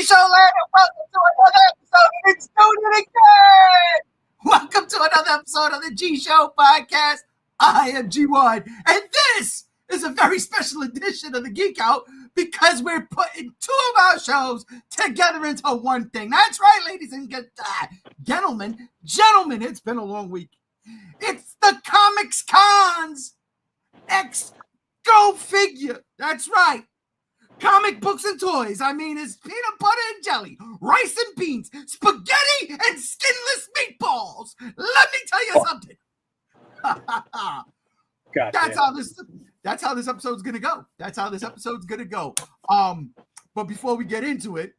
G-Show Land, and welcome to another episode of the G-Show Podcast. I am G1, and this is a very special edition of the Geek Out because we're putting two of our shows together into one thing. That's right, ladies and gentlemen, it's been a long week. It's the Comix Cons X Go Figure. That's right. Comic books and toys. I mean, it's peanut butter and jelly, rice and beans, spaghetti and skinless meatballs. Let me tell you something. That's how this episode's gonna go. But before we get into it,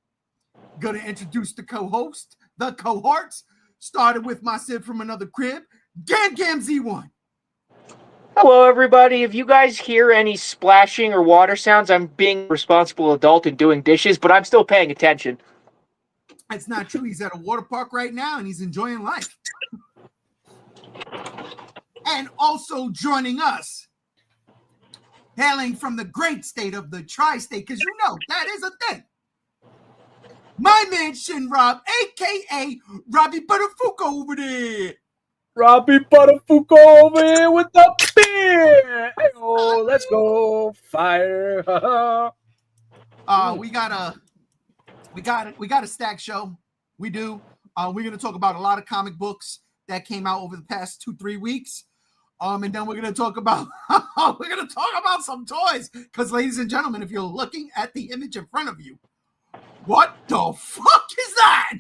gonna introduce the co-host, the cohorts. Started with my Sid from another crib, Gam Z1. Hello, everybody. If you guys hear any splashing or water sounds, I'm being a responsible adult and doing dishes, but I'm still paying attention. It's not true. He's at a water park right now, and he's enjoying life. And also joining us, hailing from the great state of the tri-state, because you know that is a thing. My man, Shin Rob, a.k.a. Robbie Butterfuko over there. Robbie Butterfuko over here with the beer. Hey, oh, let's go fire! We got a stack show. We do. We're gonna talk about a lot of comic books that came out over the past 2-3 weeks. And then we're gonna talk about some toys. Because, ladies and gentlemen, if you're looking at the image in front of you, what the fuck is that?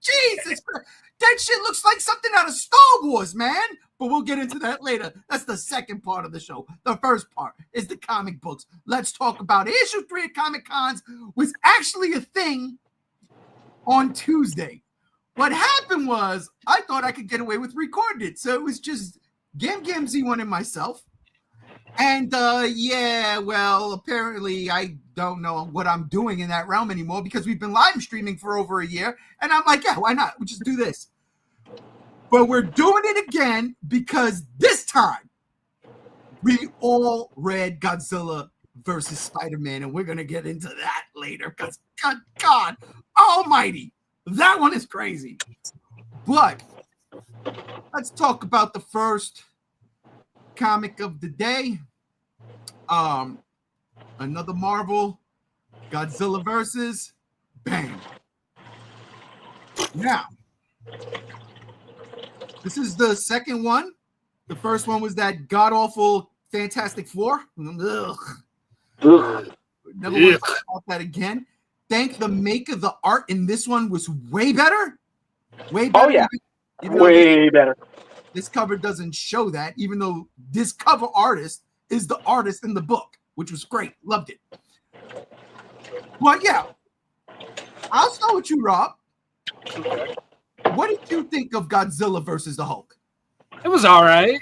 Jesus Christ. That shit looks like something out of Star Wars, man. But we'll get into that later. That's the second part of the show. The first part is the comic books. Let's talk about it. Issue 3 of Comic Cons was actually a thing on Tuesday. What happened was I thought I could get away with recording it. So it was just Gam Z1 and myself. And apparently I don't know what I'm doing in that realm anymore because we've been live streaming for over a year. And I'm like, yeah, why not? We'll just do this. But we're doing it again because this time we all read Godzilla versus Spider-Man. And we're going to get into that later because God almighty, that one is crazy. But let's talk about the first comic of the day. Another Marvel, Godzilla versus bang. Now, this is the second one. The first one was that god-awful Fantastic Four. Ugh. Never want to talk about that again. Thank the maker. The art in this one was way better. Way better. Oh, yeah. Way better. This cover doesn't show that, even though this cover artist is the artist in the book, which was great. Loved it. But yeah, I'll start with you, Rob. Okay. What did you think of Godzilla versus the Hulk? It was all right.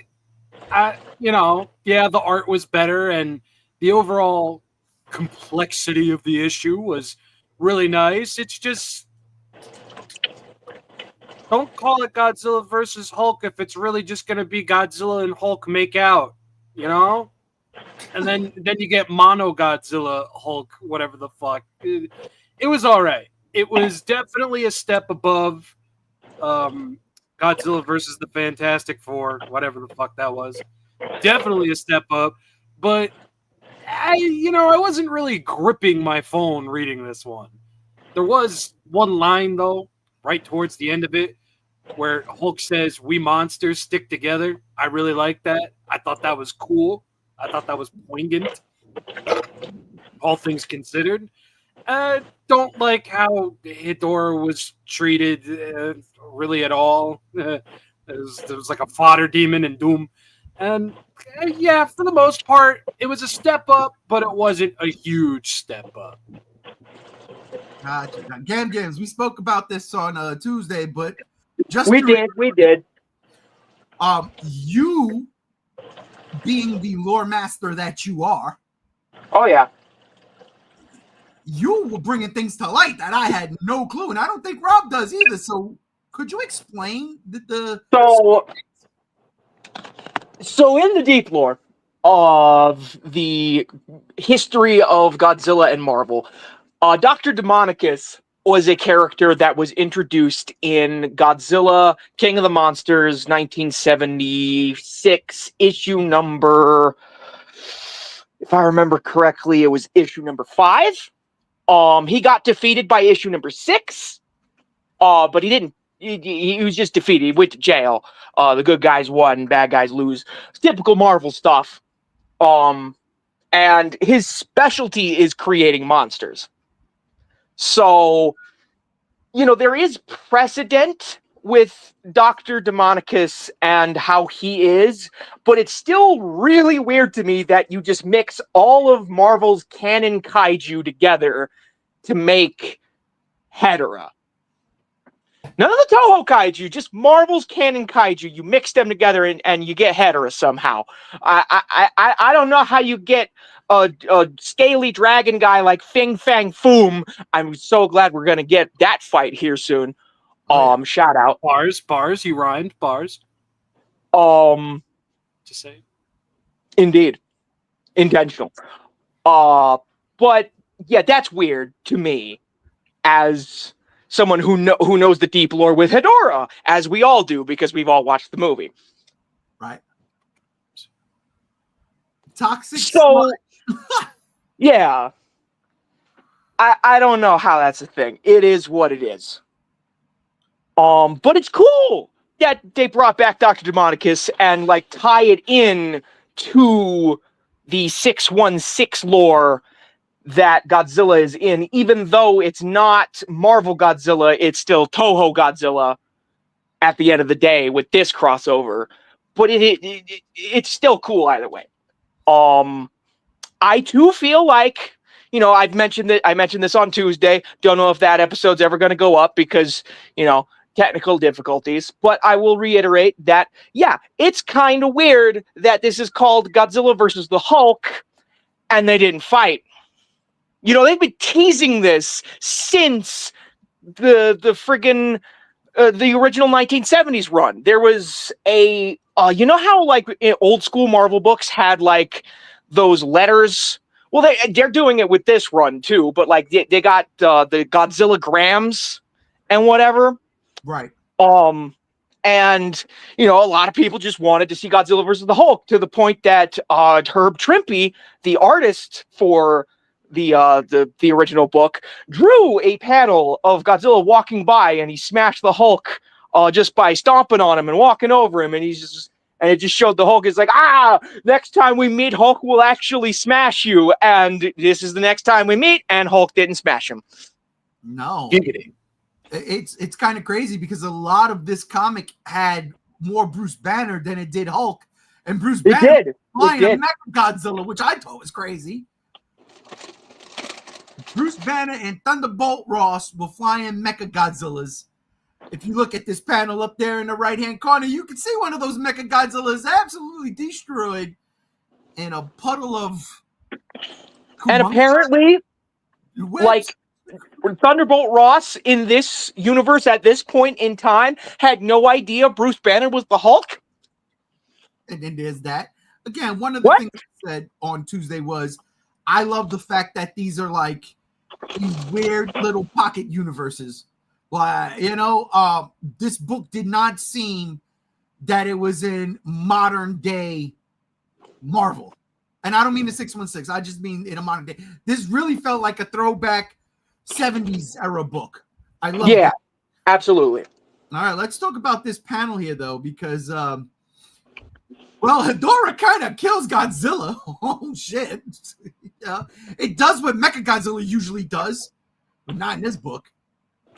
The art was better, and the overall complexity of the issue was really nice. It's just, don't call it Godzilla versus Hulk if it's really just going to be Godzilla and Hulk make out, you know? And then you get Mono Godzilla Hulk, whatever the fuck. It was all right. It was definitely a step above Godzilla versus the Fantastic Four, whatever the fuck that was. Definitely a step up. But I wasn't really gripping my phone reading this one. There was one line, though, right towards the end of it, where Hulk says, "We monsters stick together." I really like that. I thought that was cool. I thought that was poignant, all things considered. I don't like how Hidora was treated really at all. There was like a fodder demon in Doom. And for the most part, it was a step up, but it wasn't a huge step up. Gotcha. Gams, we spoke about this on Tuesday, but we did. You being the lore master that you are. Oh, yeah. You were bringing things to light that I had no clue, and I don't think Rob does either. So could you explain the So in the deep lore of the history of Godzilla and Marvel, Dr. Demonicus was a character that was introduced in Godzilla King of the Monsters 1976 issue number, if I remember correctly, it was issue number 5. He got defeated by issue number 6, but he didn't. He was just defeated. He went to jail. The good guys won, bad guys lose. Typical Marvel stuff. And his specialty is creating monsters. So, there is precedent with Dr. Demonicus and how he is, but it's still really weird to me that you just mix all of Marvel's canon kaiju together to make Hedorah. None of the Toho kaiju, just Marvel's canon kaiju. You mix them together and you get Hedorah somehow. I don't know how you get a scaly dragon guy like Fing Fang Foom. I'm so glad we're gonna get that fight here soon. Shout out. Bars. He rhymed bars. Just say. Indeed, intentional. But yeah, that's weird to me as someone who knows the deep lore with Hedorah, as we all do because we've all watched the movie. Right. Toxic. So, yeah. I don't know how that's a thing. It is what it is. But it's cool that they brought back Dr. Demonicus and tie it in to the 616 lore that Godzilla is in, even though it's not Marvel Godzilla, it's still Toho Godzilla at the end of the day with this crossover. But it's still cool either way. I too feel like, I mentioned this on Tuesday. Don't know if that episode's ever going to go up because, technical difficulties. But I will reiterate that, yeah, it's kind of weird that this is called Godzilla versus the Hulk and they didn't fight. They've been teasing this since the friggin' the original 1970s run. There was a, how old school Marvel books had those letters? Well, they're doing it with this run too, but they got the Godzilla grams and whatever. Right. And a lot of people just wanted to see Godzilla versus the Hulk to the point that Herb Trimpe, the artist for the original book, drew a panel of Godzilla walking by, and he smashed the Hulk just by stomping on him and walking over him, and it just showed the Hulk is next time we meet, Hulk will actually smash you, and this is the next time we meet, and Hulk didn't smash him. No. Giggity. It's kind of crazy because a lot of this comic had more Bruce Banner than it did Hulk, and Bruce Banner flying a Mechagodzilla, which I thought was crazy. Bruce Banner and Thunderbolt Ross were flying Mechagodzillas. If you look at this panel up there in the right-hand corner, you can see one of those Mechagodzillas absolutely destroyed in a puddle of... And apparently, Thunderbolt Ross in this universe at this point in time had no idea Bruce Banner was the Hulk. And then there's that. Again, one of the things I said on Tuesday was, I love the fact that these are these weird little pocket universes. This book did not seem that it was in modern day Marvel. And I don't mean the 616. I just mean in a modern day. This really felt like a throwback 70s era book. I love it. Yeah, absolutely. All right, let's talk about this panel here, though, because, Hedorah kind of kills Godzilla. Oh, shit. Yeah. It does what Mechagodzilla usually does, but not in this book.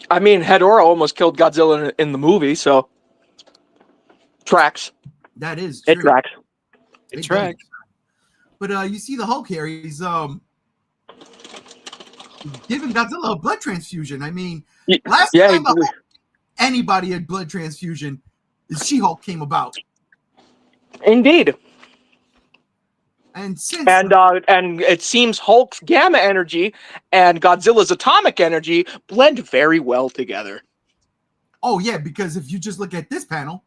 I mean, Hedorah almost killed Godzilla in the movie, so tracks. That is true. It tracks. It tracks. But you see the Hulk here. He's giving Godzilla a blood transfusion. I mean, last time anybody had blood transfusion, the She-Hulk came about. Indeed. And since and it seems Hulk's gamma energy and Godzilla's atomic energy blend very well together. Oh yeah, because if you just look at this panel,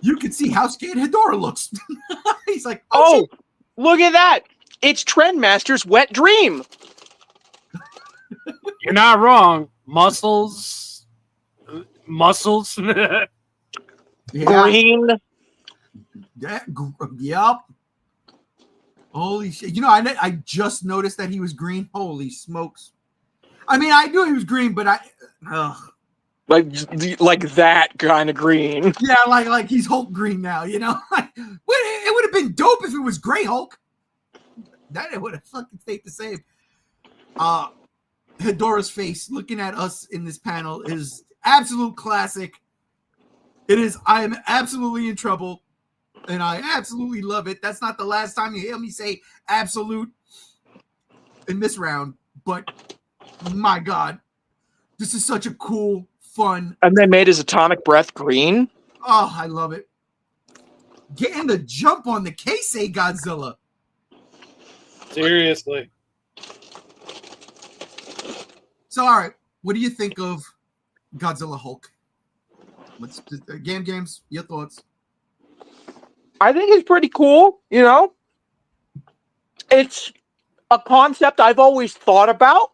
you can see how scared Hedorah looks. He's like, oh, look at that! It's Trendmaster's wet dream. You're not wrong. muscles. Yeah. Green. Yep. Holy shit. You know, I just noticed that he was green. Holy smokes. I mean, I knew he was green, but Like that kind of green. yeah, like he's Hulk green now, you know? It would have been dope if it was Gray Hulk. That would have fucking stayed the same. Hedora's face looking at us in this panel is absolute classic. It is, I am absolutely in trouble, and I absolutely love it. That's not the last time you hear me say absolute in this round, but my God, this is such a cool, fun. And they made his atomic breath green. Oh, I love it. Getting the jump on the Keisei Godzilla. Seriously. So, all right, what do you think of Godzilla Hulk? Let's games. Your thoughts? I think it's pretty cool. You know, it's a concept I've always thought about,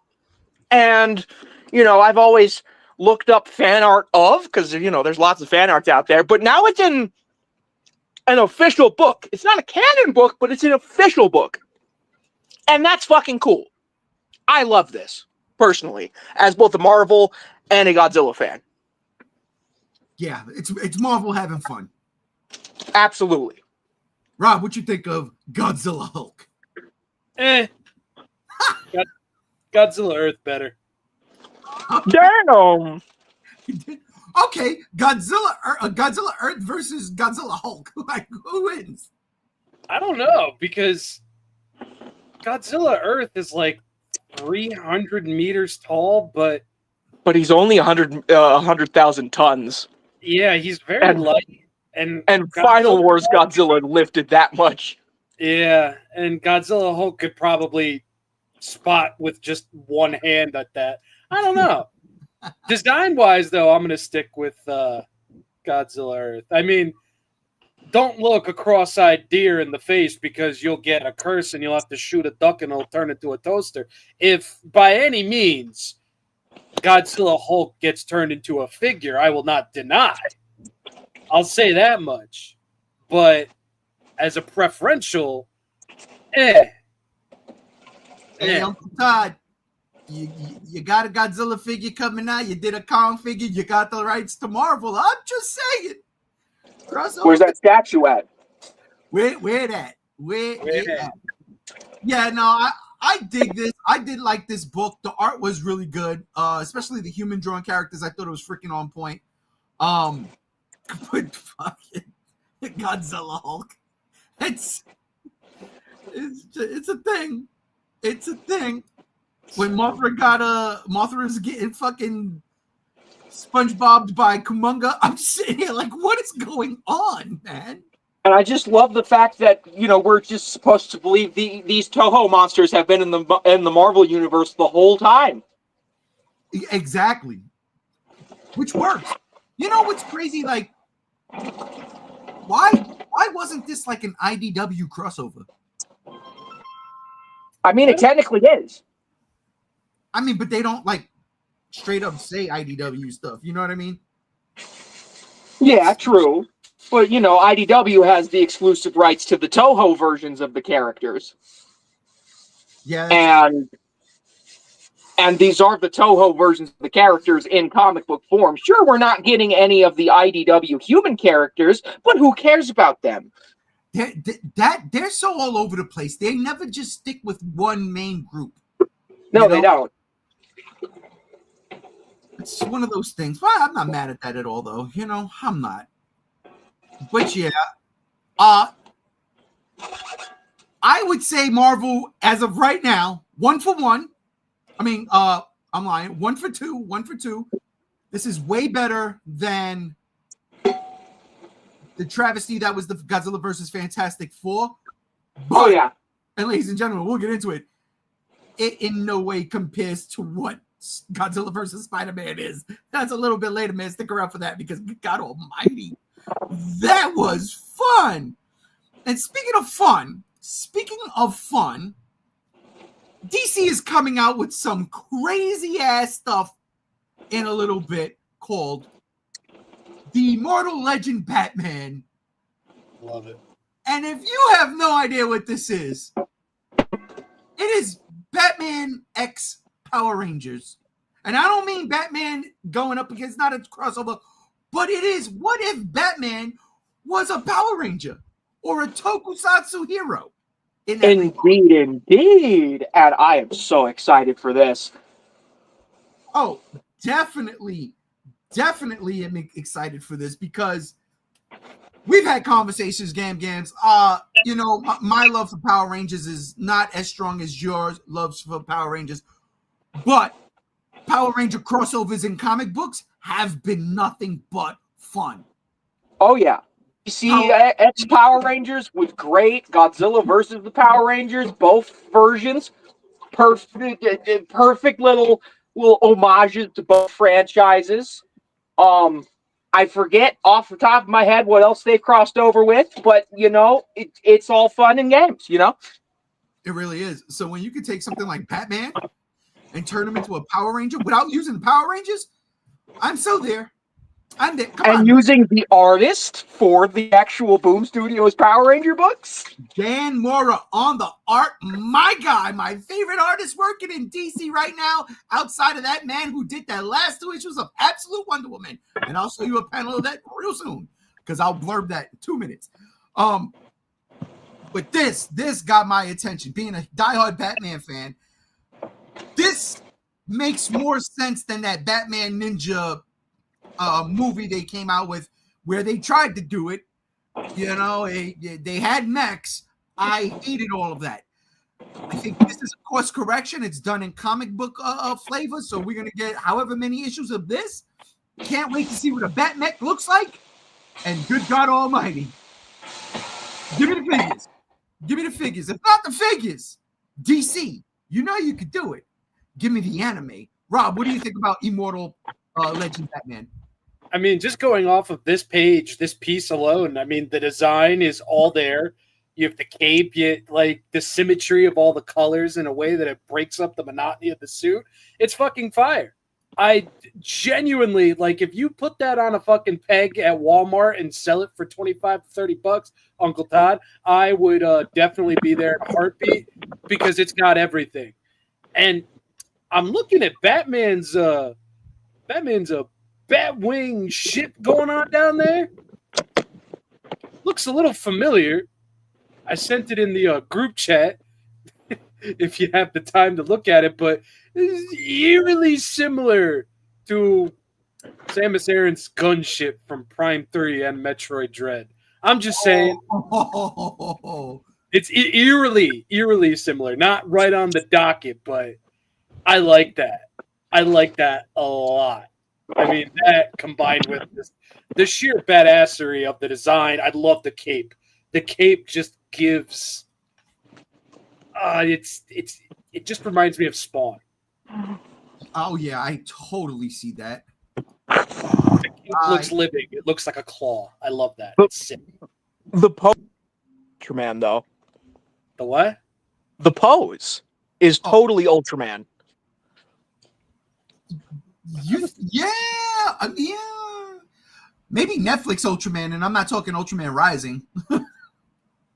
and you know, I've always looked up fan art of, because you know, there's lots of fan arts out there. But now it's in an official book. It's not a canon book, but it's an official book, and that's fucking cool. I love this personally, as both a Marvel and a Godzilla fan. Yeah, it's Marvel having fun. Absolutely. Rob, what you think of Godzilla Hulk? Godzilla Earth better. Damn. Okay, Godzilla Earth versus Godzilla Hulk. Like, who wins? I don't know, because Godzilla Earth is like 300 meters tall, but he's only 100,000 tons. yeah, he's very light. And Final Wars Godzilla lifted that much. Yeah, and Godzilla Hulk could probably spot with just one hand at that. I don't know. Design-wise, though, I'm going to stick with Godzilla Earth. I mean, don't look a cross-eyed deer in the face, because you'll get a curse and you'll have to shoot a duck and it'll turn into a toaster. If by any means Godzilla Hulk gets turned into a figure, I will not deny. I'll say that much. But as a preferential, Hey, Uncle Todd, you got a Godzilla figure coming out. You did a Kong figure. You got the rights to Marvel. I'm just saying. Where's that statue at? Where that? Where it at? Yeah, no, I dig this. I did like this book. The art was really good, especially the human drawn characters. I thought it was freaking on point. But fucking Godzilla Hulk, it's a thing. It's a thing. When Mothra is getting fucking SpongeBobbed by Kumunga, I'm sitting here like, what is going on, man? And I just love the fact that, you know, we're just supposed to believe these Toho monsters have been in the Marvel universe the whole time. Exactly. Which works. You know what's crazy? Like, why wasn't this like an IDW crossover? I mean, it technically is. I mean, but they don't like straight up say IDW stuff. You know what I mean? Yeah, true. But, you know, IDW has the exclusive rights to the Toho versions of the characters. Yeah. And these are the Toho versions of the characters in comic book form. Sure, we're not getting any of the IDW human characters, but who cares about them? They're so all over the place. They never just stick with one main group. No, they don't. It's one of those things. Well, I'm not mad at that at all, though. You know, I'm not. But yeah, I would say Marvel, as of right now, 1-for-1. I mean, I'm lying. 1-for-2. 1-for-2. This is way better than the travesty that was the Godzilla versus Fantastic Four. But, Oh, yeah. and ladies and gentlemen, we'll get into it. It in no way compares to what Godzilla versus Spider-Man is. That's a little bit later, man. Stick around for that, because God almighty, that was fun. And speaking of fun, DC is coming out with some crazy ass stuff in a little bit called The Immortal Legend Batman. Love it. And if you have no idea what this is, it is Batman X Power Rangers. And I don't mean Batman going up against, not a crossover, but it is, what if Batman was a Power Ranger or a tokusatsu hero? Indeed. And I am so excited for this. Oh, definitely am excited for this because we've had conversations, Gams. You know, my love for Power Rangers is not as strong as your love for Power Rangers, but Power Ranger crossovers in comic books have been nothing but fun. Oh, yeah. You see, X Power Rangers was great. Godzilla versus the Power Rangers, both versions, perfect little homages to both franchises. I forget off the top of my head what else they've crossed over with, but you know, it's all fun and games. You know, it really is. So when you can take something like Batman and turn him into a Power Ranger without using the Power Rangers, I'm so there. I'm there. Come on. Using the artist for the actual Boom Studios Power Ranger books, Dan Mora on the art. My guy, my favorite artist working in DC right now, outside of that man who did that last 2 issues of Absolute Wonder Woman. And I'll show you a panel of that real soon because I'll blurb that in 2 minutes. But this got my attention. Being a diehard Batman fan, this makes more sense than that Batman Ninja movie they came out with where they tried to do it. You know, they had mechs. I hated all of that. I think this is a course correction. It's done in comic book flavor, so we're going to get however many issues of this. Can't wait to see what a Batmech looks like. And good God almighty, give me the figures. Give me the figures. If not the figures, DC, you know you could do it. Give me the anime. Rob, what do you think about Immortal Legend Batman? I mean, just going off of this page, this piece alone, I mean, the design is all there. You have the cape, like the symmetry of all the colors in a way that it breaks up the monotony of the suit. It's fucking fire. I genuinely, like, if you put that on a fucking peg at Walmart and sell it for $25 to $30, Uncle Todd, I would definitely be there in a heartbeat because it's got everything. And I'm looking at Batman's Batwing ship going on down there. Looks a little familiar. I sent it in the group chat if you have the time to look at it, but it's eerily similar to Samus Aran's gunship from Prime 3 and Metroid Dread. I'm just saying it's eerily similar. Not right on the docket, but I like that. I like that a lot. I mean, that combined with the sheer badassery of the design, I love the cape. The cape just gives it just reminds me of Spawn. Oh yeah, I totally see that. The cape looks living. It looks like a claw. I love that. It's sick. The pose, Ultraman, though. The what? The pose is totally Ultraman. Yeah. Maybe Netflix Ultraman, and I'm not talking Ultraman Rising,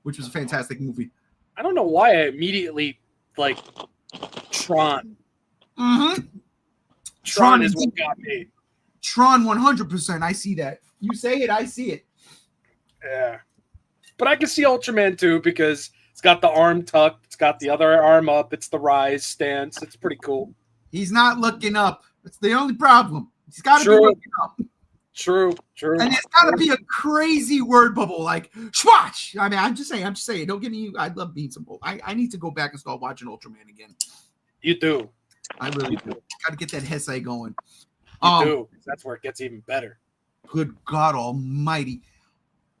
which was a fantastic movie. I don't know why I immediately like Tron. Mm-hmm. Tron is what got me. Tron 100%. I see that. You say it, I see it. Yeah. But I can see Ultraman too because it's got the arm tucked, it's got the other arm up, it's the rise stance. It's pretty cool. He's not looking up. That's the only problem. He's got to be looking up. True. And it's got to be a crazy word bubble like swatch. I mean, I'm just saying. Don't get me. I love being some. I need to go back and start watching Ultraman again. You do. I really do. Got to get that Heisei going. You do. That's where it gets even better. Good God Almighty.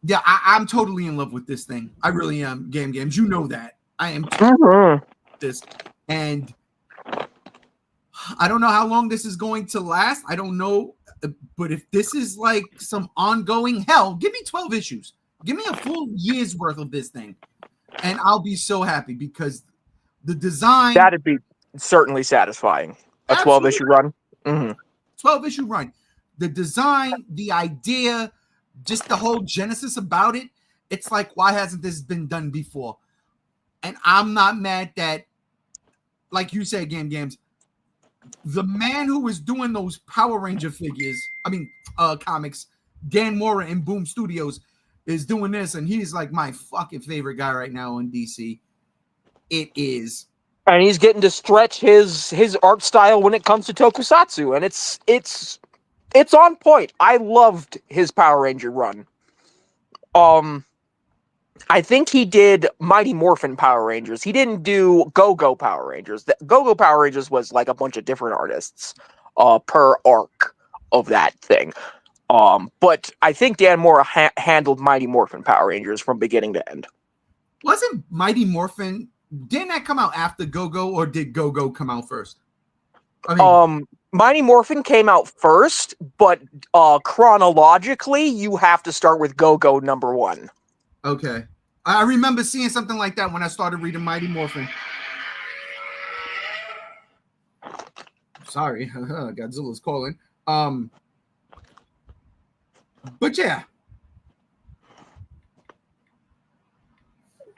Yeah, I'm totally in love with this thing. I really am. Games. You know that. I am this. And I don't know how long this is going to last. I don't know. But if this is like some ongoing hell, give me 12 issues. Give me a full year's worth of this thing. And I'll be so happy because the design. That'd be certainly satisfying. A 12-issue run. Mm-hmm. 12 issue run. The design, the idea, just the whole genesis about it. It's like, why hasn't this been done before? And I'm not mad that, like you said, Games, the man who was doing those Power Ranger figures, comics, Dan Mora in Boom Studios, is doing this, and he's like my fucking favorite guy right now in DC. It is. And he's getting to stretch his art style when it comes to tokusatsu, and it's on point. I loved his Power Ranger run. I think he did Mighty Morphin Power Rangers. He didn't do Go-Go Power Rangers. The Go-Go Power Rangers was like a bunch of different artists per arc of that thing. But I think Dan Mora handled Mighty Morphin Power Rangers from beginning to end. Wasn't Mighty Morphin, didn't that come out after Go-Go, or did Go-Go come out first? Mighty Morphin came out first, but chronologically, you have to start with Go-Go #1. Okay. I remember seeing something like that when I started reading Mighty Morphin. Sorry, Godzilla's calling. But yeah.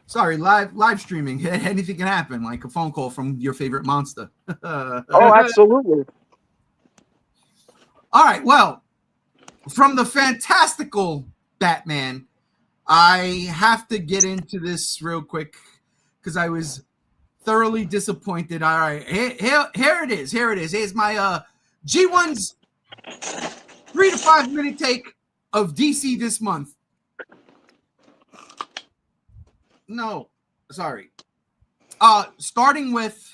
Sorry, live streaming. Anything can happen, like a phone call from your favorite monster. Oh, absolutely. All right, well, from the fantastical Batman, I have to get into this real quick because I was thoroughly disappointed. All right, here it is. Here it is. Here's my G1's 3 to 5 minute take of DC this month. No, sorry. Starting with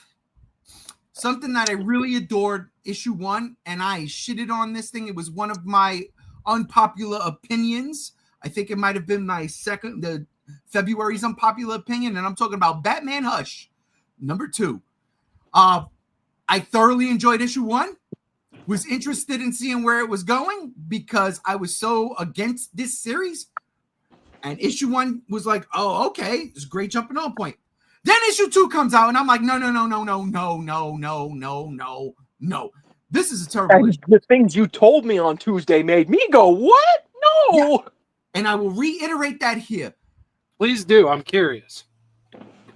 something that I really adored, issue 1, and I shitted on this thing. It was one of my unpopular opinions. I think it might have been my the February's unpopular opinion, and I'm talking about Batman Hush, #2. I thoroughly enjoyed issue 1. Was interested in seeing where it was going because I was so against this series. And issue 1 was like, oh, okay, it's a great jumping on point. Then issue 2 comes out, and I'm like, no. This is a terrible and issue. The things you told me on Tuesday made me go, what? No. Yeah. And I will reiterate that here. Please do. I'm curious.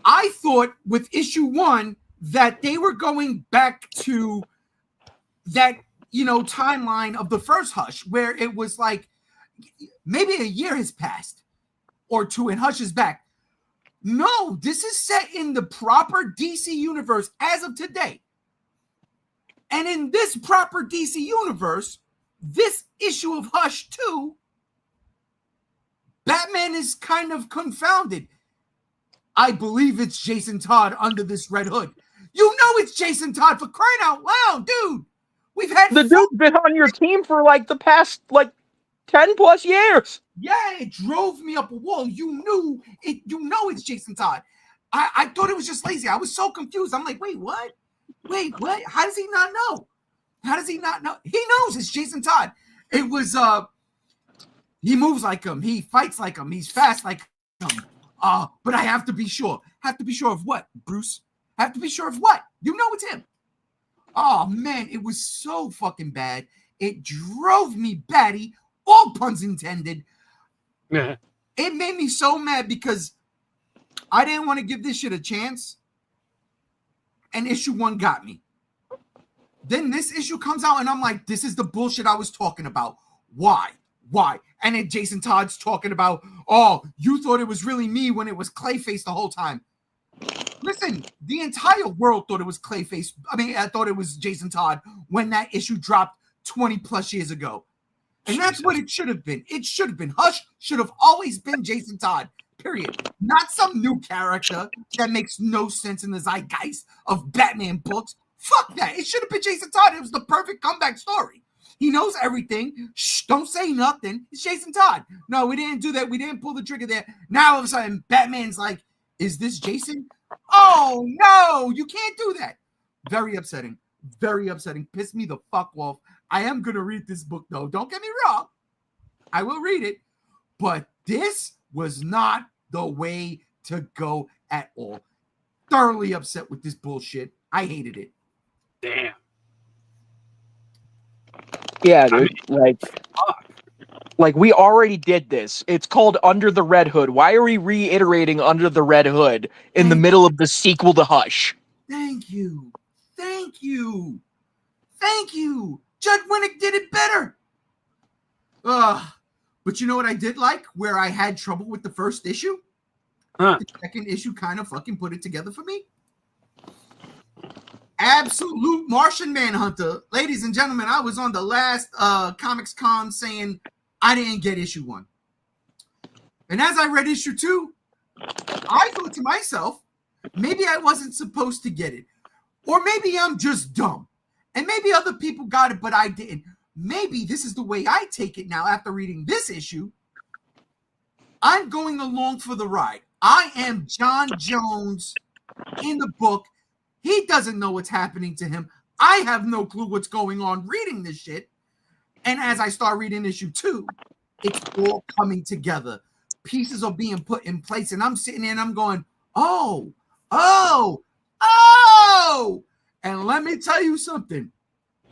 I thought with issue 1 that they were going back to that, timeline of the first Hush, where it was like maybe a year has passed or 2 and Hush is back. No, this is set in the proper DC universe as of today. And in this proper DC universe, this issue of Hush 2, Batman is kind of confounded. I believe it's Jason Todd under this red hood. You know it's Jason Todd, for crying out loud, dude. We've had the dude's been on your team for like the past 10 plus years. Yeah, it drove me up a wall. You knew it. You know it's Jason Todd. I thought it was just lazy. I was so confused. I'm like, wait, what? Wait, what? How does he not know? How does he not know? He knows it's Jason Todd. It was he moves like him. He fights like him. He's fast like him. But I have to be sure. Have to be sure of what, Bruce? Have to be sure of what? You know it's him. Oh man, it was so fucking bad. It drove me batty. All puns intended. Yeah. It made me so mad because I didn't want to give this shit a chance. And issue 1 got me. Then this issue comes out and I'm like, this is the bullshit I was talking about. Why? And then Jason Todd's talking about, oh, you thought it was really me when it was Clayface the whole time. Listen, the entire world thought it was Clayface. I thought it was Jason Todd when that issue dropped 20 plus years ago. And that's what it should have been. It should have been. Hush should have always been Jason Todd, period. Not some new character that makes no sense in the zeitgeist of Batman books. Fuck that. It should have been Jason Todd. It was the perfect comeback story. He knows everything. Shh, don't say nothing. It's Jason Todd. No, we didn't do that. We didn't pull the trigger there. Now all of a sudden, Batman's like, is this Jason? Oh, no, you can't do that. Very upsetting. Very upsetting. Pissed me the fuck off. I am going to read this book, though. Don't get me wrong. I will read it. But this was not the way to go at all. Thoroughly upset with this bullshit. I hated it. Damn. Yeah, dude. Fuck. Like we already did this. It's called Under the Red Hood. Why are we reiterating Under the Red Hood in the middle of the sequel to Hush? Thank you. Thank you. Thank you. Judd Winnick did it better. But you know what I did like? Where I had trouble with the first issue? Huh. The second issue kind of fucking put it together for me. Absolute Martian Manhunter. Ladies and gentlemen, I was on the last Comics Con saying I didn't get issue 1. And as I read issue 2, I thought to myself, maybe I wasn't supposed to get it. Or maybe I'm just dumb. And maybe other people got it, but I didn't. Maybe this is the way I take it now after reading this issue. I'm going along for the ride. I am John Jones in the book. He doesn't know what's happening to him. I have no clue what's going on reading this shit. And as I start reading issue 2, it's all coming together. Pieces are being put in place. And I'm sitting there and I'm going, oh. And let me tell you something.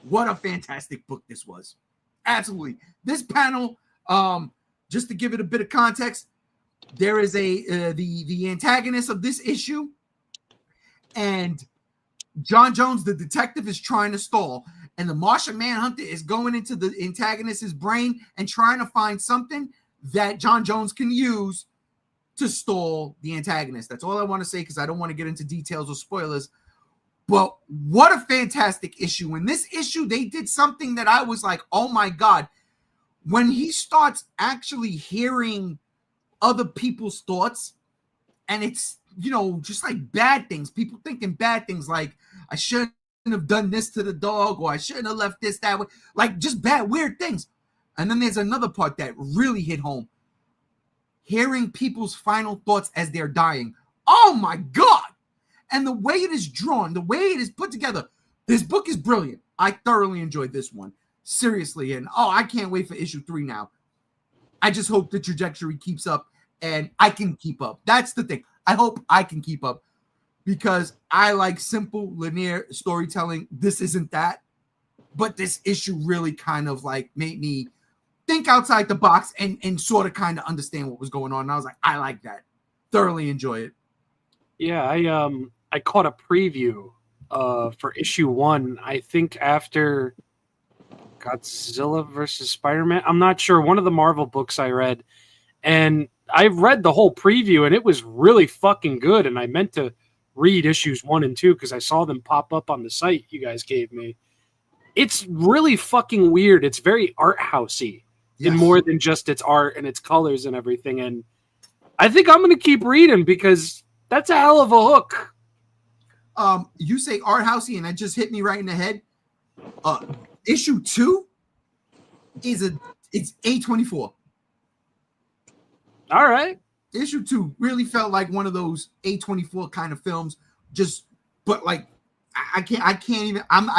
What a fantastic book this was. Absolutely. This panel, just to give it a bit of context, there is the antagonist of this issue, and John Jones, the detective, is trying to stall, and the Martian Manhunter is going into the antagonist's brain and trying to find something that John Jones can use to stall the antagonist. That's all I want to say because I don't want to get into details or spoilers. But what a fantastic issue. In this issue, they did something that I was like, oh my God. When he starts actually hearing other people's thoughts, and it's, just like bad things, people thinking bad things like, I shouldn't have done this to the dog, or I shouldn't have left this that way, like just bad, weird things. And then there's another part that really hit home. Hearing people's final thoughts as they're dying. Oh my God. And the way it is drawn, the way it is put together, this book is brilliant. I thoroughly enjoyed this one. Seriously. And I can't wait for issue 3 now. I just hope the trajectory keeps up and I can keep up. That's the thing. I hope I can keep up because I like simple linear storytelling. This isn't that. But this issue really kind of like made me think outside the box and sort of kind of understand what was going on. And I was like, I like that. Thoroughly enjoy it. Yeah, I caught a preview for issue 1. I think after Godzilla versus Spider-Man. I'm not sure. One of the Marvel books I read, and I read the whole preview, and it was really fucking good. And I meant to read issues 1 and 2 because I saw them pop up on the site you guys gave me. It's really fucking weird. It's very art housey in more than just its art and its colors and everything. And I think I'm going to keep reading because that's a hell of a hook. You say art housey, and that just hit me right in the head. Issue 2 it's A24. All right. Issue 2 really felt like one of those A24 kind of films. But like I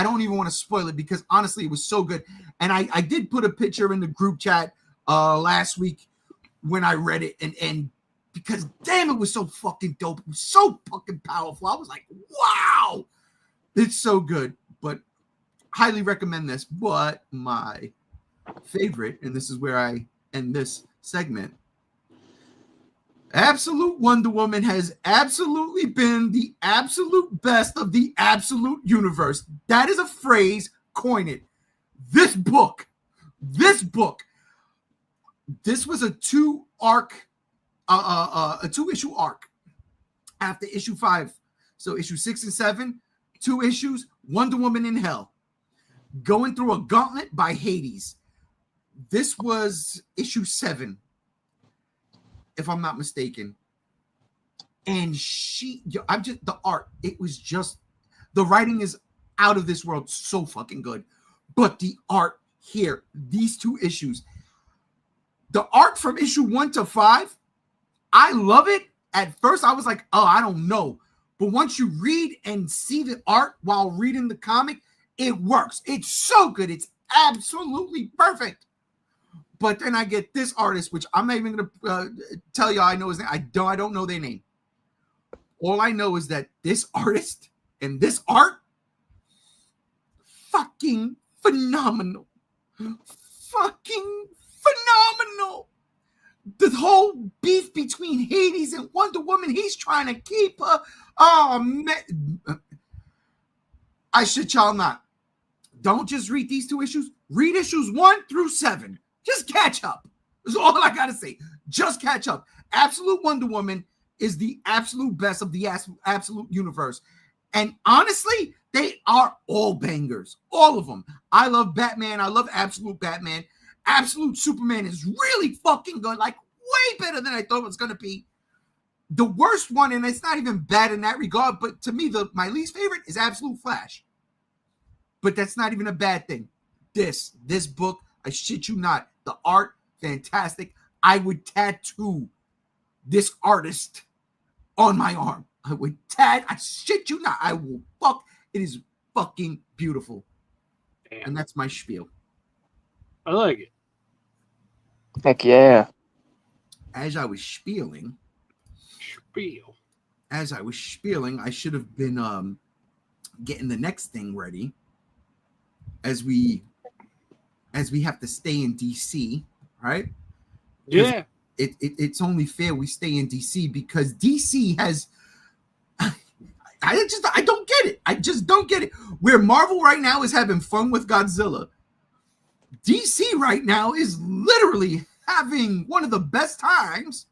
don't even want to spoil it because honestly it was so good. And I did put a picture in the group chat last week when I read it, and because damn, it was so fucking dope. It was so fucking powerful. I was like, wow, it's so good. But highly recommend this. But my favorite, and this is where I end this segment, Absolute Wonder Woman has absolutely been the absolute best of the absolute universe. That is a phrase. Coin it. This book. This was a 2-issue arc after issue 5. So issue 6 and 7, 2 issues, Wonder Woman in Hell, going through a gauntlet by Hades. This was issue 7, if I'm not mistaken. And the art, it was just, the writing is out of this world, so fucking good. But the art here, these 2 issues, the art from issue 1 to 5, I love it. At first, I was like, oh, I don't know. But once you read and see the art while reading the comic, it works. It's so good. It's absolutely perfect. But then I get this artist, which I'm not even going to tell you I know his name. I don't know their name. All I know is that this artist and this art, fucking phenomenal. Fucking phenomenal. The whole beef between Hades and Wonder Woman, he's trying to keep her. Oh, man. I shit y'all not. Don't just read these 2 issues. Read issues 1 through 7. Just catch up. That's all I got to say. Just catch up. Absolute Wonder Woman is the absolute best of the absolute universe. And honestly, they are all bangers. All of them. I love Batman. I love Absolute Batman. Absolute Superman is really fucking good. Like, way better than I thought it was going to be. The worst one, and it's not even bad in that regard, but to me, my least favorite is Absolute Flash. But that's not even a bad thing. This book, I shit you not. The art, fantastic. I would tattoo this artist on my arm. I shit you not. I will fuck. It is fucking beautiful. Damn. And that's my spiel. I like it. Heck yeah. As I was spieling, I should have been getting the next thing ready. As we have to stay in DC, right? Yeah. It's only fair we stay in DC because DC has I don't get it. I just don't get it. Where Marvel right now is having fun with Godzilla, DC right now is literally having one of the best times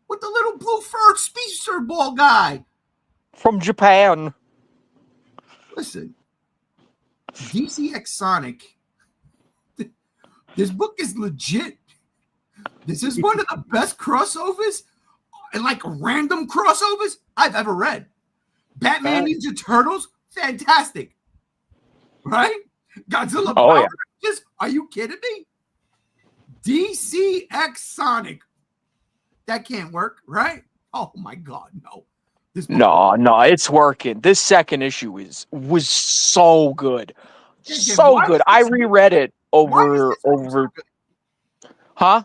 with the little blue fur speedster ball guy From Japan. Listen, DC X Sonic. This book is legit. This is one of the best crossovers and like random crossovers I've ever read. Batman Ninja Turtles, fantastic. Right? Godzilla Power Rangers, are you kidding me? DC X Sonic. That can't work, right? Oh my God, no. No, it's working. This second issue was so good. So good. I reread it over. Huh?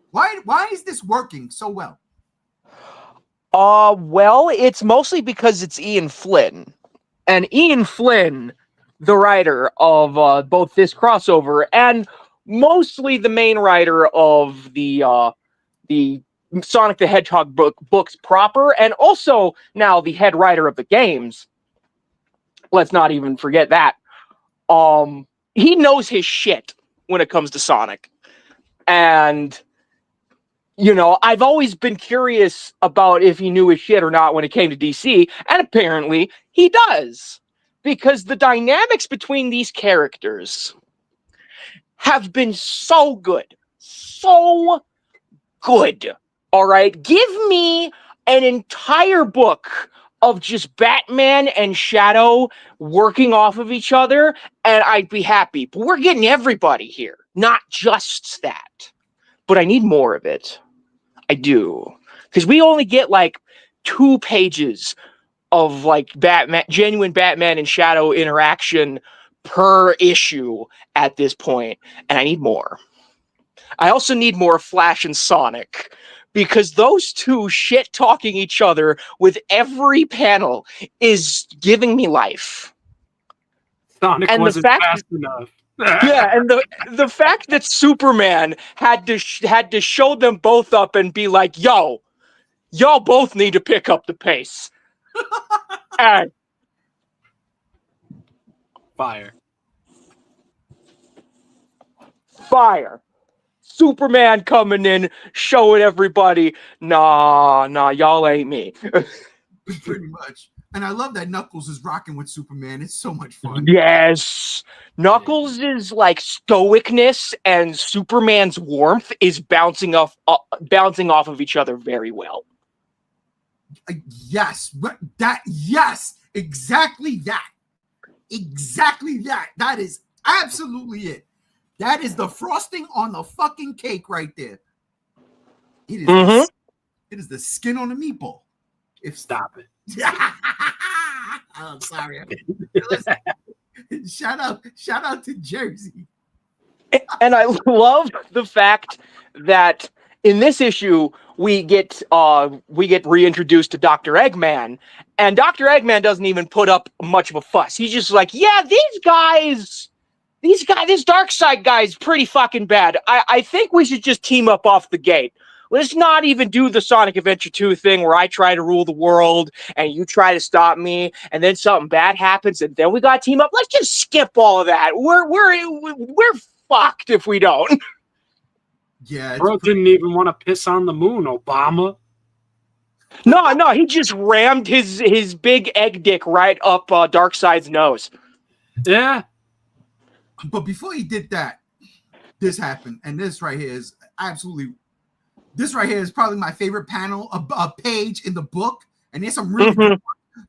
Why is this working so well? Well, it's mostly because it's Ian Flynn. And Ian Flynn, the writer of both this crossover and mostly the main writer of the Sonic the Hedgehog books proper, and also now the head writer of the games. Let's not even forget that. He knows his shit when it comes to Sonic. And you know, I've always been curious about if he knew his shit or not when it came to DC, and apparently he does. Because the dynamics between these characters have been so good. So good. All right? Give me an entire book of just Batman and Shadow working off of each other, and I'd be happy. But we're getting everybody here, not just that. But I need more of it. I do. Because we only get like 2 pages of like genuine Batman and Shadow interaction per issue at this point, and I need more. I also need more Flash and Sonic, because those two shit-talking each other with every panel is giving me life. Sonic and wasn't fast enough. Yeah, and the fact that Superman had to show them both up and be like, "Yo, y'all both need to pick up the pace." And Fire. Superman coming in, showing everybody, nah, y'all ain't me. Pretty much. And I love that Knuckles is rocking with Superman. It's so much fun. Yes. Knuckles is like stoicness, and Superman's warmth is bouncing off of each other very well. Yes. Exactly that. That is absolutely it. That is the frosting on the fucking cake right there. It is. It is the skin on the meatball. Stop it. I'm sorry. Shout out to Jersey. And I love the fact that in this issue we get reintroduced to Dr. Eggman, and Dr. Eggman doesn't even put up much of a fuss. He's just like, yeah, these this Darkseid guy is pretty fucking bad. I think we should just team up off the gate. Let's not even do the Sonic Adventure 2 thing where I try to rule the world and you try to stop me, and then something bad happens, and then we got to team up. Let's just skip all of that. We're fucked if we don't. Yeah, Bro didn't even want to piss on the moon, Obama. No, he just rammed his big egg dick right up Darkseid's nose. Yeah. but before he did that, this happened, and this right here is absolutely. This right here is probably my favorite panel, a page in the book, and there's some really good ones.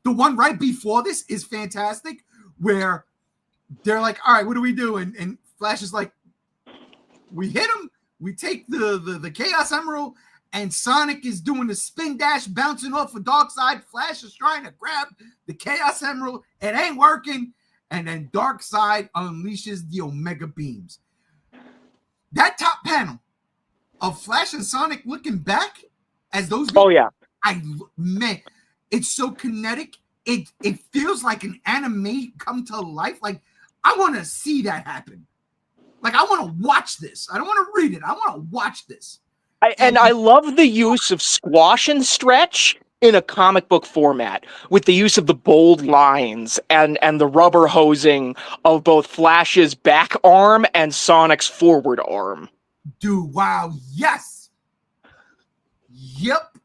The one right before this is fantastic, where they're like, "All right, what do we do?" And Flash is like, "We hit him. We take the Chaos Emerald." And Sonic is doing the spin dash, bouncing off of Darkseid. Flash is trying to grab the Chaos Emerald. It ain't working. And then Darkseid unleashes the Omega Beams. That top panel of Flash and Sonic looking back as those. Oh yeah, man, it's so kinetic. It feels like an anime come to life. Like I want to see that happen. Like I want to watch this. I don't want to read it. I want to watch this. I love the use of squash and stretch in a comic book format, with the use of the bold lines and the rubber hosing of both Flash's back arm and Sonic's forward arm. Dude, wow, yes. Yep.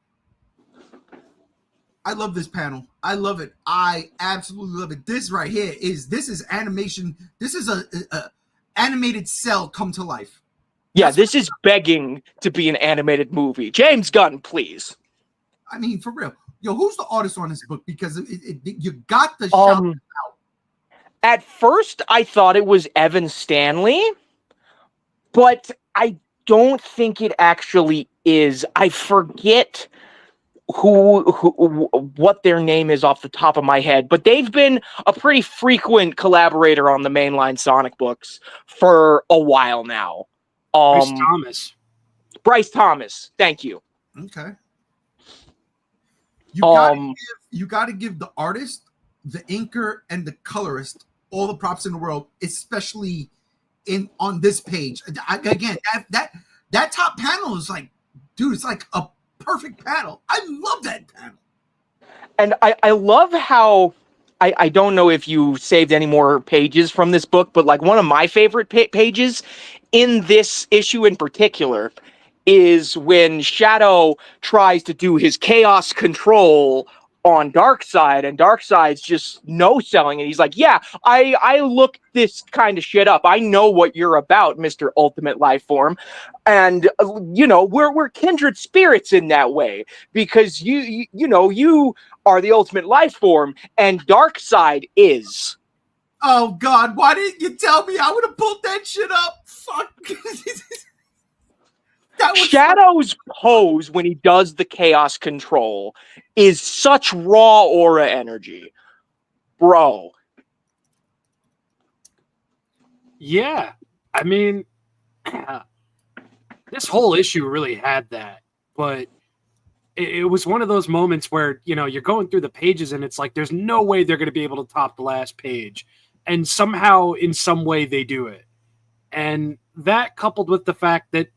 I love this panel. I love it. I absolutely love it. This right here is animation. This is a animated cell come to life. Yeah, this is begging to be an animated movie. James Gunn, please. I mean, for real. Yo, who's the artist on this book? Because you got the shout out. At first, I thought it was Evan Stanley, but I don't think it actually is. I forget what their name is off the top of my head, but they've been a pretty frequent collaborator on the mainline Sonic books for a while now. Bryce Thomas. Thank you. Okay. You gotta give the artist, the inker, and the colorist all the props in the world, especially on this page. Again, that top panel is like, dude, it's like a perfect panel. I love that panel. And I love how I don't know if you saved any more pages from this book, but like one of my favorite pages in this issue in particular is when Shadow tries to do his chaos control on Darkseid, and Darkseid's just no-selling, and he's like, yeah, I looked this kind of shit up. I know what you're about, Mr. Ultimate Lifeform. And, you know, we're kindred spirits in that way, because you are the Ultimate Lifeform, and Darkseid is. Oh, God, why didn't you tell me? I would have pulled that shit up. Fuck. Shadow's pose when he does the chaos control is such raw aura energy. Bro. Yeah. I mean, this whole issue really had that, but it was one of those moments where, you know, you're going through the pages and it's like, there's no way they're going to be able to top the last page. And somehow, in some way, they do it. And that, coupled with the fact that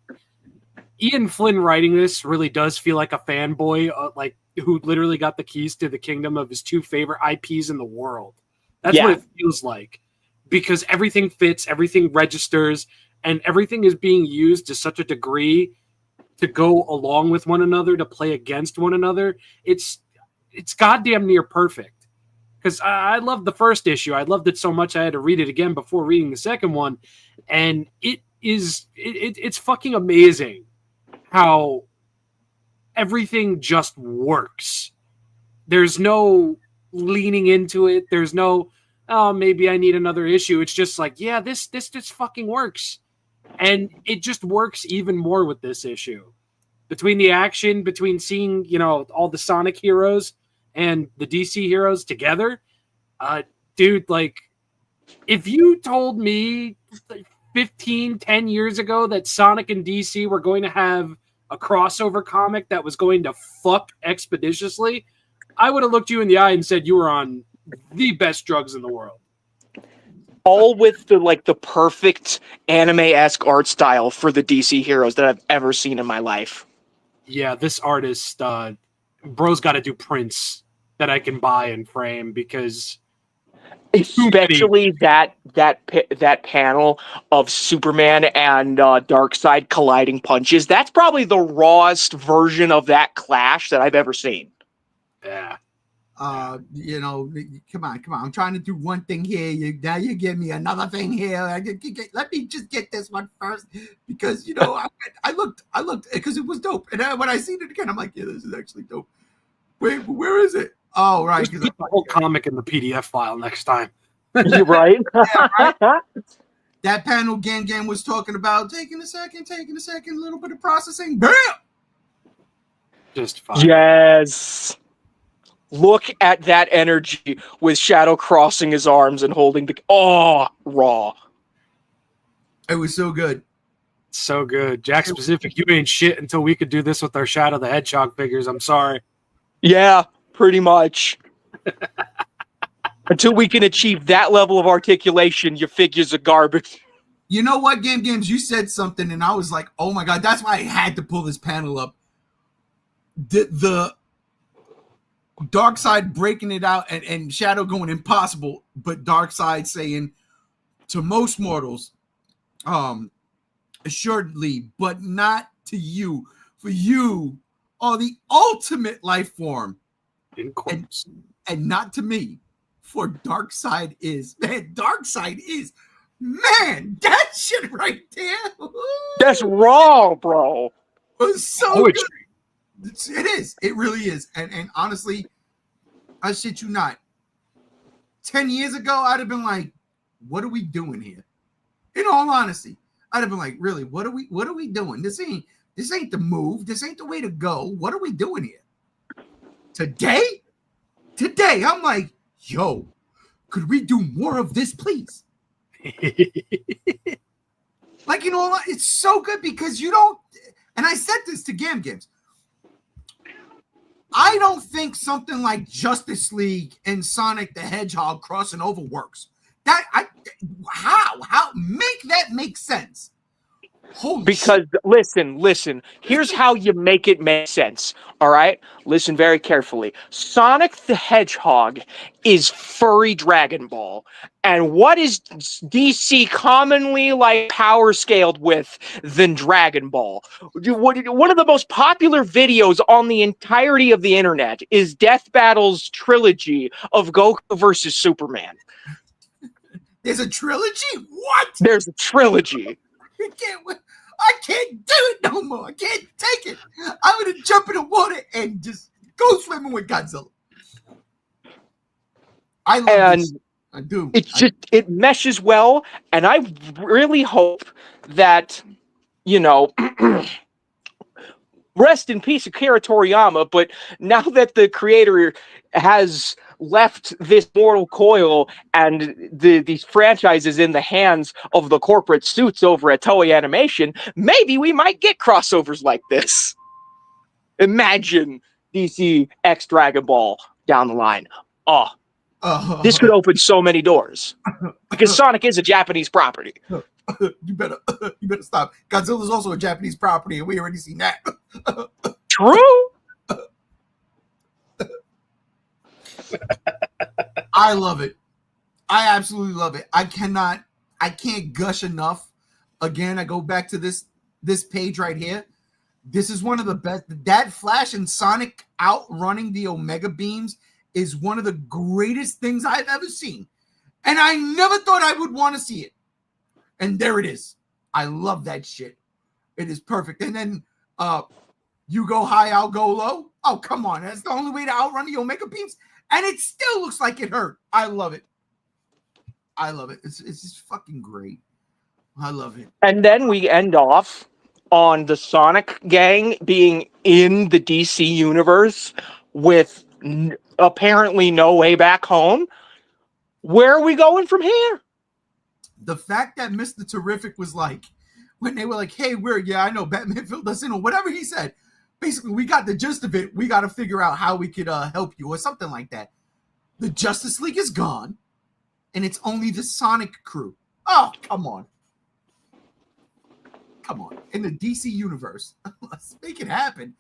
Ian Flynn writing this really does feel like a fanboy, like who literally got the keys to the kingdom of his two favorite IPs in the world. That's what it feels like, because everything fits, everything registers, and everything is being used to such a degree to go along with one another, to play against one another. It's goddamn near perfect. Because I loved the first issue. I loved it so much I had to read it again before reading the second one. And it's fucking amazing how everything just works. There's no leaning into it. There's no, oh, maybe I need another issue. It's just like, yeah, this just fucking works. And it just works even more with this issue. Between the action, between seeing, you know, all the Sonic heroes and the DC heroes together, dude, like, if you told me 10 years ago that Sonic and DC were going to have a crossover comic that was going to fuck expeditiously, I would have looked you in the eye and said you were on the best drugs in the world. all with the perfect anime-esque art style for the DC heroes that I've ever seen in my life. Yeah, this artist, bro's got to do prints that I can buy and frame, because Especially that panel of Superman and Darkseid colliding punches. That's probably the rawest version of that clash that I've ever seen. yeah. You know, come on. I'm trying to do one thing here. Now you give me another thing here. Let me just get this one first, because you know I looked because it was dope, and then when I seen it again, I'm like, yeah, this is actually dope. Wait, where is it? Oh, right. Just put the whole comic in the PDF file next time. You're right. Yeah, right. That panel Gang was talking about taking a second, a little bit of processing. Bam! Just fine. Yes. Look at that energy with Shadow crossing his arms and holding the raw. It was so good. So good. Jack Specific, you ain't shit until we could do this with our Shadow the Hedgehog figures. I'm sorry. Yeah, pretty much. Until we can achieve that level of articulation, your figures are garbage. You know what, Games? You said something, and I was like, oh my God, that's why I had to pull this panel up. The Darkseid breaking it out and Shadow going impossible, but Darkseid saying to most mortals, assuredly, but not to you. For you are the ultimate life form. And not to me. For Darkseid is. Man, Darkseid is. Man, that shit right there. That's raw, bro. Was so good. It is. It really is. And honestly, I shit you not. 10 years ago, I'd have been like, what are we doing here? In all honesty, I'd have been like, really, what are we doing? This ain't the move. This ain't the way to go. What are we doing here? Today, I'm like, yo, could we do more of this, please? Like, you know, it's so good because you don't, and I said this to Games. I don't think something like Justice League and Sonic the Hedgehog crossing over works. How make that make sense? Because listen, here's how you make it make sense. All right, listen very carefully. Sonic the Hedgehog is furry Dragon Ball, and what is DC commonly like power scaled with than Dragon Ball? One of the most popular videos on the entirety of the internet is Death Battle's trilogy of Goku versus Superman. There's a trilogy? What? There's a trilogy. I can't do it no more. I can't take it. I'm gonna jump in the water and just go swimming with Godzilla. I love this. I do. It meshes well, and I really hope that, you know, rest in peace, Akira Toriyama, but now that the creator has left this mortal coil and these franchises in the hands of the corporate suits over at Toei Animation, maybe we might get crossovers like this. Imagine DC X Dragon Ball down the line. This could open so many doors. Because Sonic is a Japanese property. You better stop. Godzilla's also a Japanese property, and we already seen that. True. I love it. I absolutely love it. I can't gush enough. Again, I go back to this page right here. This is one of the best. That Flash and Sonic outrunning the Omega Beams is one of the greatest things I've ever seen. And I never thought I would want to see it. And there it is. I love that shit. It is perfect. And then you go high, I'll go low. Oh, come on. That's the only way to outrun the Omega Beams. And it still looks like it hurt. I love it. I love it. It's just fucking great. I love it. And then we end off on the Sonic gang being in the DC universe with apparently no way back home. Where are we going from here? The fact that Mr. Terrific was like, when they were like, hey, I know Batman filled us in, or whatever he said. Basically, we got the gist of it. We got to figure out how we could help you or something like that. The Justice League is gone. and it's only the Sonic crew. Oh, come on. Come on. In the DC universe. Let's make it happen.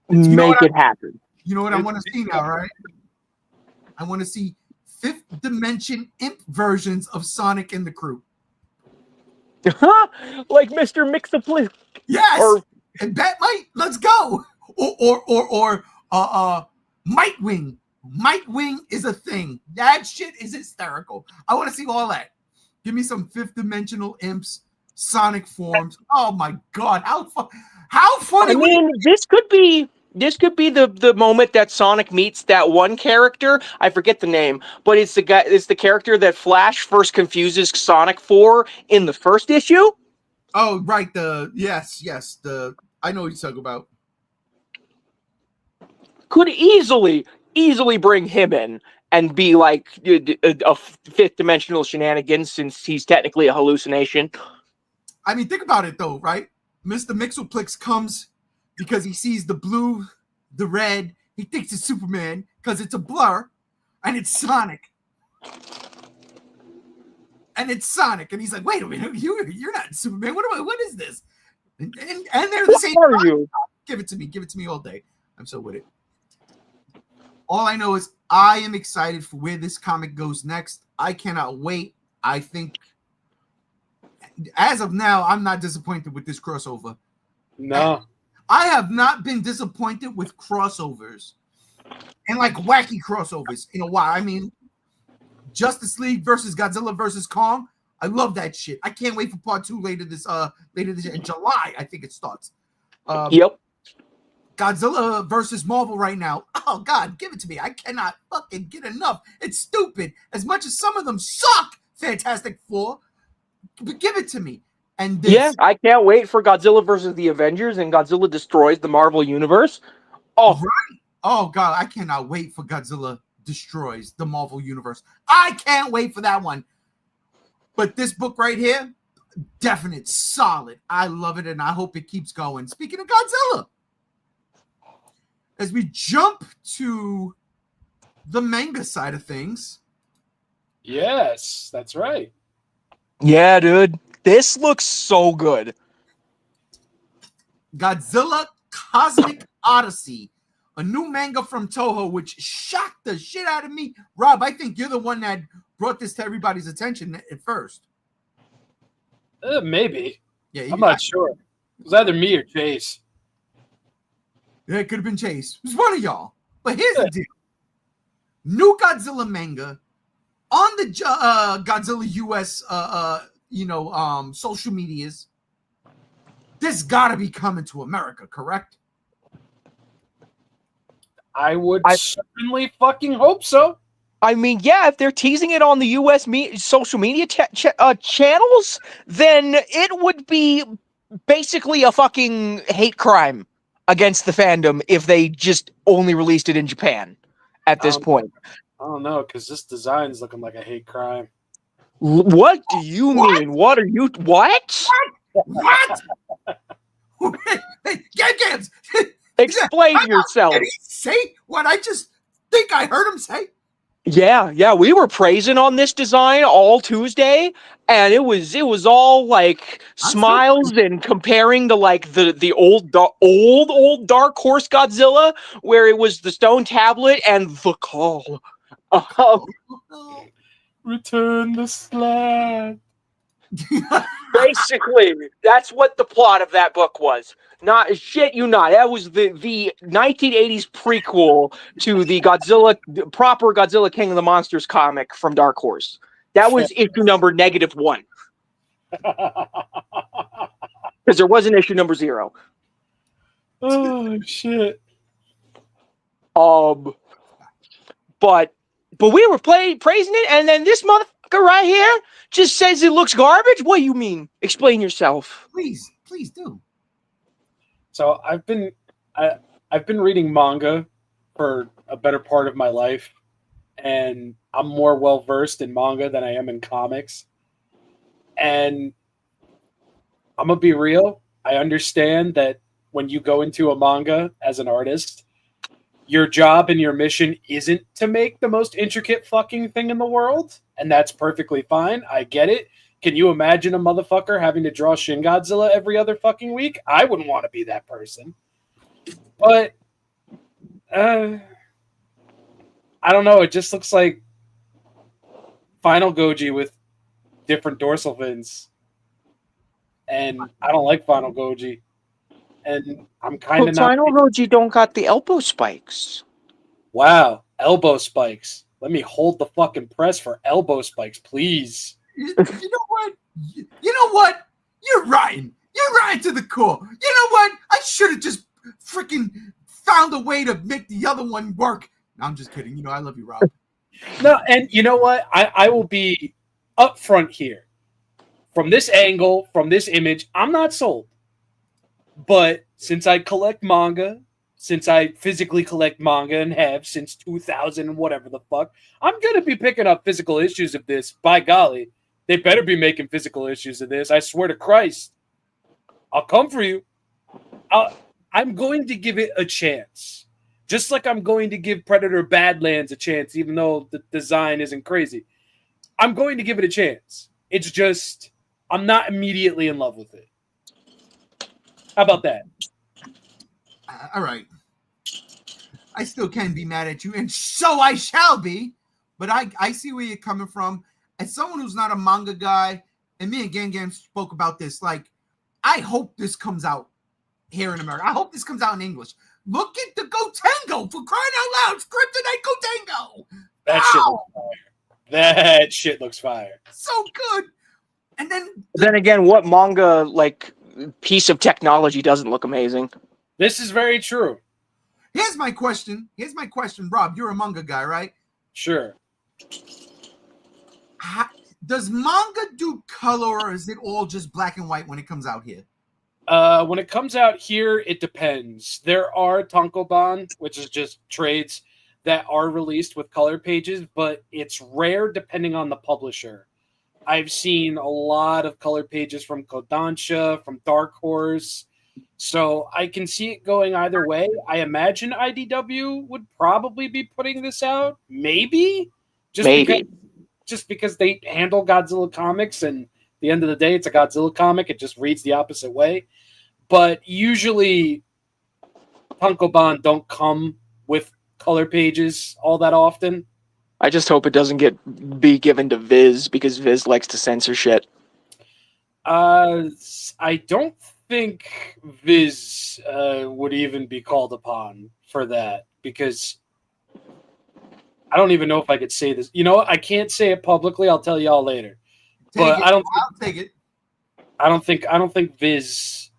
Make it happen. You know what I want to see now, right? I want to see fifth dimension imp versions of Sonic and the crew. Like Mr. Mixaplick. Yes. And Batmite, let's go. Or Mightwing. Mightwing is a thing. That shit is hysterical. I want to see all that. Give me some fifth dimensional imps, Sonic forms. Oh my god, how funny! I mean, this could be the moment that Sonic meets that one character. I forget the name, but it's the character that Flash first confuses Sonic for in the first issue. Oh right, yes, I know what you're talking about. Could easily bring him in and be like a fifth dimensional shenanigans, since he's technically a hallucination. I mean, think about it though, right? Mr. Mixoplix comes because he sees the blue, the red. He thinks it's Superman because it's a blur, and it's Sonic. And he's like, "Wait a minute, you're not Superman. What is this?" And they're the same. What are you? Give it to me all day. I'm so with it. All I know is I am excited for where this comic goes next. I cannot wait. I think, as of now, I'm not disappointed with this crossover. No. I have not been disappointed with crossovers and like wacky crossovers in a while. I mean, Justice League versus Godzilla versus Kong. I love that shit. I can't wait for part 2 later this year. In July, I think it starts. Yep. Godzilla versus Marvel right now. Oh God, give it to me. I cannot fucking get enough. It's stupid. As much as some of them suck, Fantastic Four, but give it to me. And this, yeah, I can't wait for Godzilla versus the Avengers and Godzilla destroys the Marvel Universe. Oh, right. Oh God, I cannot wait for Godzilla destroys the Marvel Universe. I can't wait for that one. But this book right here, definite, solid. I love it, and I hope it keeps going. Speaking of Godzilla, as we jump to the manga side of things. Yes, that's right. Yeah, dude. This looks so good. Godzilla Cosmic Odyssey, a new manga from Toho, which shocked the shit out of me. Rob, I think you're the one that brought this to everybody's attention at first. Maybe. Yeah, I'm not sure. It was either me or Chase. Yeah, it could have been Chase. It was one of y'all. But here's the deal. New Godzilla manga on the Godzilla US social medias. This gotta be coming to America, correct? I would certainly fucking hope so. I mean, yeah, if they're teasing it on the US social media channels, then it would be basically a fucking hate crime against the fandom if they just only released it in Japan at this point. I don't know, because this design's looking like a hate crime. What do you mean? What are you... What? What? Hey, Gams! Explain yourself. Did he say what I just think I heard him say? Yeah, we were praising on this design all Tuesday, and it was all like smiles and comparing to like the old Dark Horse Godzilla, where it was the stone tablet and the call. Return the slab. Basically, that's what the plot of that book was. Not shit you not. That was the 1980s prequel to the proper Godzilla King of the Monsters comic from Dark Horse. That was issue number -1. Because there was an issue number 0. Oh shit. But we were praising it, and then this motherfucker right here just says it looks garbage. What do you mean? Explain yourself. Please do. So I've been reading manga for a better part of my life, and I'm more well versed in manga than I am in comics. And I'm gonna be real. I understand that when you go into a manga as an artist, your job and your mission isn't to make the most intricate fucking thing in the world. and that's perfectly fine. I get it. Can you imagine a motherfucker having to draw Shin Godzilla every other fucking week? I wouldn't want to be that person. But I don't know. It just looks like Final Goji with different dorsal fins. And I don't like Final Goji. And I'm kind of not... Final Goji don't got the elbow spikes. Wow. Elbow spikes. Let me hold the fucking press for elbow spikes, please. You know what? You know what? You're right. You're right to the core. You know what? I should have just freaking found a way to make the other one work. No, I'm just kidding. You know, I love you, Rob. No, and you know what? I will be upfront here. From this angle, from this image, I'm not sold. But since I collect manga, since I physically collect manga and have since 2000 whatever the fuck, I'm going to be picking up physical issues of this. By golly, they better be making physical issues of this. I swear to Christ. I'll come for you. I'm going to give it a chance. Just like I'm going to give Predator Badlands a chance, even though the design isn't crazy. I'm going to give it a chance. It's just, I'm not immediately in love with it. How about that? All right. I still can be mad at you, and so I shall be. But I see where you're coming from. As someone who's not a manga guy, and me and Gang spoke about this, like, I hope this comes out here in America. I hope this comes out in English. Look at the Gotengo, for crying out loud. Kryptonite Gotengo. That shit looks fire. That shit looks fire. So good. And then again, what manga, like, piece of technology doesn't look amazing? This is very true. Here's my question, Rob. You're a manga guy, right? Sure. Does manga do color, or is it all just black and white when it comes out here? When it comes out here, it depends. There are Tankoban, which is just trades that are released with color pages, but it's rare depending on the publisher. I've seen a lot of color pages from Kodansha, from Dark Horse, so I can see it going either way. I imagine IDW would probably be putting this out, maybe, just because they handle Godzilla comics, and at the end of the day, it's a Godzilla comic. It just reads the opposite way. But usually, Tankoban don't come with color pages all that often. I just hope it doesn't be given to Viz, because Viz likes to censor shit. I don't think Viz would even be called upon for that, because I don't even know if I could say this. You know what? I can't say it publicly. I'll tell y'all later. I'll take it. I don't think Viz.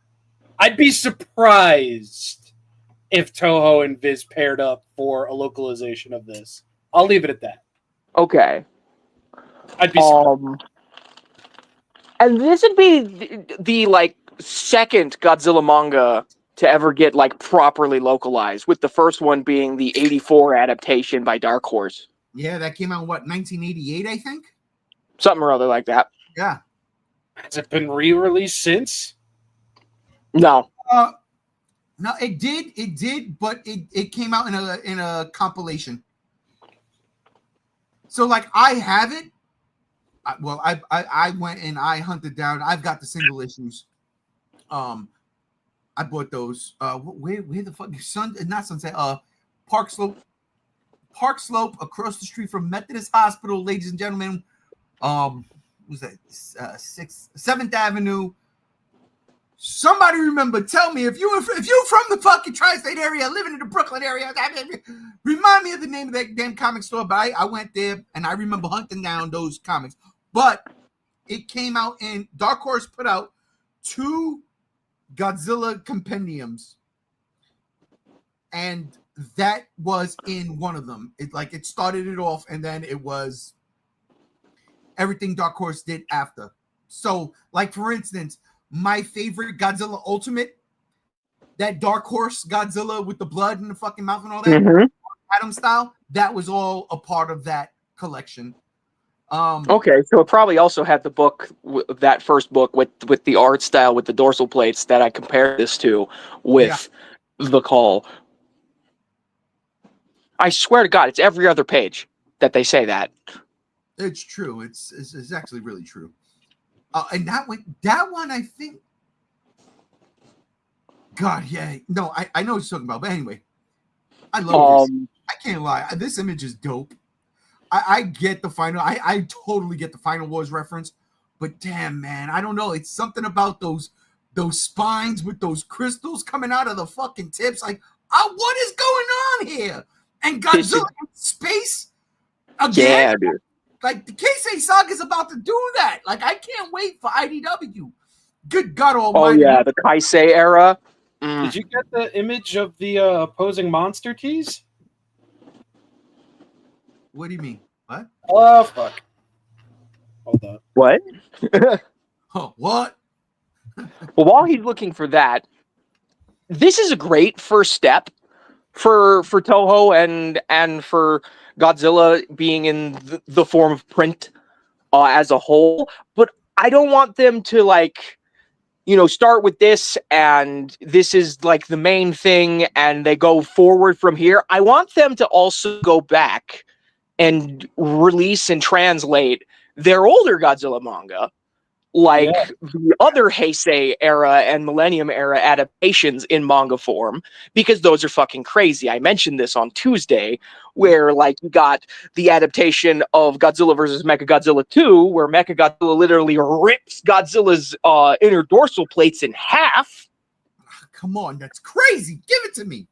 I'd be surprised if Toho and Viz paired up for a localization of this. I'll leave it at that. Okay. I'd be surprised. And this would be the like second Godzilla manga to ever get like properly localized, with the first one being the 84 adaptation by Dark Horse. Yeah, that came out, what, 1988, I think? Something or other like that. Yeah. Has it been re-released since? No. No, it did, but it came out in a compilation. So like I have it. I went and I hunted down. I've got the single issues. I bought those. Where the fuck? Not Sunset. Park Slope across the street from Methodist Hospital, ladies and gentlemen. Was that 7th Avenue? Somebody remember? Tell me if you're from the fucking tri-state area, living in the Brooklyn area. Remind me of the name of that damn comic store. But I went there and I remember hunting down those comics. But it came out, and Dark Horse put out 2 Godzilla compendiums, and that was in one of them. It started it off, and then it was everything Dark Horse did after. So, like, for instance, my favorite Godzilla Ultimate, that Dark Horse Godzilla with the blood in the fucking mouth and all that, Adam style, that was all a part of that collection. Okay, so it probably also had the book, that first book with the art style with the dorsal plates that I compared this to with the call. I swear to God, it's every other page that they say that. It's true. It's actually really true. And that one, I think. God, yeah. No, I know what you're talking about. But anyway, I love this. I can't lie. This image is dope. I get the final. I totally get the Final Wars reference. But damn, man, I don't know. It's something about those spines with those crystals coming out of the fucking tips. Like, what is going on here? And Godzilla in space again. Yeah, dude. Like, the Keisei Saga is about to do that. Like, I can't wait for IDW. Good God Almighty! Oh yeah, the Keisei era. Did you get the image of the opposing monster tease? What do you mean? What? Oh fuck! Hold on. What? Oh, what? Well, while he's looking for that, this is a great first step for Toho and for Godzilla being in the form of print as a whole. But I don't want them to, like, you know, start with this and this is like the main thing and they go forward from here. I want them to also go back and release and translate their older Godzilla manga, like the other Heisei era and Millennium era adaptations in manga form, because those are fucking crazy. I mentioned this on Tuesday, where like you got the adaptation of Godzilla vs. Mechagodzilla 2, where Mechagodzilla literally rips Godzilla's inner dorsal plates in half. Come on, that's crazy. Give it to me.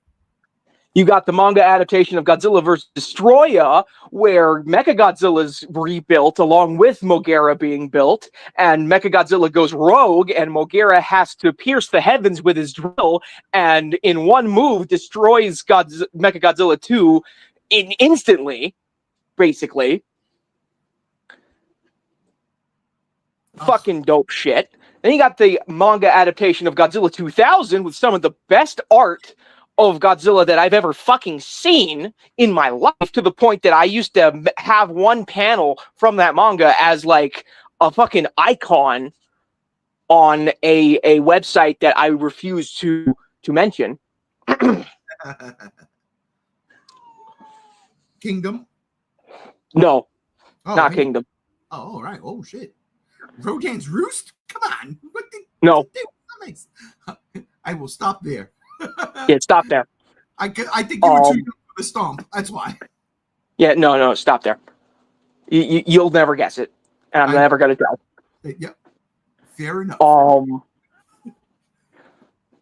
You got the manga adaptation of Godzilla vs. Destroyah, where Mechagodzilla's rebuilt along with Mogera being built, and Mechagodzilla goes rogue, and Mogera has to pierce the heavens with his drill, and in one move destroys Mechagodzilla 2 instantly, basically. Fucking dope shit. Then you got the manga adaptation of Godzilla 2000 with some of the best art of Godzilla that I've ever fucking seen in my life, to the point that I used to have one panel from that manga as like a fucking icon on a website that I refuse to mention. Kingdom? No, Oh, not Kingdom. Oh, all right. Oh, shit. Rodan's Roost? Come on. No. I will stop there. Yeah, stop there. I think you were too young for the stomp. That's why. Yeah, no, stop there. You'll never guess it, and I'm never gonna tell. Yeah, fair enough.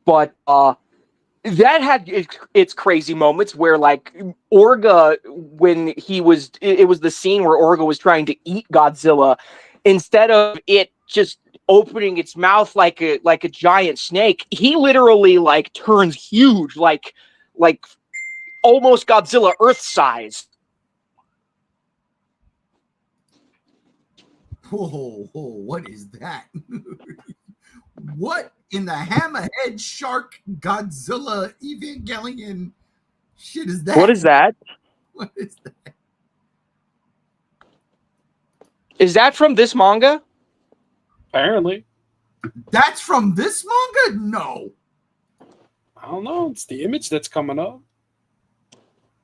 But that had its crazy moments where, like, Orga, when it was the scene where Orga was trying to eat Godzilla, instead of it just opening its mouth like a giant snake, he literally like turns huge, like almost Godzilla Earth size. Whoa, what is that? What in the hammerhead shark Godzilla Evangelion shit is that? What is that? What is that? Is that from this manga? Apparently. That's from this manga? No. I don't know. It's the image that's coming up.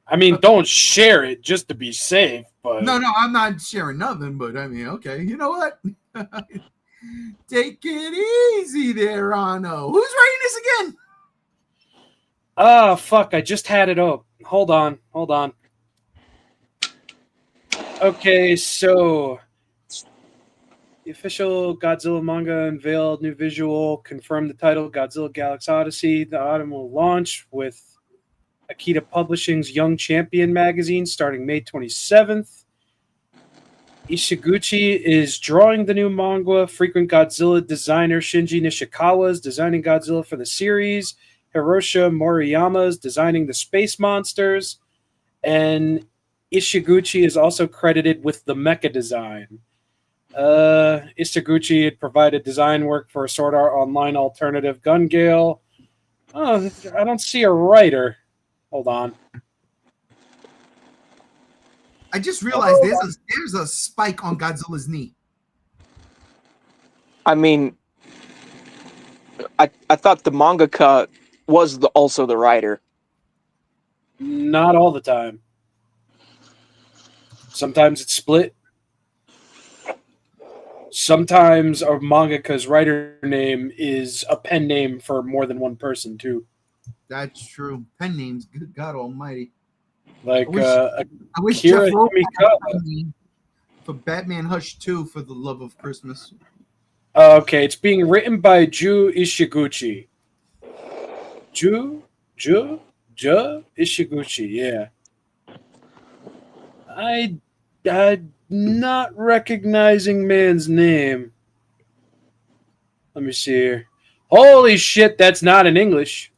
I mean, don't share it just to be safe, but... No, I'm not sharing nothing, but I mean, okay. You know what? Take it easy there, Ano. Who's writing this again? Oh, fuck. I just had it up. Hold on. Okay, so... The official Godzilla manga unveiled new visual, confirmed the title Godzilla Galaxy Odyssey. The autumn will launch with Akita Publishing's Young Champion magazine starting May 27th. Ishiguchi is drawing the new manga. Frequent Godzilla designer Shinji Nishikawa is designing Godzilla for the series. Hiroshi Moriyama is designing the space monsters. And Ishiguchi is also credited with the mecha design. Ishiguchi had provided design work for a Sword Art Online alternative Gun Gale. Oh, I don't see a writer. Hold on. I just realized there's a spike on Godzilla's knee. I mean, I thought the mangaka was also the writer. Not all the time. Sometimes it's split. sometimes a mangaka's writer name is a pen name for more than one person too. That's true. Pen names, good God Almighty. Like I wish Akira Jeff wrote Himikawa. for Batman Hush 2 for the love of Christmas. Okay, it's being written by Ju Ishiguchi. Ju Ishiguchi, yeah. I'm not recognizing man's name. Let me see here. Holy shit, that's not in English.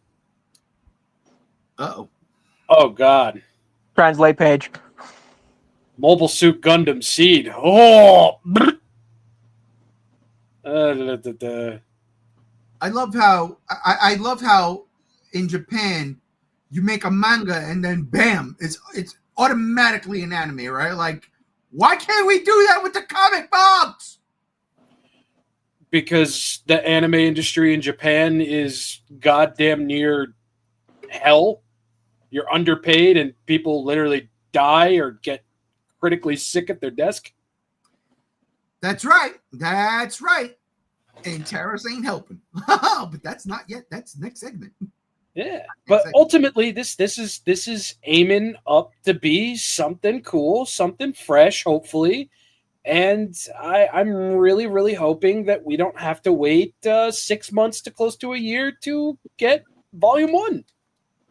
Uh-oh. Oh, God. Translate page. Mobile Suit Gundam Seed. Oh! I love how in Japan you make a manga and then bam, it's automatically an anime, right? Like, why can't we do that with the comic books? Because the anime industry in Japan is goddamn near hell. You're underpaid and people literally die or get critically sick at their desk. That's right. That's right. And terrorists ain't helping. But that's not yet. That's next segment. Yeah, but ultimately, this is aiming up to be something cool, something fresh, hopefully. And I'm really hoping that we don't have to wait 6 months to close to a year to get Volume 1.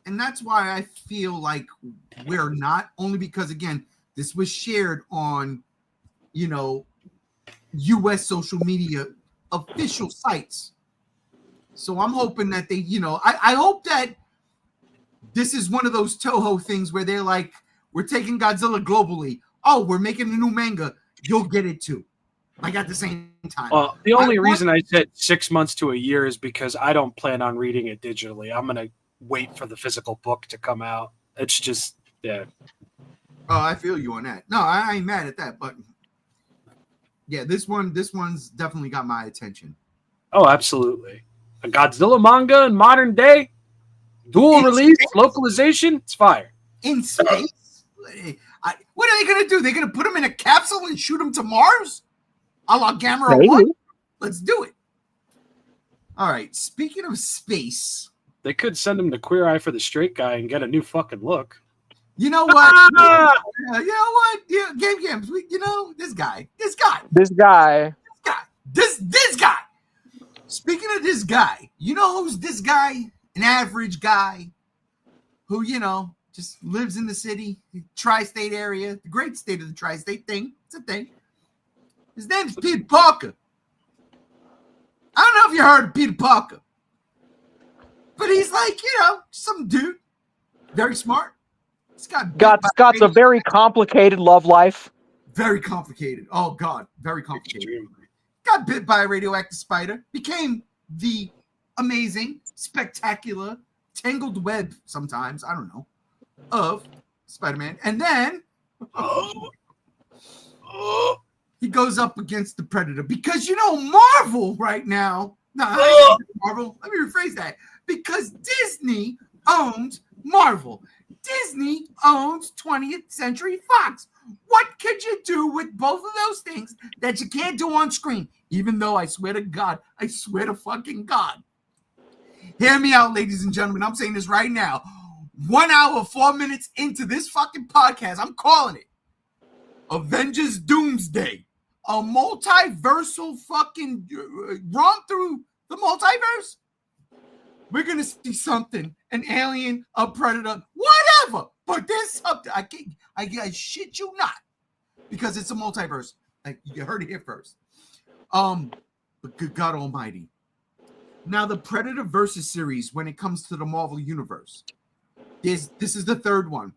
And that's why I feel like we're not, only because, again, this was shared on, U.S. social media official sites. So I'm hoping that they, I hope that this is one of those Toho things where they're like, we're taking Godzilla globally. Oh, we're making a new manga. You'll get it too. Like at the same time. Well, the only reason I said 6 months to a year is because I don't plan on reading it digitally. I'm going to wait for the physical book to come out. It's just, yeah. Oh, I feel you on that. No, I ain't mad at that, but yeah, this one's definitely got my attention. Oh, absolutely. A Godzilla manga in modern day, dual release, localization, it's fire. In space? What are they going to do? They're going to put him in a capsule and shoot him to Mars? A la Gamera 1? Let's do it. All right, speaking of space. They could send him to Queer Eye for the Straight Guy and get a new fucking look. You know what? You know what? Yeah, Game Games. This guy. Speaking of this guy, you know who's this guy? An average guy who, just lives in the city, the tri-state area, the great state of the tri-state thing. It's a thing. His name's Peter Parker. I don't know if you heard of Peter Parker, but he's like, some dude, very smart. Scott's a very complicated love life. Very complicated. Oh, God. Very complicated. Got bit by a radioactive spider. Became the amazing, spectacular, tangled web sometimes, I don't know, of Spider-Man. And then he goes up against the Predator. Because, Marvel right now. Marvel. Let me rephrase that. Because Disney owns Marvel. Disney owns 20th Century Fox. What could you do with both of those things that you can't do on screen? Even though I swear to God, I swear to fucking God. Hear me out, ladies and gentlemen. I'm saying this right now. 1 hour, 4 minutes into this fucking podcast, I'm calling it Avengers Doomsday. A multiversal fucking romp through the multiverse. We're going to see something, an alien, a predator, whatever. But there's something, I shit you not, because it's a multiverse. Like, you heard it here first. But good God Almighty. Now, the Predator versus series, when it comes to the Marvel Universe, this is the third one.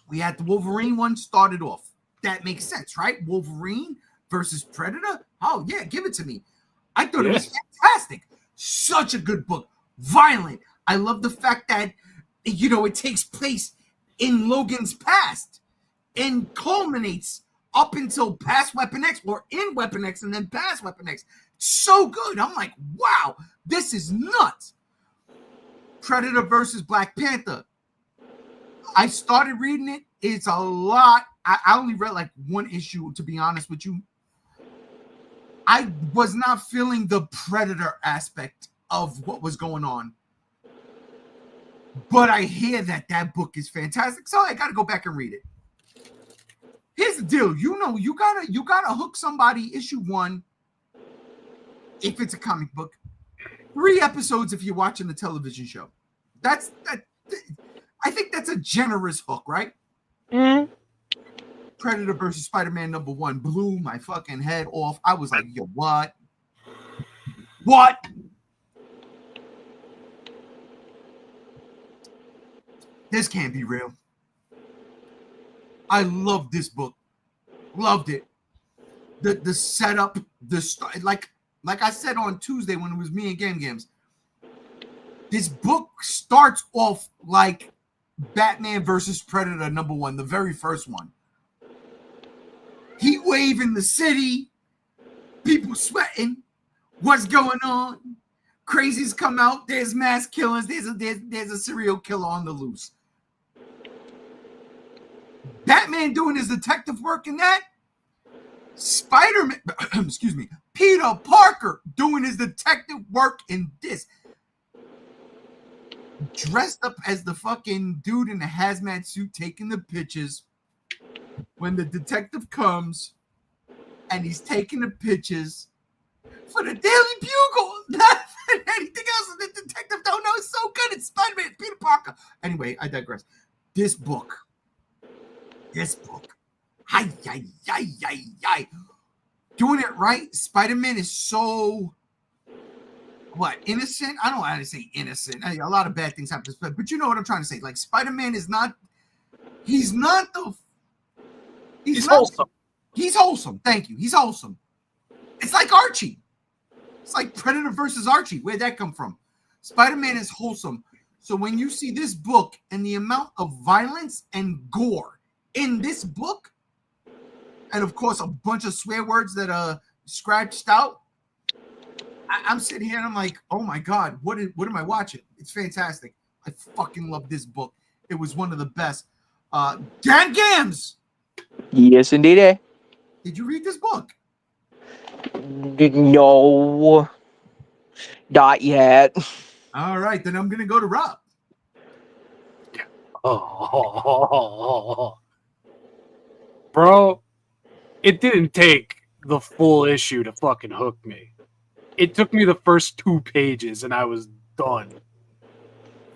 We had the Wolverine one started off. That makes sense, right? Wolverine versus Predator? Oh, yeah, give it to me. I thought it was fantastic. Such a good book. Violent. I love the fact that, it takes place in Logan's past and culminates up until past Weapon X or in Weapon X and then past Weapon X. So good. I'm like, wow, this is nuts. Predator versus Black Panther. I started reading it. It's a lot. I only read like one issue, to be honest with you. I was not feeling the Predator aspect of what was going on. But I hear that book is fantastic, so I got to go back and read it. Here's the deal. You know, you gotta hook somebody issue 1 if it's a comic book. 3 episodes if you're watching the television show. That. I think that's a generous hook, right? Mm-hmm. Predator versus Spider-Man #1 blew my fucking head off. I was like, yo, what? What? This can't be real. I love this book. Loved it. The setup, the start, like I said on Tuesday when it was me and Games. This book starts off like Batman versus Predator #1, the very first one. Heat wave in the city, people sweating. What's going on? Crazies come out. There's mass killers. There's a serial killer on the loose. Batman doing his detective work in that. Spider-Man, excuse me, Peter Parker doing his detective work in this. Dressed up as the fucking dude in the hazmat suit taking the pictures. When the detective comes and he's taking the pictures for the Daily Bugle. Not anything else the detective don't know. It's so good. It's Spider-Man, it's Peter Parker. Anyway, I digress. This book. Hi. Doing it right. Spider-Man is so innocent? I don't know how to say innocent. A lot of bad things happen, but you know what I'm trying to say. Like Spider-Man is not. He's wholesome. He's wholesome. Thank you. He's wholesome. It's like Archie. It's like Predator versus Archie. Where'd that come from? Spider-Man is wholesome. So when you see this book and the amount of violence and gore in this book, and of course a bunch of swear words that are scratched out, I'm sitting here and I'm like, oh my God, what am I watching? It's fantastic. I fucking love this book. It was one of the best. Gams! Yes, indeed. Did you read this book? No, not yet. All right, then I'm gonna go to Rob. Oh, bro, it didn't take the full issue to fucking hook me. It took me the first 2 pages and I was done.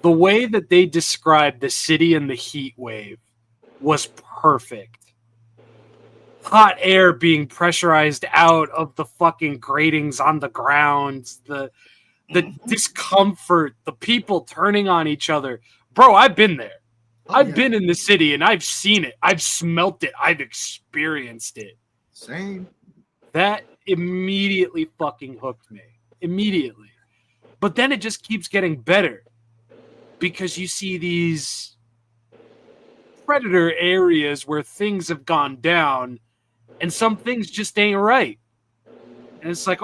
The way that they described the city and the heat wave was perfect. Hot air being pressurized out of the fucking gratings on the ground, the discomfort, the people turning on each other. Bro, I've been there. I've been in the city and I've seen it. I've smelt it. I've experienced it. Same. That immediately fucking hooked me. Immediately. But then it just keeps getting better. Because you see these Predator areas where things have gone down and some things just ain't right. And it's like,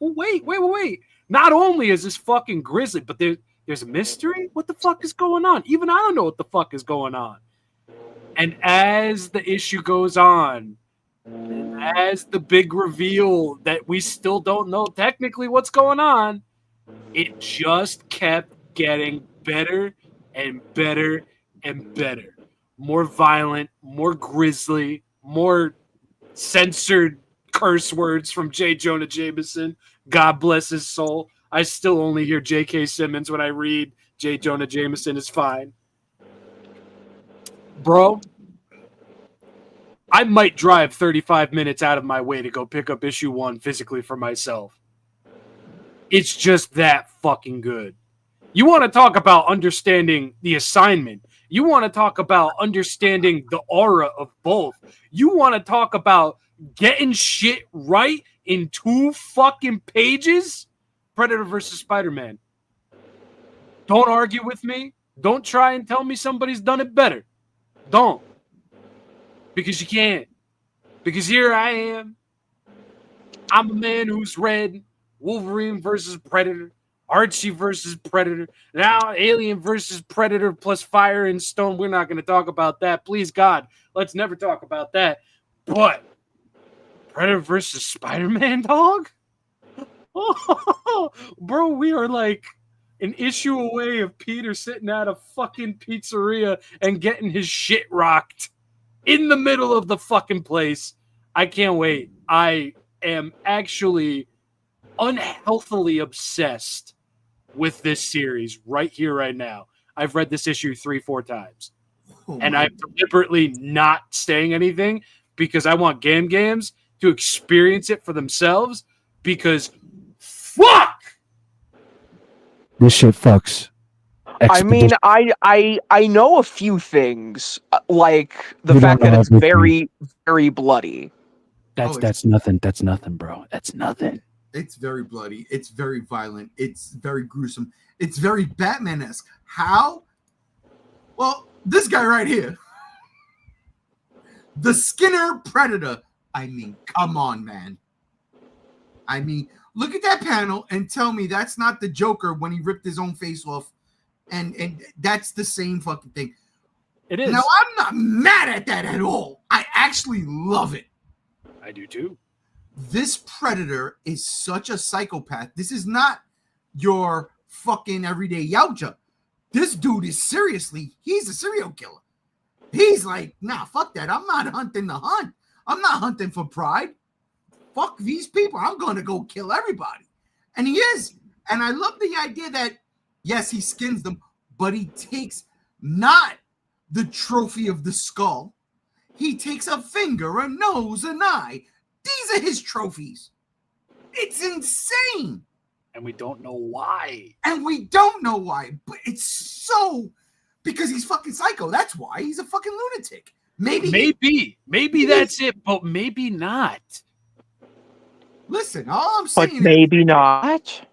wait. Not only is this fucking grisly, but there's a mystery? What the fuck is going on? Even I don't know what the fuck is going on. And as the issue goes on, and as the big reveal that we still don't know technically what's going on, it just kept getting better and better and better. More violent, more grisly, more censored curse words from J. Jonah Jameson. God bless his soul. I still only hear J.K. Simmons when I read J. Jonah Jameson is fine. Bro, I might drive 35 minutes out of my way to go pick up issue 1 physically for myself. It's just that fucking good. You want to talk about understanding the assignment. You want to talk about understanding the aura of both. You want to talk about getting shit right in 2 fucking pages? Predator versus Spider-Man. Don't argue with me. Don't try and tell me somebody's done it better. Don't. Because you can't. Because here I am. I'm a man who's read Wolverine versus Predator, Archie versus Predator, now Alien versus Predator plus Fire and Stone. We're not going to talk about that. Please, God, let's never talk about that. But Predator versus Spider-Man, dog? Oh, bro, we are like an issue away of Peter sitting at a fucking pizzeria and getting his shit rocked in the middle of the fucking place. I can't wait. I am actually unhealthily obsessed with this series right here, right now. I've read this issue 3-4 times. And I'm deliberately not saying anything because I want games to experience it for themselves because fuck! This shit fucks. I mean, I know a few things, like the You fact don't that know it's everything. very, very bloody. That's nothing. That's nothing, bro. That's nothing. It's very bloody. It's very violent. It's very gruesome. It's very Batman-esque. How? Well, this guy right here. The Skinner Predator. I mean, come on, man. I mean, look at that panel and tell me that's not the Joker when he ripped his own face off. And that's the same fucking thing. It is. Now, I'm not mad at that at all. I actually love it. I do too. This Predator is such a psychopath. This is not your fucking everyday Yautja. This dude is seriously, he's a serial killer. He's like, nah, fuck that. I'm not hunting the hunt. I'm not hunting for pride. Fuck these people. I'm going to go kill everybody. And he is. And I love the idea that, yes, he skins them, but he takes not the trophy of the skull. He takes a finger, a nose, an eye. These are his trophies. It's insane. And we don't know why. And we don't know why, but it's so because he's fucking psycho. That's why he's a fucking lunatic. Maybe that's it, but maybe not. Listen, all I'm saying But maybe not.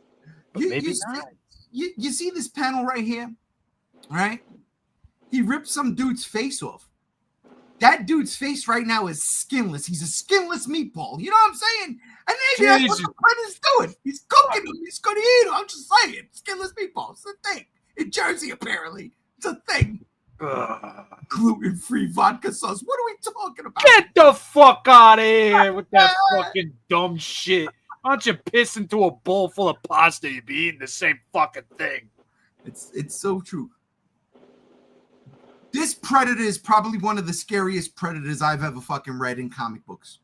You see this panel right here, right? He ripped some dude's face off. That dude's face right now is skinless. He's a skinless meatball. You know what I'm saying? And maybe that's what the Predator's doing. He's cooking them. He's going to eat them. I'm just saying. Skinless meatballs. It's a thing. In Jersey, apparently. It's a thing. Gluten-free vodka sauce. What are we talking about? Get the fuck out of here with that fucking dumb shit. Why don't you piss into a bowl full of pasta? You'd be eating the same fucking thing. It's so true. This Predator is probably one of the scariest Predators I've ever fucking read in comic books.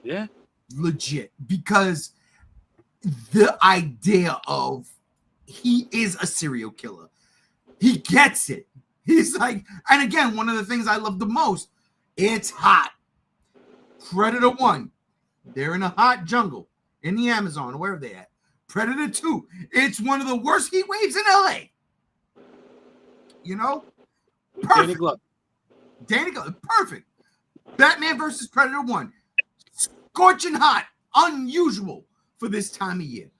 Yeah. Legit. Because the idea of he is a serial killer. He gets it. He's like, and again, one of the things I love the most, it's hot. Predator 1, they're in a hot jungle in the Amazon, wherever they at. Predator 2, it's one of the worst heat waves in LA. You know? Perfect. Danny Glover, perfect. Batman versus Predator 1. Scorching hot. Unusual for this time of year.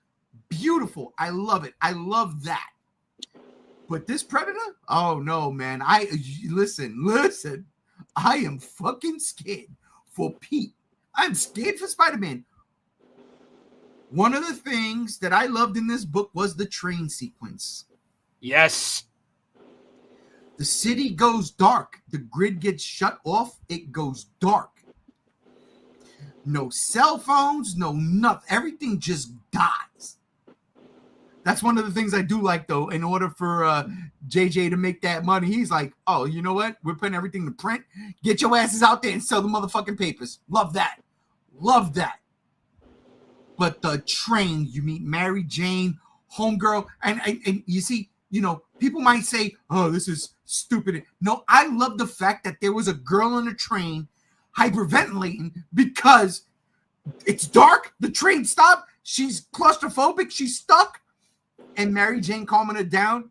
Beautiful. I love it. I love that. But this Predator? Oh, no, man. Listen. I am fucking scared for Pete. I'm scared for Spider-Man. One of the things that I loved in this book was the train sequence. Yes. The city goes dark. The grid gets shut off. It goes dark. No cell phones, no nothing. Everything just dies. That's one of the things I do like, though. In order for JJ to make that money, he's like, oh, you know what? We're putting everything to print. Get your asses out there and sell the motherfucking papers. Love that. Love that. But the train, you meet Mary Jane, homegirl, and you see, you know, people might say, oh, this is stupid. No, I love the fact that there was a girl on the train hyperventilating because it's dark. The train stopped. She's claustrophobic. She's stuck. And Mary Jane calming her down.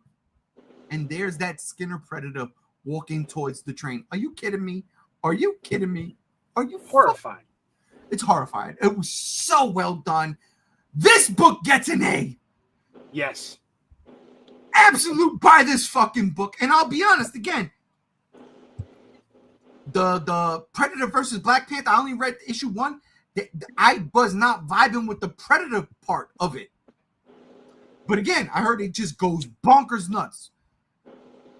And there's that Skinner Predator walking towards the train. Are you kidding me? Are you kidding me? Are you horrifying? It's horrifying. It was so well done. This book gets an A. Yes. Absolute buy this fucking book. And I'll be honest, again, the Predator versus Black Panther, I only read issue 1. I was not vibing with the Predator part of it. But again, I heard it just goes bonkers nuts.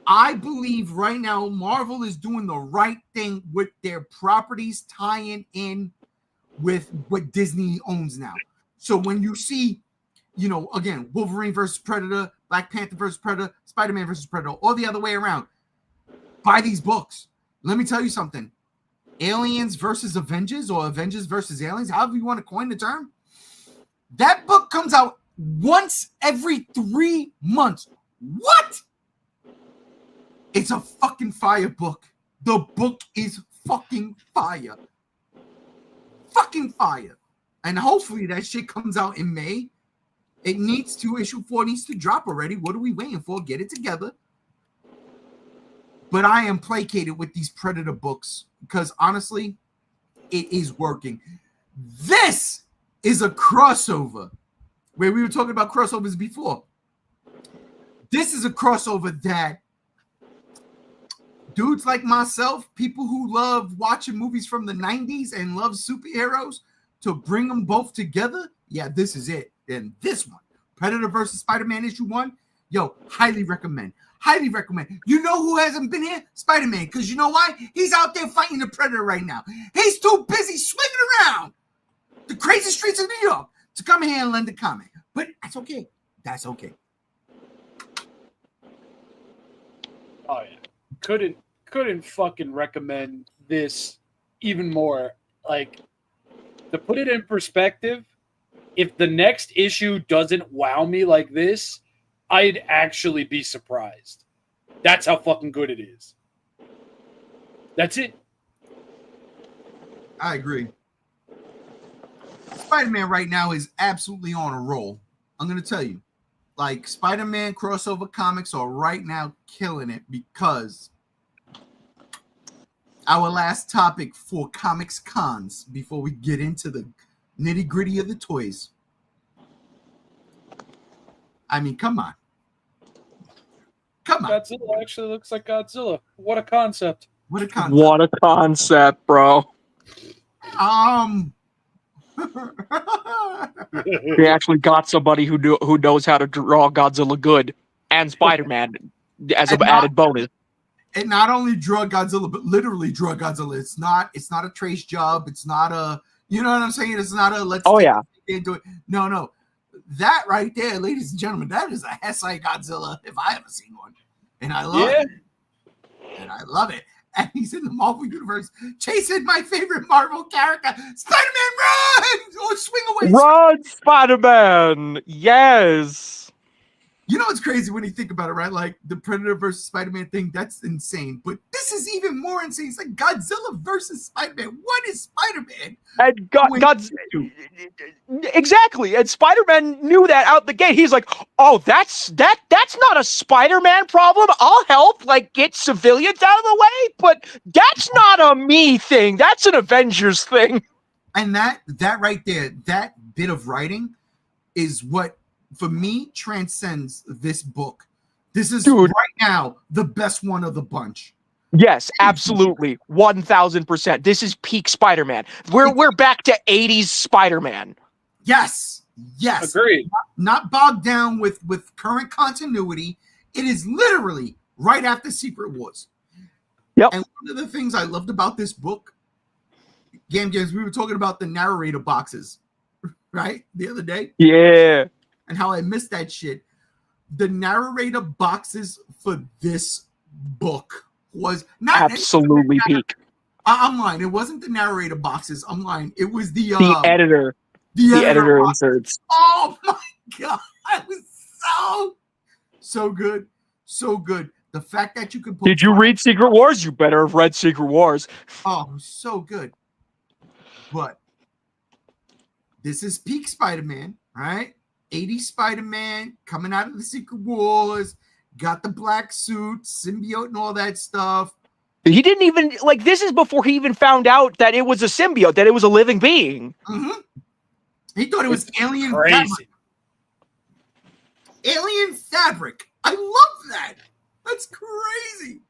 I believe right now Marvel is doing the right thing with their properties tying in with what Disney owns now. So when you see, you know, again, Wolverine versus Predator, Black Panther versus Predator, Spider-Man versus Predator, or the other way around, buy these books. Let me tell you something. Aliens versus Avengers, or Avengers versus Aliens, however you want to coin the term, that book comes out once every 3 months. What? It's a fucking fire book. The book is fucking fire. Fucking fire. And hopefully that shit comes out in May. It needs to, issue 4 needs to drop already. What are we waiting for? Get it together. But I am placated with these Predator books because honestly, it is working. This is a crossover where we were talking about crossovers before. This is a crossover that dudes like myself, people who love watching movies from the 90s and love superheroes, to bring them both together, yeah, this is it. And this one, Predator versus Spider-Man issue 1, yo, highly recommend. Highly recommend. You know who hasn't been here? Spider-Man. Because you know why? He's out there fighting the Predator right now. He's too busy swinging around the crazy streets of New York to come here and lend a comment. But that's okay. That's okay. Oh yeah. Couldn't fucking recommend this even more. Like, to put it in perspective, if the next issue doesn't wow me like this, I'd actually be surprised. That's how fucking good it is. That's it. I agree. Spider-Man right now is absolutely on a roll. I'm going to tell you. Like, Spider-Man crossover comics are right now killing it because our last topic for Comics Cons, before we get into the nitty-gritty of the toys. I mean, come on. Come on. Godzilla actually looks like Godzilla. What a concept. What a concept. What a concept, bro. We actually got somebody who knows how to draw Godzilla good, and Spider-Man as an added bonus. And not only draw Godzilla, but literally draw Godzilla. It's not a trace job. It's not a, you know what I'm saying? It's not a let's do it. No. That right there, ladies and gentlemen, that is a Hesai Godzilla if I ever seen one. And I love it. And I love it. And he's in the Marvel Universe chasing my favorite Marvel character, Spider-Man, run! Or swing away. Run, Spider-Man! Yes! You know what's crazy when you think about it, right? Like the Predator versus Spider-Man thing, that's insane. But this is even more insane. It's like Godzilla versus Spider-Man. What is Spider-Man? And Godzilla, exactly. And Spider-Man knew that out the gate. He's like, "Oh, that's not a Spider-Man problem. I'll help, like, get civilians out of the way. But that's not a me thing. That's an Avengers thing." And that right there, that bit of writing, is what, for me, transcends this book. This is right now the best one of the bunch. Yes, absolutely, 1000%. This is peak Spider-Man. We're back to 80s Spider-Man. Yes. Agreed. Not bogged down with current continuity. It is literally right after Secret Wars. Yep. And one of the things I loved about this book, Games, we were talking about the narrator boxes, right, the other day. Yeah. And how I missed that shit. The narrator boxes for this book was not absolutely peak. I'm lying. It wasn't the narrator boxes. I'm lying. It was the editor. The editor inserts. Oh my god! It was so good, so good. The fact that you could. Did you read Secret Wars? You better have read Secret Wars. Oh, so good. But this is peak Spider-Man, right? 80s Spider-Man coming out of the Secret Wars, got the black suit, symbiote, and all that stuff. He didn't even, like, this is before he even found out that it was a symbiote, that it was a living being. Mm-hmm. He thought it was alien crazy. Alien fabric. I love that. That's crazy.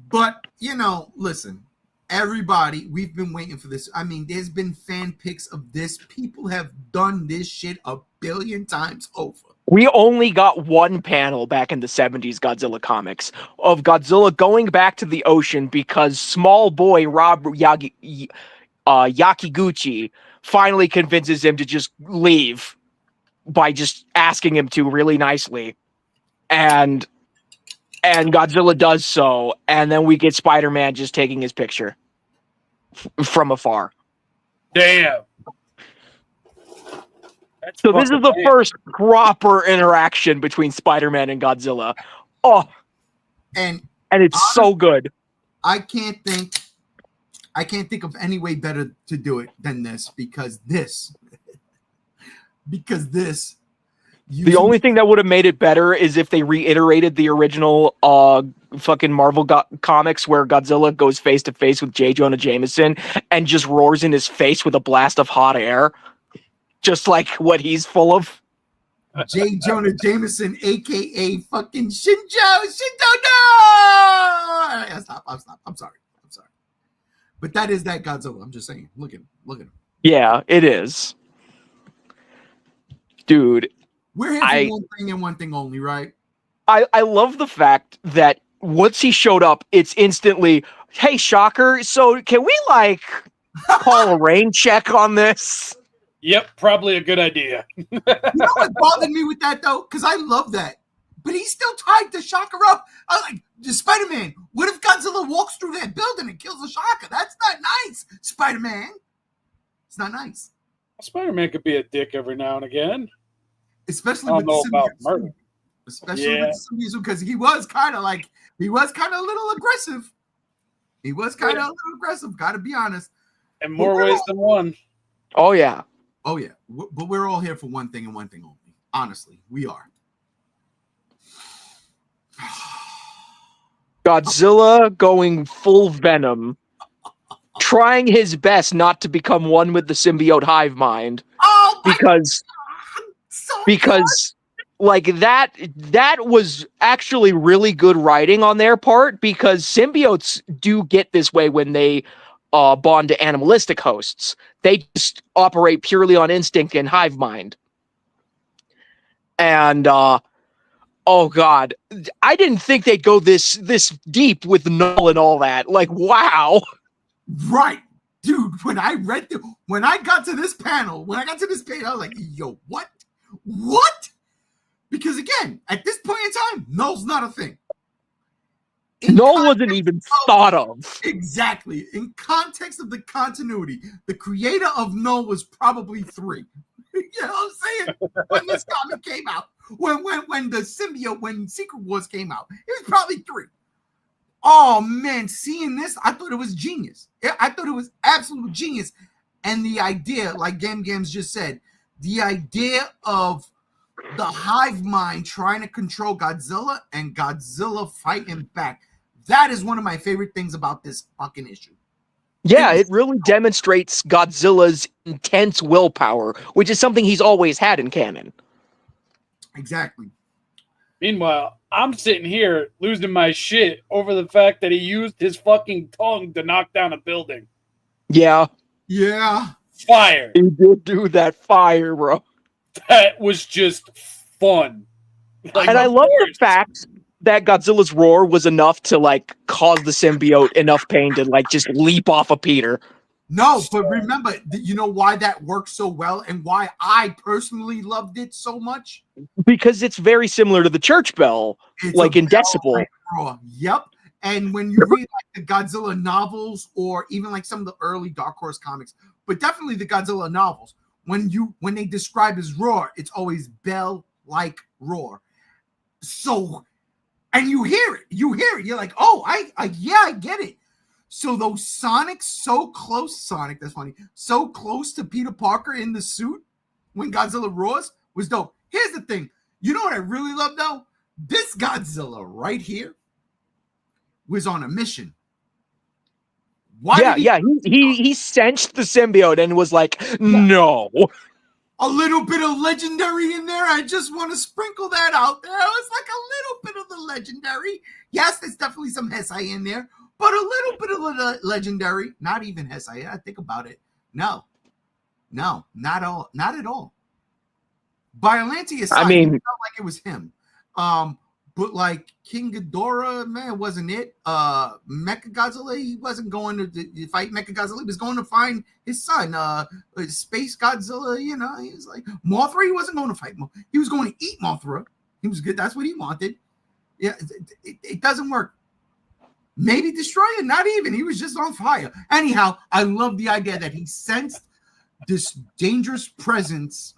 But, you know, listen, everybody, we've been waiting for this. I mean, there's been fan pics of this. People have done this shit a billion times over. We only got one panel back in the 70s Godzilla comics of Godzilla going back to the ocean because small boy Rob Yakiguchi finally convinces him to just leave by just asking him to really nicely. And Godzilla does so, and then we get Spider-Man just taking his picture from afar. Damn. That's So this is the fucking first proper interaction between Spider-Man and Godzilla. Oh, And it's so good. I can't think of any way better to do it than this because this. The only thing that would have made it better is if they reiterated the original fucking Marvel comics where Godzilla goes face to face with J. Jonah Jameson and just roars in his face with a blast of hot air, just like what he's full of. J. Jonah Jameson, aka fucking Shinjo. No! Stop. I'm sorry. But that is that Godzilla. I'm just saying. Look at him. Yeah, it is. Dude. We're here for one thing and one thing only, right? I love the fact that once he showed up, it's instantly, hey, Shocker, so can we, like, call a rain check on this? Yep, probably a good idea. You know what bothered me with that, though? Because I love that. But he's still tied to Shocker up. I was like, Spider-Man, what if Godzilla walks through that building and kills the Shocker? That's not nice, Spider-Man. It's not nice. Spider-Man could be a dick every now and again. Especially I with don't know about the murder. symbiote. Especially with the symbiote, because he was kind of a little aggressive. Gotta be honest. In more ways than one. Oh, yeah. But we're all here for one thing and one thing only. Honestly, we are. Godzilla going full Venom, trying his best not to become one with the symbiote hive mind. Oh, because like that was actually really good writing on their part, because symbiotes do get this way when they bond to animalistic hosts. They just operate purely on instinct and hive mind. And oh god, I didn't think they'd go this deep with Null and all that. Like, wow. Right. Dude, when I got to this panel, I was like, yo, what? What? Because again, at this point in time, Null's not a thing. Null wasn't even thought of. Exactly. In context of the continuity, the creator of Null was probably 3. You know what I'm saying? When this comic came out, when the symbiote, when Secret Wars came out, it was probably 3. Oh man, seeing this, I thought it was genius. I thought it was absolute genius. And the idea, like Gams just said, the idea of the hive mind trying to control Godzilla and Godzilla fighting back. That is one of my favorite things about this fucking issue. Yeah, it really demonstrates Godzilla's intense willpower, which is something he's always had in canon. Exactly. Meanwhile, I'm sitting here losing my shit over the fact that he used his fucking tongue to knock down a building. Yeah. Yeah. Fire. He did do that fire, bro. That was just fun. Like, and I love the fact that Godzilla's roar was enough to, like, cause the symbiote enough pain to, like, just leap off of Peter. No, but remember, you know why that worked so well and why I personally loved it so much? Because it's very similar to the church bell, It's like in Decibel. Roar. Yep. And when you read like the Godzilla novels or even like some of the early Dark Horse comics, but definitely the Godzilla novels, when they describe his roar, it's always bell-like roar. So, and you hear it. You're like, oh, I get it. So those Sonics so close to Peter Parker in the suit when Godzilla roars was dope. Here's the thing. You know what I really love though? This Godzilla right here was on a mission. He sensed the symbiote and was like, no. A little bit of legendary in there. I just want to sprinkle that out there. It's like a little bit of the legendary. Yes, there's definitely some Hesai in there, but a little bit of the legendary. Not even Hesai. I think about it. No, not at all. Biollante aside, it felt like it was him. but like King Ghidorah, man, wasn't it? Mechagodzilla, he wasn't going to fight Mechagodzilla. He was going to find his son. Space Godzilla, you know, he was like Mothra. He wasn't going to fight Mothra. He was going to eat Mothra. He was good. That's what he wanted. Yeah, it doesn't work. Maybe Destroyer, not even. He was just on fire. Anyhow, I love the idea that he sensed this dangerous presence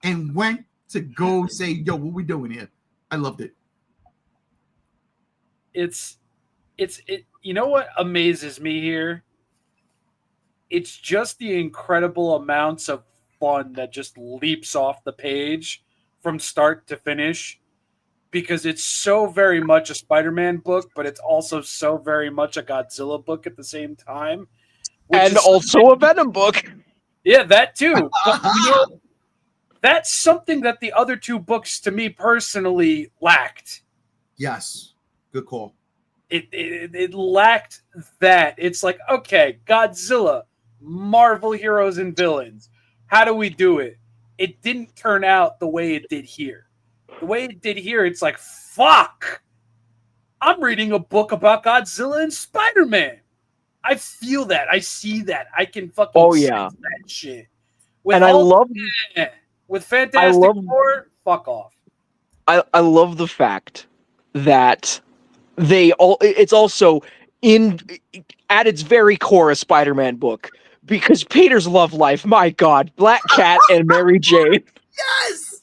and went to go say, yo, what we doing here? I loved it. It's you know what amazes me here? It's just the incredible amounts of fun that just leaps off the page from start to finish, because it's so very much a Spider-Man book, but it's also so very much a Godzilla book at the same time. And also a Venom book. Yeah, that too. But, you know, that's something that the other two books, to me personally, lacked. Yes. Good call. It lacked that. It's like, okay, Godzilla, Marvel heroes and villains. How do we do it? It didn't turn out the way it did here. The way it did here, it's like, fuck! I'm reading a book about Godzilla and Spider-Man. I feel that. I see that. I can fucking sense that shit. And I love... With Fantastic Four, fuck off. I love the fact that it's also at its very core a Spider-Man book, because Peter's love life, my God, Black Cat and Mary Jane. Yes!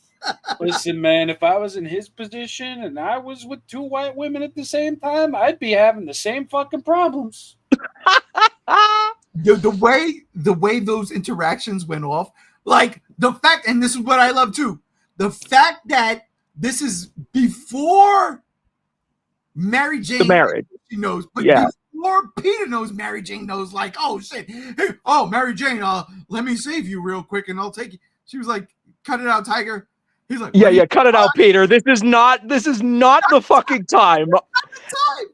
Listen, man, if I was in his position and I was with two white women at the same time, I'd be having the same fucking problems. The way those interactions went off, like the fact, and this is what I love too, the fact that this is before Mary Jane, the marriage, she knows, but before Peter knows, Mary Jane knows, like, oh shit, hey, oh Mary Jane, let me save you real quick and I'll take you. She was like, cut it out, Tiger. He's like, yeah, cut it out, Peter. This is not the fucking time.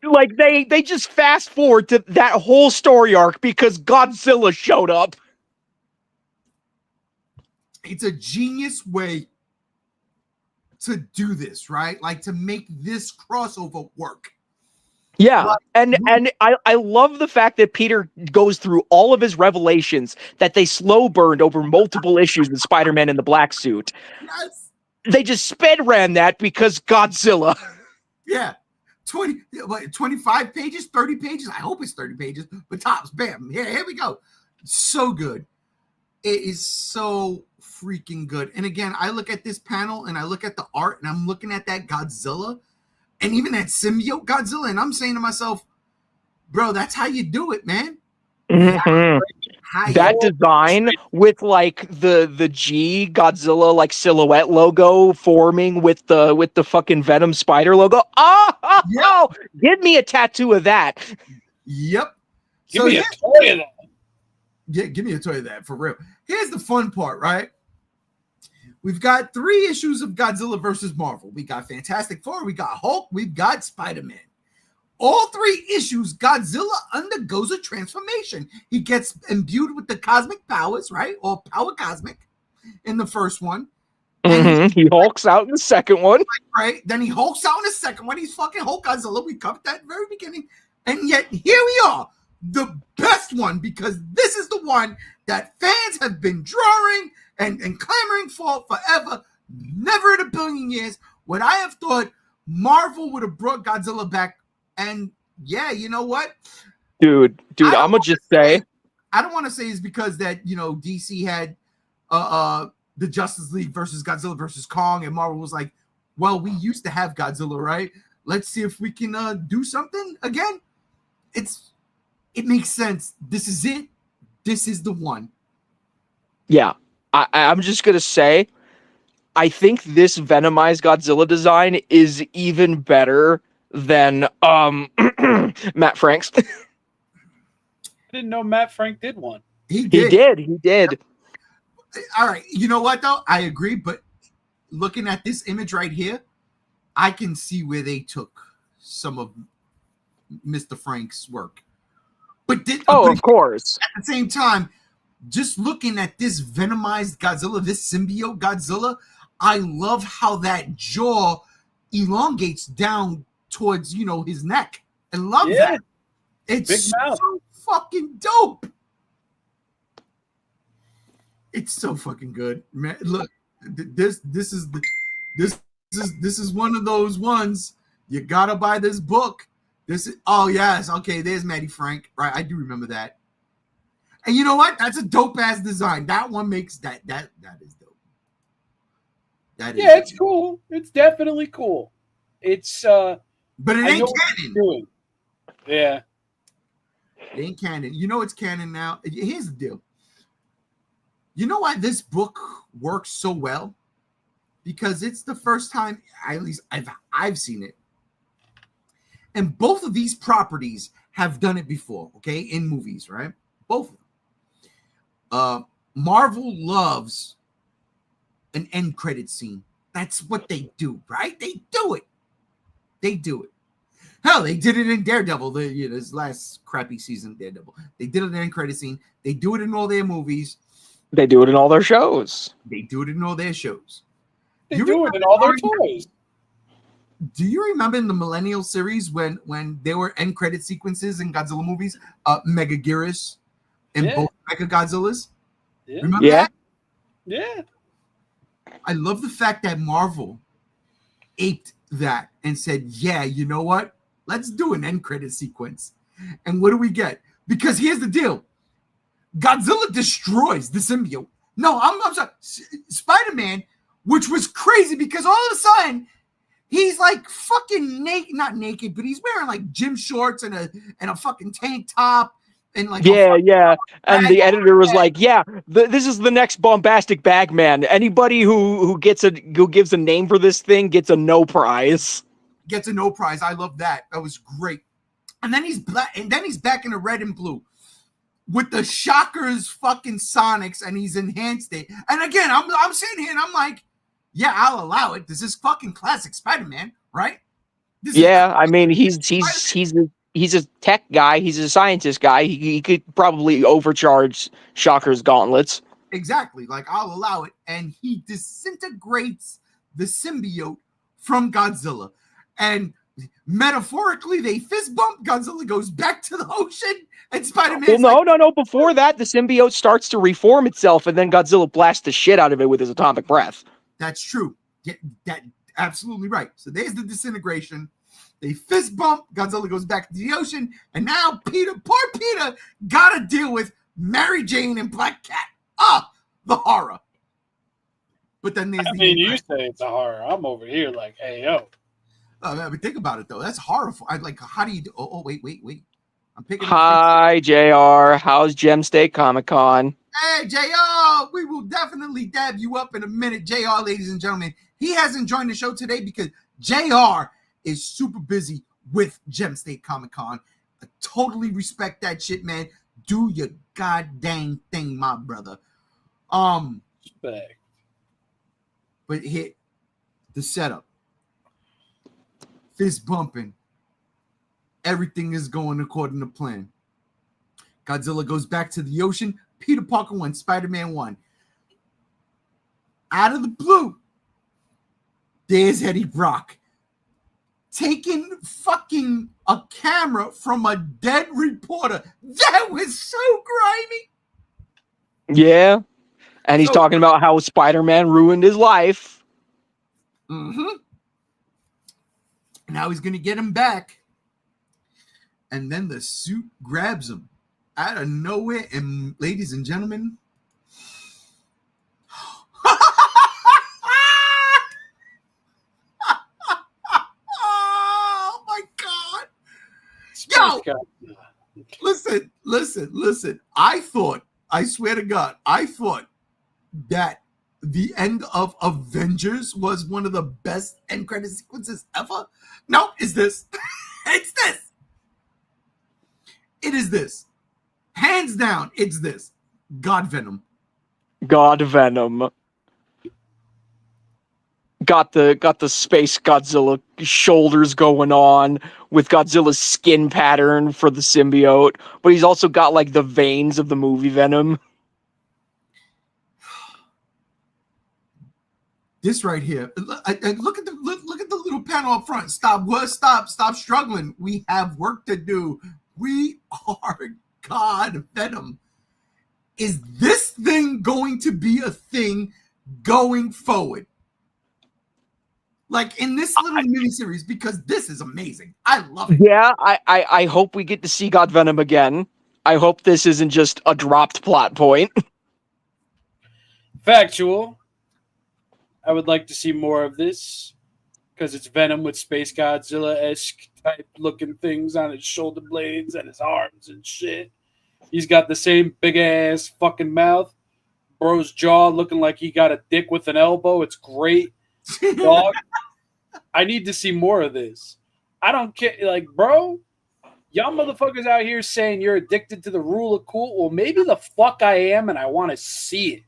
Like they just fast forward to that whole story arc because Godzilla showed up. It's a genius way to do this, right? Like to make this crossover work. Yeah, like, and I love the fact that Peter goes through all of his revelations that they slow burned over multiple issues with Spider-Man in the black suit. Yes. They just sped ran that because Godzilla. Yeah. 25 pages, 30 pages. I hope it's 30 pages, but tops, bam. Here we go. So good. It is so freaking good. And again, I look at this panel and I look at the art and I'm looking at that Godzilla and even that symbiote Godzilla, and I'm saying to myself, bro, that's how you do it, man. Mm-hmm. That design with like the G Godzilla like silhouette logo forming with the fucking Venom spider logo. Oh, give me a tattoo of that. Yep. Give me a toy of that. Yeah, give me a toy of that for real. Here's the fun part, right? We've got 3 issues of Godzilla versus Marvel. We got Fantastic Four, we got Hulk, we've got Spider-Man. All 3 issues, Godzilla undergoes a transformation. He gets imbued with the cosmic powers, right? Or power cosmic in the first one. Mm-hmm. He hulks out in the second one. Right? Then he hulks out in the second one. He's fucking Hulk Godzilla. We covered that at the very beginning. And yet, here we are. The best one, because this is the one that fans have been drawing and clamoring for forever. Never in a billion years would I have thought Marvel would have brought Godzilla back. And yeah, you know what? Dude, I'm gonna just say, I don't want to say it's because that, you know, DC had the Justice League versus Godzilla versus Kong, and Marvel was like, well, we used to have Godzilla, right? Let's see if we can do something again. It makes sense. This is it. This is the one. Yeah, I'm just gonna say, I think this Venomized Godzilla design is even better than Matt Frank's. I didn't know Matt Frank did one. He did. All right. You know what, though? I agree. But looking at this image right here, I can see where they took some of Mr. Frank's work. But of course. At the same time, just looking at this Venomized Godzilla, this symbiote Godzilla, I love how that jaw elongates down towards, you know, his neck. I love Yeah. that. It's Big mouth. so fucking dope. It's so fucking good, man. Look, this is one of those ones you gotta buy this book. This is, oh yes, okay. There's Maddie Frank, right? I do remember that. And you know what? That's a dope ass design. That one makes that is dope. That is Yeah, it's cool. It's definitely cool. It's but it I ain't know what canon. you're doing. Yeah. It ain't canon. You know it's canon now. Here's the deal. You know why this book works so well? Because it's the first time, at least I've seen it. And both of these properties have done it before, okay, in movies, right? Both of them. Marvel loves an end credit scene. That's what they do, right? They do it. They do it. Hell, they did it in Daredevil, this last crappy season of Daredevil. They did it in an end credit scene. They do it in all their movies. They do it in all their shows. They do it in all their shows. They do it in all their toys. Do you remember in the Millennial series when there were end credit sequences in Godzilla movies? Mega Gearus and both Mecha Godzillas. Yeah. Remember Yeah. that? Yeah. I love the fact that Marvel aped that and said, yeah, you know what? Let's do an end credit sequence. And what do we get? Because here's the deal. Godzilla destroys the symbiote. No, I'm sorry. Spider-Man, which was crazy because all of a sudden he's like fucking naked, not naked, but he's wearing like gym shorts and a fucking tank top and like yeah. And the editor was like, "Yeah, this is the next bombastic Bagman. Anybody who gives a name for this thing gets a no prize." Gets a no prize. I love that. That was great. And then he's black, and then he's back in the red and blue with the Shockers fucking Sonics, and he's enhanced it. And again, I'm sitting here and I'm like, yeah, I'll allow it. This is fucking classic Spider-Man, right? I mean, he's a tech guy. He's a scientist guy. He could probably overcharge Shocker's gauntlets. Exactly. Like, I'll allow it. And he disintegrates the symbiote from Godzilla. And metaphorically, they fist bump. Godzilla goes back to the ocean. And Spider-Man. Well, no. Before that, the symbiote starts to reform itself, and then Godzilla blasts the shit out of it with his atomic breath. That's true. Yeah, that absolutely right. So there's the disintegration. They fist bump. Godzilla goes back to the ocean. And now poor Peter, got to deal with Mary Jane and Black Cat. The horror. But then there's you say it's a horror. I'm over here like, hey, yo. But think about it, though. That's horrible. How do you do? Oh, wait. I'm picking Hi, JR. How's Gem State Comic Con? Hey, JR. We will definitely dab you up in a minute, JR, ladies and gentlemen. He hasn't joined the show today because JR is super busy with Gem State Comic Con. I totally respect that shit, man. Do your goddamn thing, my brother. Respect. But here, the setup. Fist bumping. Everything is going according to plan. Godzilla goes back to the ocean. Peter Parker won. Spider-Man won. Out of the blue, there's Eddie Brock taking fucking a camera from a dead reporter. That was so grimy. Yeah. And he's talking about how Spider-Man ruined his life. Mm-hmm. Now he's going to get him back. And then the suit grabs him out of nowhere. And ladies and gentlemen, oh my God. Yo, listen. I swear to God, I thought that the end of Avengers was one of the best end credit sequences ever. No, it's this. It's this. It is this. Hands down, it's this. God Venom. God Venom. Got the space Godzilla shoulders going on with Godzilla's skin pattern for the symbiote, but he's also got like the veins of the movie Venom. This right here. Look at the little channel up front. Stop struggling. We have work to do. We are God Venom. Is this thing going to be a thing going forward? Like in this little miniseries, because this is amazing. I love it. Yeah, I hope we get to see God Venom again. I hope this isn't just a dropped plot point. Factual. I would like to see more of this because it's Venom with Space Godzilla-esque type looking things on his shoulder blades and his arms and shit. He's got the same big ass fucking mouth. Bro's jaw looking like he got a dick with an elbow. It's great. Dog. I need to see more of this. I don't care. Like, bro, y'all motherfuckers out here saying you're addicted to the rule of cool. Well, maybe the fuck I am, and I want to see it.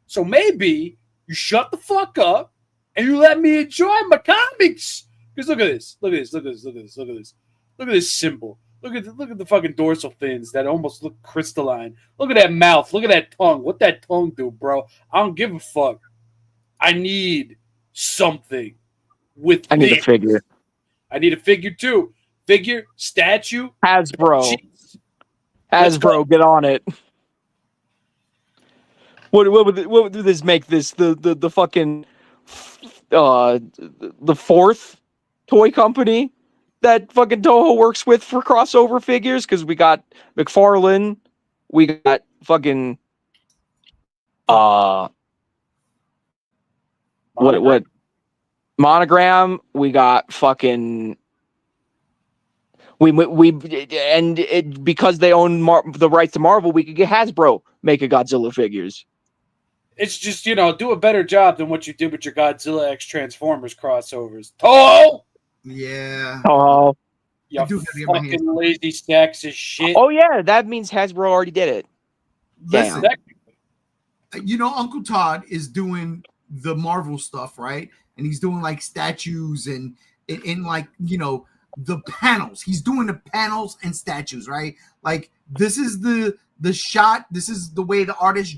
So maybe you shut the fuck up and you let me enjoy my comics. Because look at this. Look at this. Look at this. Look at this. Look at this. Look at this symbol. Look at the fucking dorsal fins that almost look crystalline. Look at that mouth. Look at that tongue. What that tongue do, bro? I don't give a fuck. I need something with I need this. a figure. I need a figure too. Figure, statue, Hasbro. cheese. Let's go. Hasbro, get on it. What would this make this the fucking the fourth toy company that fucking Toho works with for crossover figures? Because we got McFarlane, we got fucking what Monogram, we got fucking because they own the rights to Marvel, we could get Hasbro make a Godzilla figures. It's just, do a better job than what you did with your Godzilla X Transformers crossovers. Toho! Yeah. Oh, You do gotta get my hands fucking on lazy stacks of shit. oh yeah, that means Hasbro already did it. Listen, Damn. Uncle Todd is doing the Marvel stuff, right? And he's doing like statues and in like, the panels. He's doing the panels and statues, right? Like this is the shot. This is the way the artist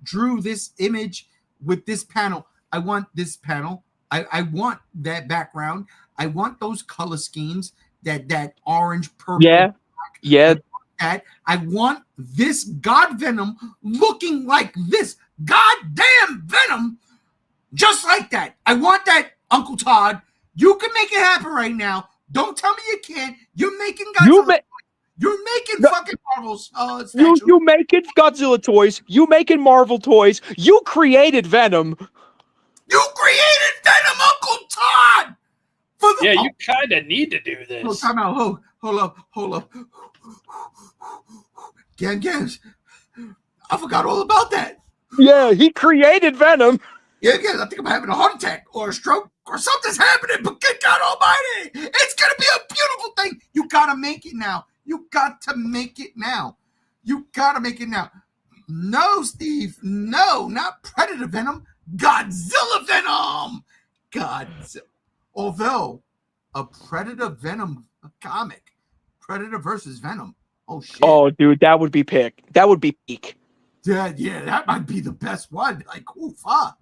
drew this image with this panel. I want this panel. I want that background. I want those color schemes, that orange, purple. Yeah. Black. Yeah. I want this God Venom looking like this goddamn Venom, just like that. I want that, Uncle Todd. You can make it happen right now. Don't tell me you can't. You're making Godzilla. You're making fucking Marvel statues. You making Godzilla toys. You making Marvel toys. You created Venom. You created Venom, Uncle Todd. You kind of need to do this. Hold time out. Hold up. Gams. I forgot all about that. Yeah, he created Venom. Yeah, I think I'm having a heart attack or a stroke or something's happening, but good God almighty, it's going to be a beautiful thing. You got to make it now. You got to make it now. No, Steve. No, not Predator Venom. Godzilla Venom. Godzilla. Although a Predator Venom comic, Predator versus Venom. Oh, shit. Oh, dude, that would be peak. That would be peak. Yeah, that might be the best one. Like, oofa.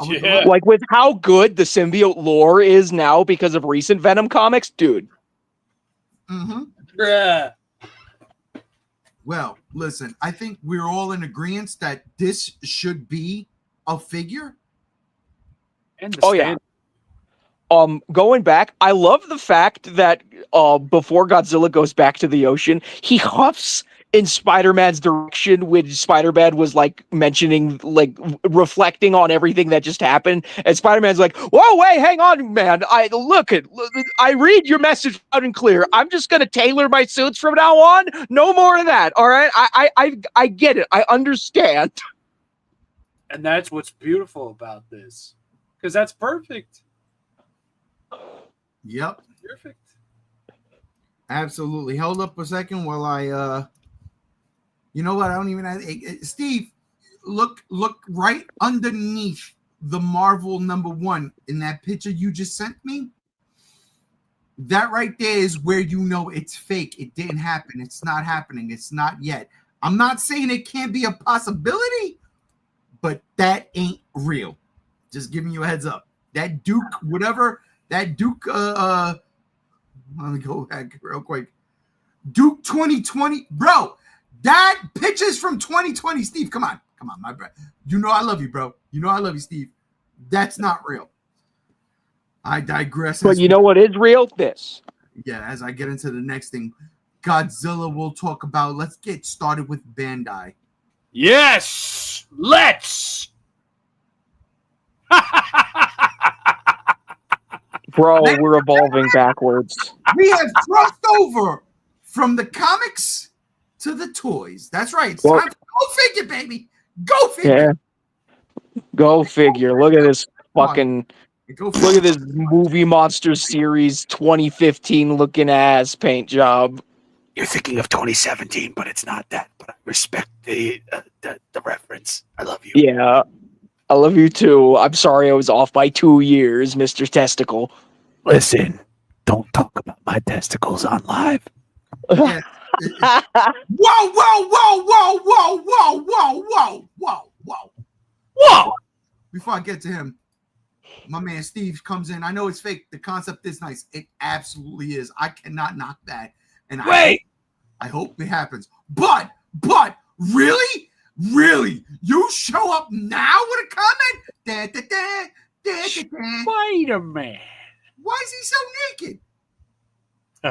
Yeah. Like with how good the symbiote lore is now because of recent Venom comics, dude. Mm-hmm. Yeah. Well, listen, I think we're all in agreement that this should be a figure. And the Oh, yeah. Going back, I love the fact that before Godzilla goes back to the ocean, he huffs in Spider-Man's direction when Spider-Man was like mentioning, like reflecting on everything that just happened, and Spider-Man's like, "Whoa, wait, hang on, man! I read your message loud and clear. I'm just gonna tailor my suits from now on. No more of that. All right, I get it. I understand." And that's what's beautiful about this, because that's perfect. Yep. Perfect. Absolutely. Hold up a second while I you know what? I don't even Steve, look right underneath the Marvel #1 in that picture you just sent me. That right there is where you know it's fake. It didn't happen. It's not happening. It's not yet. I'm not saying it can't be a possibility, but that ain't real. Just giving you a heads up. That Duke, whatever That Duke, let me go back real quick. Duke 2020, bro. That pictures from 2020. Steve, come on, my bro. You know I love you, bro. You know I love you, Steve. That's not real. I digress. But you know what is real? This. Yeah, as I get into the next thing, Godzilla we'll talk about. Let's get started with Bandai. Yes, let's. Bro, we're evolving backwards. We have crossed over from the comics to the toys. That's right. It's Well, time for Go Figure, baby. Go Figure. Yeah. Go figure. Look at this fucking. Go Look Figure. at this movie monster series 2015 looking ass paint job. You're thinking of 2017, but it's not that. But I respect the reference. I love you. Yeah. I love you too. I'm sorry I was off by 2 years, Mr. Testicle. Listen, don't talk about my testicles on live. Yeah. Whoa, whoa, whoa, whoa, whoa, whoa, whoa, whoa, whoa, whoa. Whoa! Before I get to him, my man Steve comes in. I know it's fake. The concept is nice. It absolutely is. I cannot knock that. And Wait! I hope it happens. But really? Really? You show up now with a comment? Da, da, da, da, da, da. Spider-Man. Why is he so naked?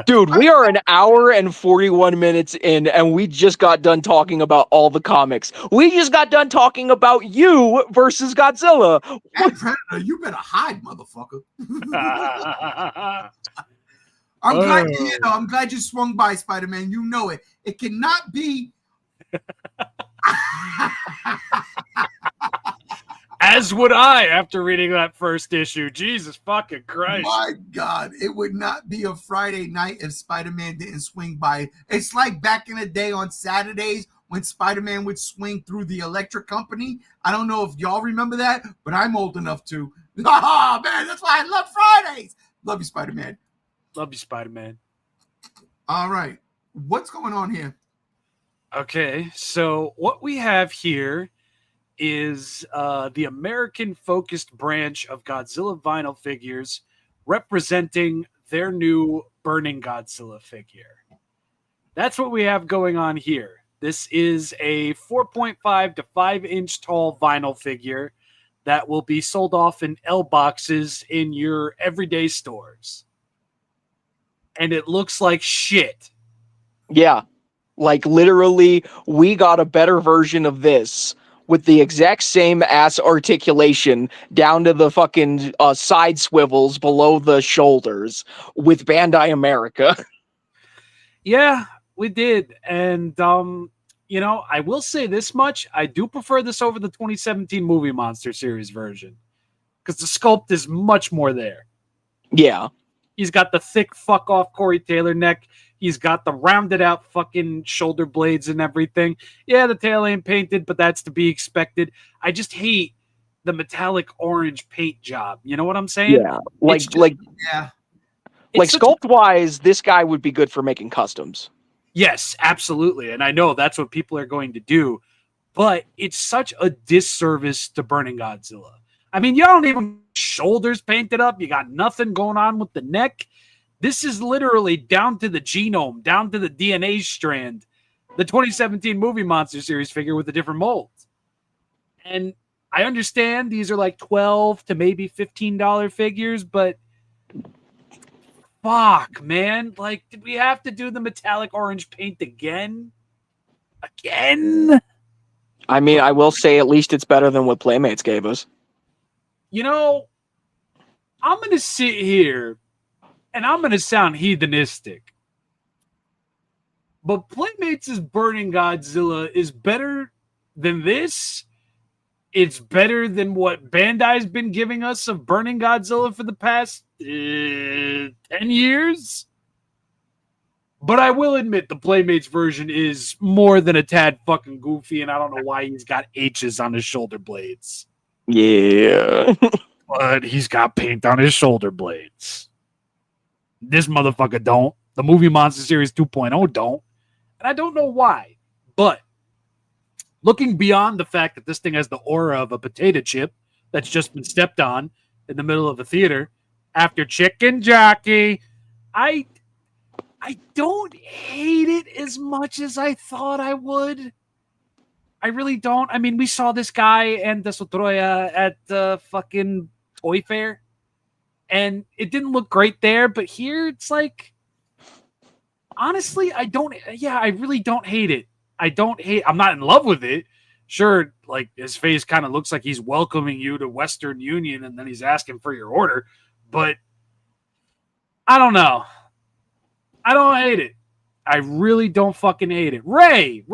Dude, we are an hour and 41 minutes in, and we just got done talking about all the comics. We just got done talking about you versus Godzilla. And Predator, you better hide, motherfucker. I'm glad you swung by, Spider-Man. You know it. It cannot be. As would I after reading that first issue. Jesus fucking Christ. My God, it would not be a Friday night if Spider-Man didn't swing by. It's like back in the day on Saturdays when Spider-Man would swing through the electric company. I don't know if y'all remember that, but I'm old enough to. Oh, man, that's why I love Fridays. Love you, Spider-Man. Love you, Spider-Man. All right. What's going on here? Okay, so what we have here is the American-focused branch of Godzilla vinyl figures representing their new Burning Godzilla figure. That's what we have going on here. This is a 4.5 to 5-inch tall vinyl figure that will be sold off in L boxes in your everyday stores. And it looks like shit. Yeah. Like, literally, we got a better version of this with the exact same ass articulation down to the fucking side swivels below the shoulders with Bandai America. Yeah, we did. And, I will say this much. I do prefer this over the 2017 Movie Monster series version because the sculpt is much more there. Yeah. He's got the thick fuck off Corey Taylor neck. He's got the rounded out fucking shoulder blades and everything. Yeah, the tail ain't painted, but that's to be expected. I just hate the metallic orange paint job. You know what I'm saying? Yeah. Like sculpt wise, this guy would be good for making customs. Yes, absolutely. And I know that's what people are going to do, but it's such a disservice to Burning Godzilla. I mean, you don't even shoulders painted up. You got nothing going on with the neck. This is literally down to the genome, down to the DNA strand, the 2017 Movie Monster series figure with a different mold. And I understand these are like $12 to maybe $15 figures, but fuck, man. Like, did we have to do the metallic orange paint again? Again? I mean, I will say at least it's better than what Playmates gave us. You know, I'm going to sit here and I'm going to sound heathenistic. But Playmates' Burning Godzilla is better than this. It's better than what Bandai's been giving us of Burning Godzilla for the past 10 years. But I will admit the Playmates version is more than a tad fucking goofy, and I don't know why he's got H's on his shoulder blades. Yeah. But he's got paint on his shoulder blades. This motherfucker don't. The Movie Monster Series 2.0 don't. And I don't know why. But looking beyond the fact that this thing has the aura of a potato chip that's just been stepped on in the middle of a theater, after Chicken Jockey. I don't hate it as much as I thought I would. I really don't. I mean, we saw this guy and DESTROYAH at the fucking toy fair, and it didn't look great there. But here, it's like, honestly, I really don't hate it. I'm not in love with it. Sure, like his face kind of looks like he's welcoming you to Western Union, and then he's asking for your order. But I don't know. I don't hate it. I really don't fucking hate it. Ray,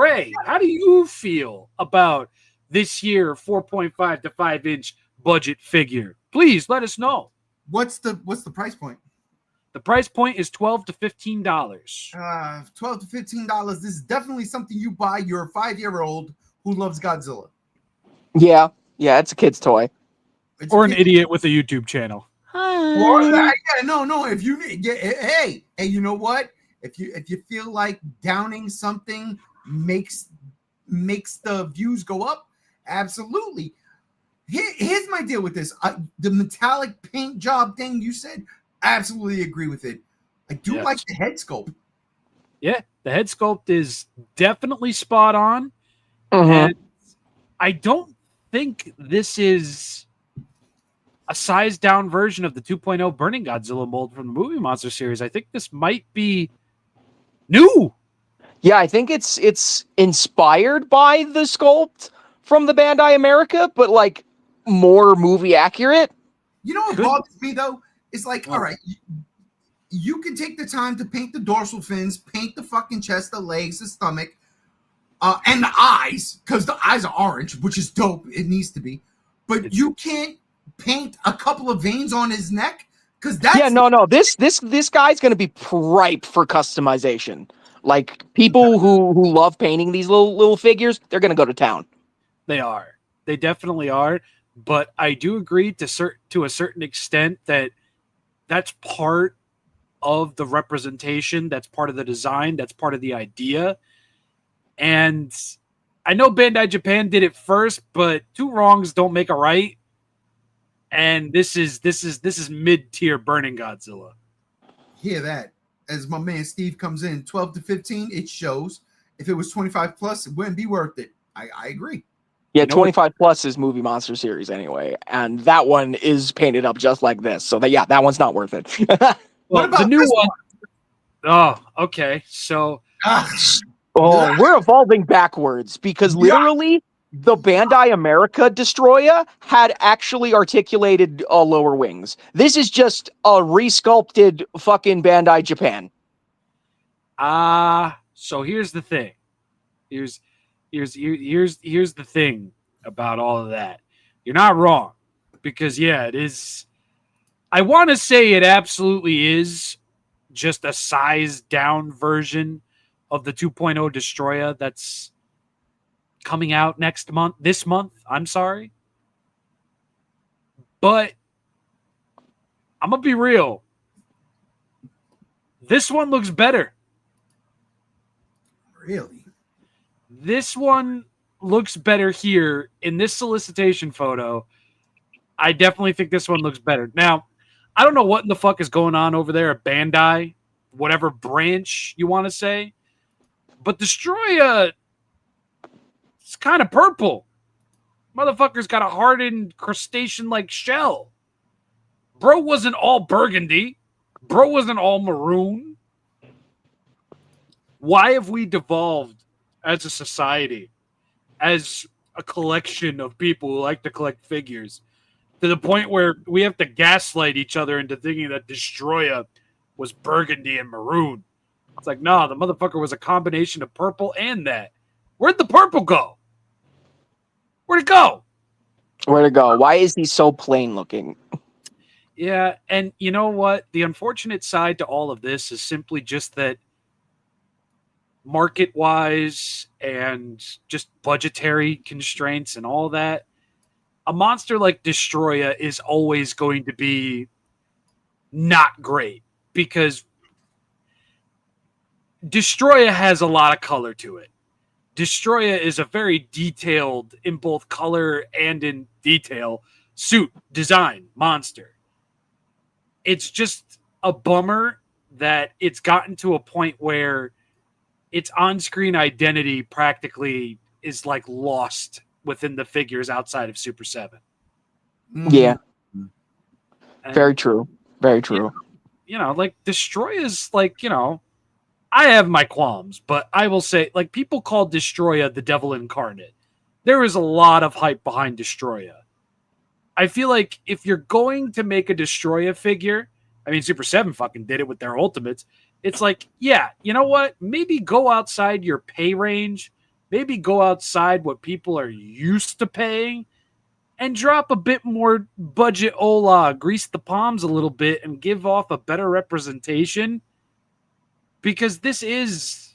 how do you feel about this year 4.5 to 5 inch budget figure? Please let us know. What's the price point? The price point is $12 to $15. $12 to $15. This is definitely something you buy your 5-year-old who loves Godzilla. Yeah, it's a kid's toy. It's Or an idiot with a YouTube channel. Or that, no. If you hey, you know what? If you feel like downing something makes the views go up, absolutely. Here's my deal with this. The metallic paint job thing you said, absolutely agree with it. I do like the head sculpt. Yeah, the head sculpt is definitely spot on. Mm-hmm. And I don't think this is a sized down version of the 2.0 Burning Godzilla mold from the Movie Monster series. I think this might be new. Yeah, I think it's inspired by the sculpt from the Bandai America, but like more movie accurate. You know what bothers me though? It's like, all right, you can take the time to paint the dorsal fins, paint the fucking chest, the legs, the stomach, and the eyes, because the eyes are orange, which is dope. It needs to be, but you can't paint a couple of veins on his neck because that's no. This guy's gonna be ripe for customization. Like people who love painting these little figures, they're gonna go to town. They are. They definitely are. But I do agree to a certain extent that that's part of the representation. That's part of the design. That's part of the idea. And I know Bandai Japan did it first, but 2 wrongs don't make a right. And this is mid-tier Burning Godzilla. Hear that? As my man Steve comes in, 12 to 15, it shows. If it was 25 plus, it wouldn't be worth it. I agree. Yeah, 25 plus is Movie Monster series anyway, and that one is painted up just like this. So that one's not worth it. What about the new one? Oh, okay. So, we're evolving backwards because literally the Bandai America DESTROYAH had actually articulated lower wings. This is just a resculpted fucking Bandai Japan. So here's the thing. Here's the thing about all of that. You're not wrong, because it is. I want to say it absolutely is just a sized down version of the 2.0 DESTROYAH that's coming out this month. I'm sorry, but I'm gonna be real. This one looks better. Really? This one looks better here in this solicitation photo. I definitely think this one looks better. Now, I don't know what in the fuck is going on over there at Bandai, whatever branch you want to say, but DESTROYAH, it's kind of purple. Motherfucker's got a hardened crustacean-like shell. Bro wasn't all burgundy. Bro wasn't all maroon. Why have we devolved as a society, as a collection of people who like to collect figures, to the point where we have to gaslight each other into thinking that DESTROYAH was burgundy and maroon? It's like, nah, the motherfucker was a combination of purple and that. Where'd the purple go? Where'd it go? Where'd it go? Why is he so plain looking? Yeah, and you know what? The unfortunate side to all of this is simply just that market-wise and just budgetary constraints and all that, a monster like DESTROYAH is always going to be not great, because DESTROYAH has a lot of color to it. DESTROYAH is a very detailed, in both color and in detail, suit design monster. it's just a bummer that it's gotten to a point where its on-screen identity practically is like lost within the figures outside of Super 7. Yeah. And, Very true. Very true. you know, like Destroy is like, you know, I have my qualms, but I will say, like, people call Destroya the devil incarnate. There is a lot of hype behind Destroya. I feel like if you're going to make a Destroya figure, I mean, Super 7 fucking did it with their Ultimates. It's like, yeah, you know what? Maybe go outside your pay range. Maybe go outside what people are used to paying and drop a bit more budget Ola, grease the palms a little bit and give off a better representation. Because this is,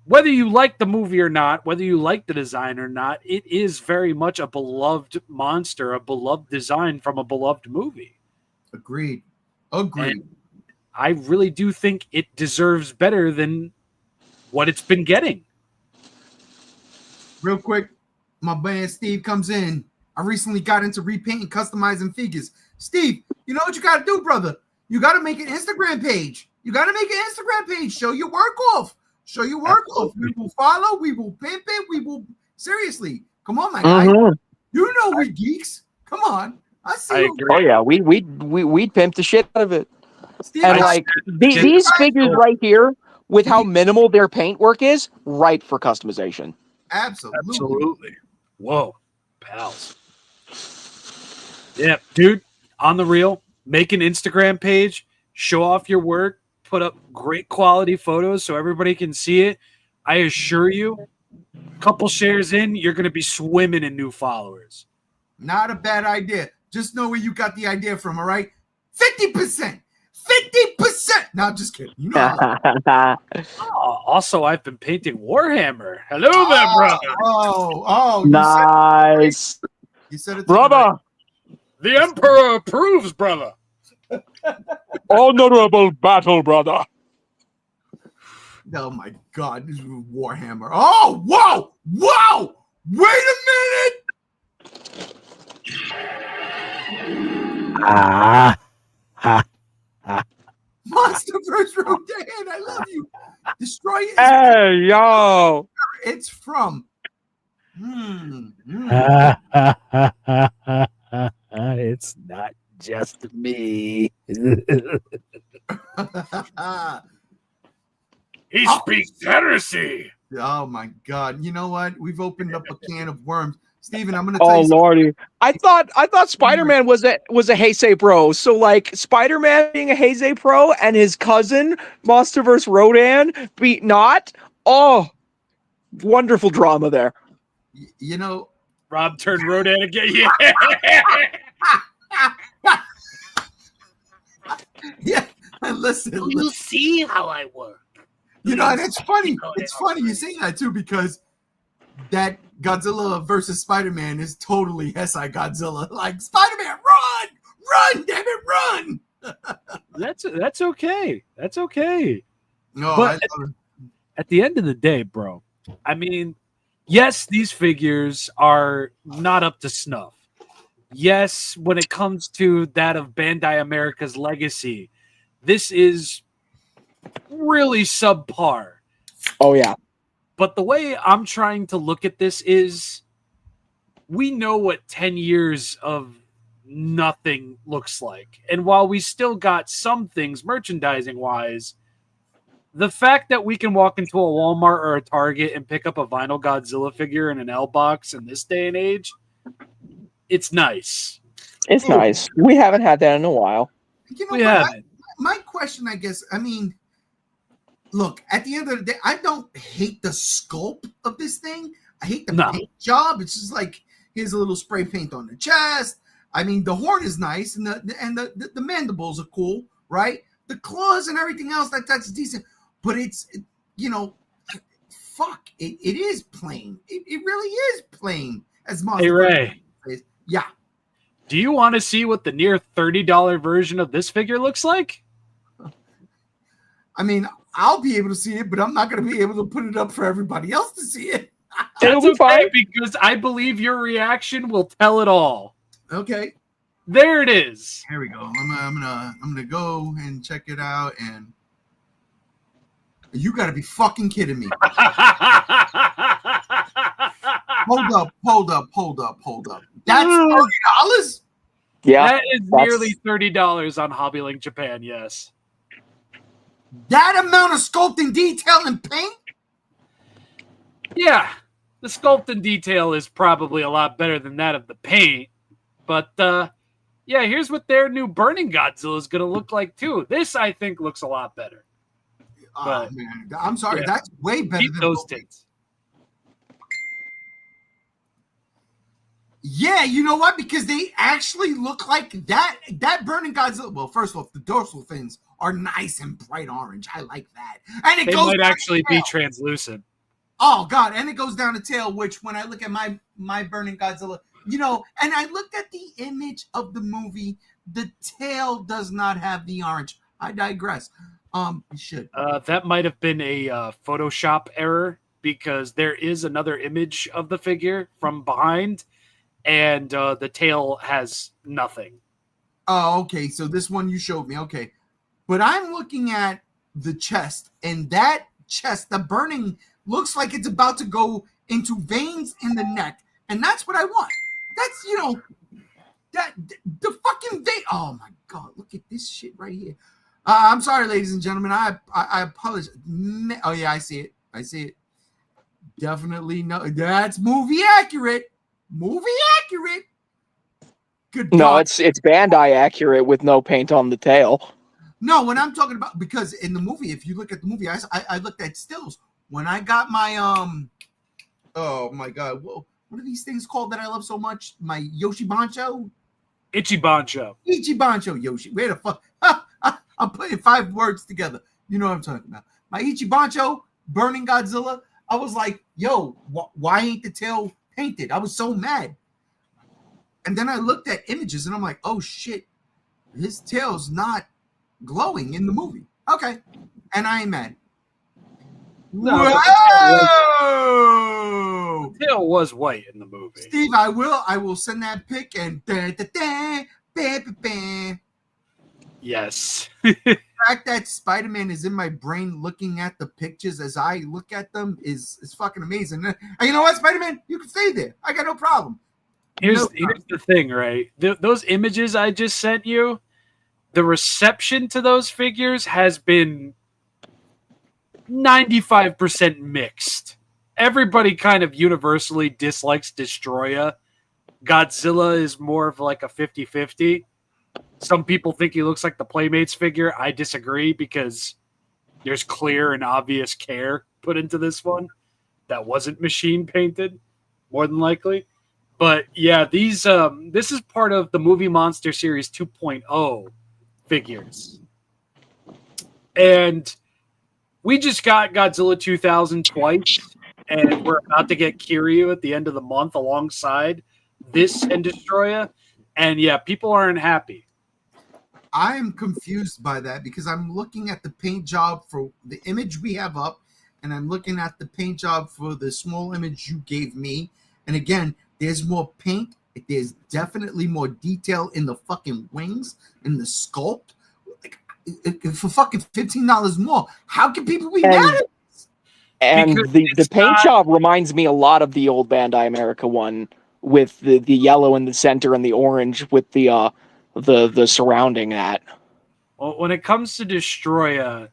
whether you like the movie or not, whether you like the design or not, it is very much a beloved monster, a beloved design from a beloved movie. Agreed. Agreed. And I really do think it deserves better than what it's been getting. Real quick, my man Steve comes in. I recently got into repainting, customizing figures. Steve, you know what you got to do, brother? You got to make an Instagram page. You got to make an Instagram page. Show your work off. Show your work off. We will follow. We will pimp it. We will. Seriously. Come on, my guy. You know we geeks. Come on. I see. I you. agree. Oh yeah, we'd pimp the shit out of it. Steve, And I- like these figures right here, with how minimal their paintwork is, right for customization. absolutely. Whoa, pals. Yeah, dude, on the real, make an Instagram page, show off your work, put up great quality photos so everybody can see it. I assure you, a couple shares in, you're going to be swimming in new followers. Not a bad idea. Just know where you got the idea from, all right? 50%. 50%. No, I'm just kidding. You know I love it. Also, I've been painting Warhammer. Hello there, brother. Oh, Nice, you said it to brother. The Emperor approves, brother. Honorable battle, brother. Oh my God, this is Warhammer. Oh, whoa, whoa! Wait a minute! Monsterverse Rodan, I love you. Destroy it. Hey, yo. It's from. It's not just me. He speaks heresy. Oh my God! You know what? We've opened up a can of worms, Steven. I'm gonna tell Oh you. lordy. I thought Spider-Man was a Heisei Pro. So like Spider-Man being a Heisei Pro and his cousin Monsterverse Rodan be not. Oh, wonderful drama there. You know, Rob turned Rodan again. Yeah. yeah. Listen, You see how I work. you know that's funny. It's funny you say that too because that Godzilla versus Spider-Man is totally Heisei Godzilla. Like Spider-Man, run, damn it, run. That's okay. That's okay. No, But- At the end of the day, bro, I mean, yes, these figures are not up to snuff. Yes, when it comes to that of Bandai America's legacy, this is really subpar. Oh yeah. But the way I'm trying to look at this is we know what 10 years of nothing looks like. And while we still got some things merchandising wise, the fact that we can walk into a Walmart or a Target and pick up a vinyl Godzilla figure in an L box in this day and age, it's nice. It's nice. We haven't had that in a while. you know We what? haven't. My question, I guess, I mean, look, at the end of the day, I don't hate the sculpt of this thing. I hate the No. paint job. It's just like here's a little spray paint on the chest. I mean, the horn is nice, and the mandibles are cool, right? The claws and everything else that's decent, but it's fuck, it is plain. It really is plain. As Monster Hey, Ray, says. Yeah. do you want to see what the near $30 version of this figure looks like? I mean, I'll be able to see it, but I'm not going to be able to put it up for everybody else to see it. It'll That's be okay, fine. because I believe your reaction will tell it all. Okay. There it is. Here we go. I'm gonna go and check it out. And you got to be fucking kidding me. Hold up. That's $30? Yeah, That is nearly $30 on HobbyLink Japan. Yes. That amount of sculpting detail and paint? Yeah, the sculpt and detail is probably a lot better than that of the paint. But yeah, here's what their new Burning Godzilla is going to look like too. This, I think, looks a lot better. Oh, man. I'm sorry. Yeah. That's way better Keep than those tits. Yeah, you know what? Because they actually look like that. That Burning Godzilla. Well, first off, the dorsal fins are nice and bright orange. I like that. And They might actually be translucent. Oh God! And it goes down the tail. Which, when I look at my Burning Godzilla, you know, and I looked at the image of the movie, the tail does not have the orange. I digress. It should. That might have been a Photoshop error because there is another image of the figure from behind, and the tail has nothing. Oh, okay. So this one you showed me. Okay. But I'm looking at the chest, and that chest, the burning, looks like it's about to go into veins in the neck. And that's what I want. That's, you know, that the fucking vein. Oh my God. Look at this shit right here. I'm sorry, ladies and gentlemen. I apologize. Oh, yeah, I see it. I see it. Definitely no. That's movie accurate. Movie accurate. Good. No, it's Bandai accurate with no paint on the tail. No, when I'm talking about, because in the movie, if you look at the movie, I looked at stills. When I got my oh my God, what are these things called that I love so much? My Yoshi Bancho? Ichibancho. Ichibancho Yoshi. Where the fuck? I'm putting 5 words together. You know what I'm talking about. My Ichibancho Burning Godzilla. I was like, yo, why ain't the tail painted? I was so mad. And then I looked at images and I'm like, oh shit, his tail's not glowing in the movie. Okay. And I ain't mad. No, Whoa! the tail was white in the movie. Steve, I will send that pic and Yes. the fact that Spider-Man is in my brain looking at the pictures as I look at them is fucking amazing. And you know what, Spider-Man? You can stay there. I got no problem. Here's the thing, right? Those images I just sent you, the reception to those figures has been 95% mixed. Everybody kind of universally dislikes Destroyah. Godzilla is more of like a 50-50. Some people think he looks like the Playmates figure. I disagree because there's clear and obvious care put into this one that wasn't machine painted, more than likely. But yeah, these this is part of the Movie Monster Series 2.0 figures. And we just got Godzilla 2000 twice, and we're about to get Kiryu at the end of the month alongside this and Destroyah. And yeah, people aren't happy. I am confused by that because I'm looking at the paint job for the image we have up, and I'm looking at the paint job for the small image you gave me. And again, there's more paint. There's definitely more detail in the fucking wings, in the sculpt. Like, for fucking $15 more, how can people be mad at this? And Because the paint job reminds me a lot of the old Bandai America one with the yellow in the center and the orange with the surrounding that. Well, when it comes to Destroyah,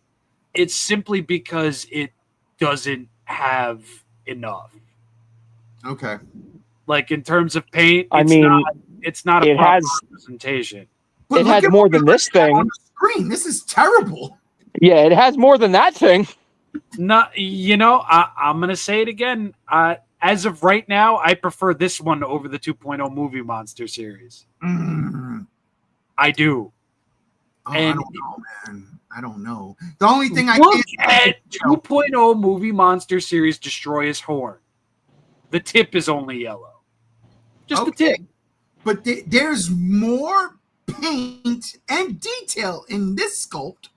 it's simply because it doesn't have enough. Okay. Like in terms of paint, it's not a it proper has representation. But it look has at more what than we're this looking at thing. on the screen. This is terrible. Yeah, it has more than that thing. Not, you know, I'm gonna say it again. As of right now, I prefer this one over the 2.0 Movie Monster series. I do. Oh, And- I don't know, man. I don't know. The only thing I Look can't at 2.0 Movie Monster series Destroyah's horn. The tip is only yellow. Just the tip. But there's more paint and detail in this sculpt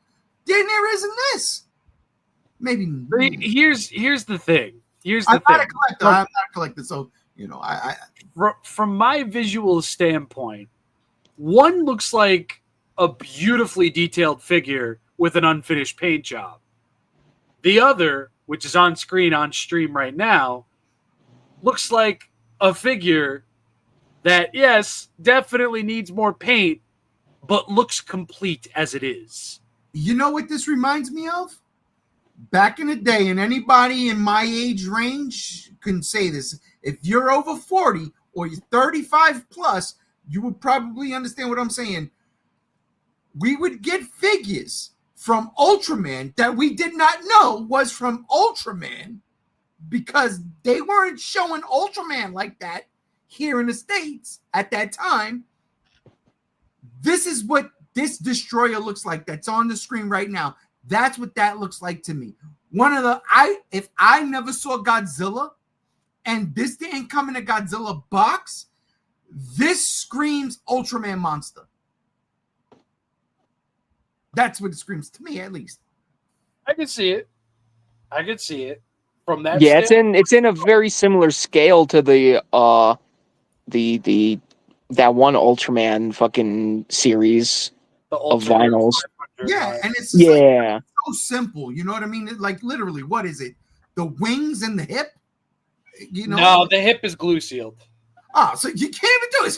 than there is in this. Maybe. Here's the thing. Here's the I'm thing. not a collector. I'm not a collector. So, you know, From my visual standpoint, One looks like a beautifully detailed figure with an unfinished paint job. The other, which is on screen on stream right now, looks like a figure that, yes, definitely needs more paint, but looks complete as it is. You know what this reminds me of? Back in the day, and anybody in my age range can say this. If you're over 40 or you're 35 plus, you would probably understand what I'm saying. We would get figures from Ultraman that we did not know was from Ultraman because they weren't showing Ultraman like that here in the States at that time. This is what this Destroyer looks like that's on the screen right now. That's what that looks like to me. If I never saw Godzilla and this didn't come in a Godzilla box, this screams Ultraman monster. That's what it screams to me, at least. I can see it. I can see it from that. Yeah, it's in a very similar scale to the that one Ultraman fucking series of vinyls. Yeah, and it's Yeah. so simple. You know what I mean? Like literally, what is it? The wings and the hip? You know? No, the hip is glue sealed. Oh, so you can't even do it.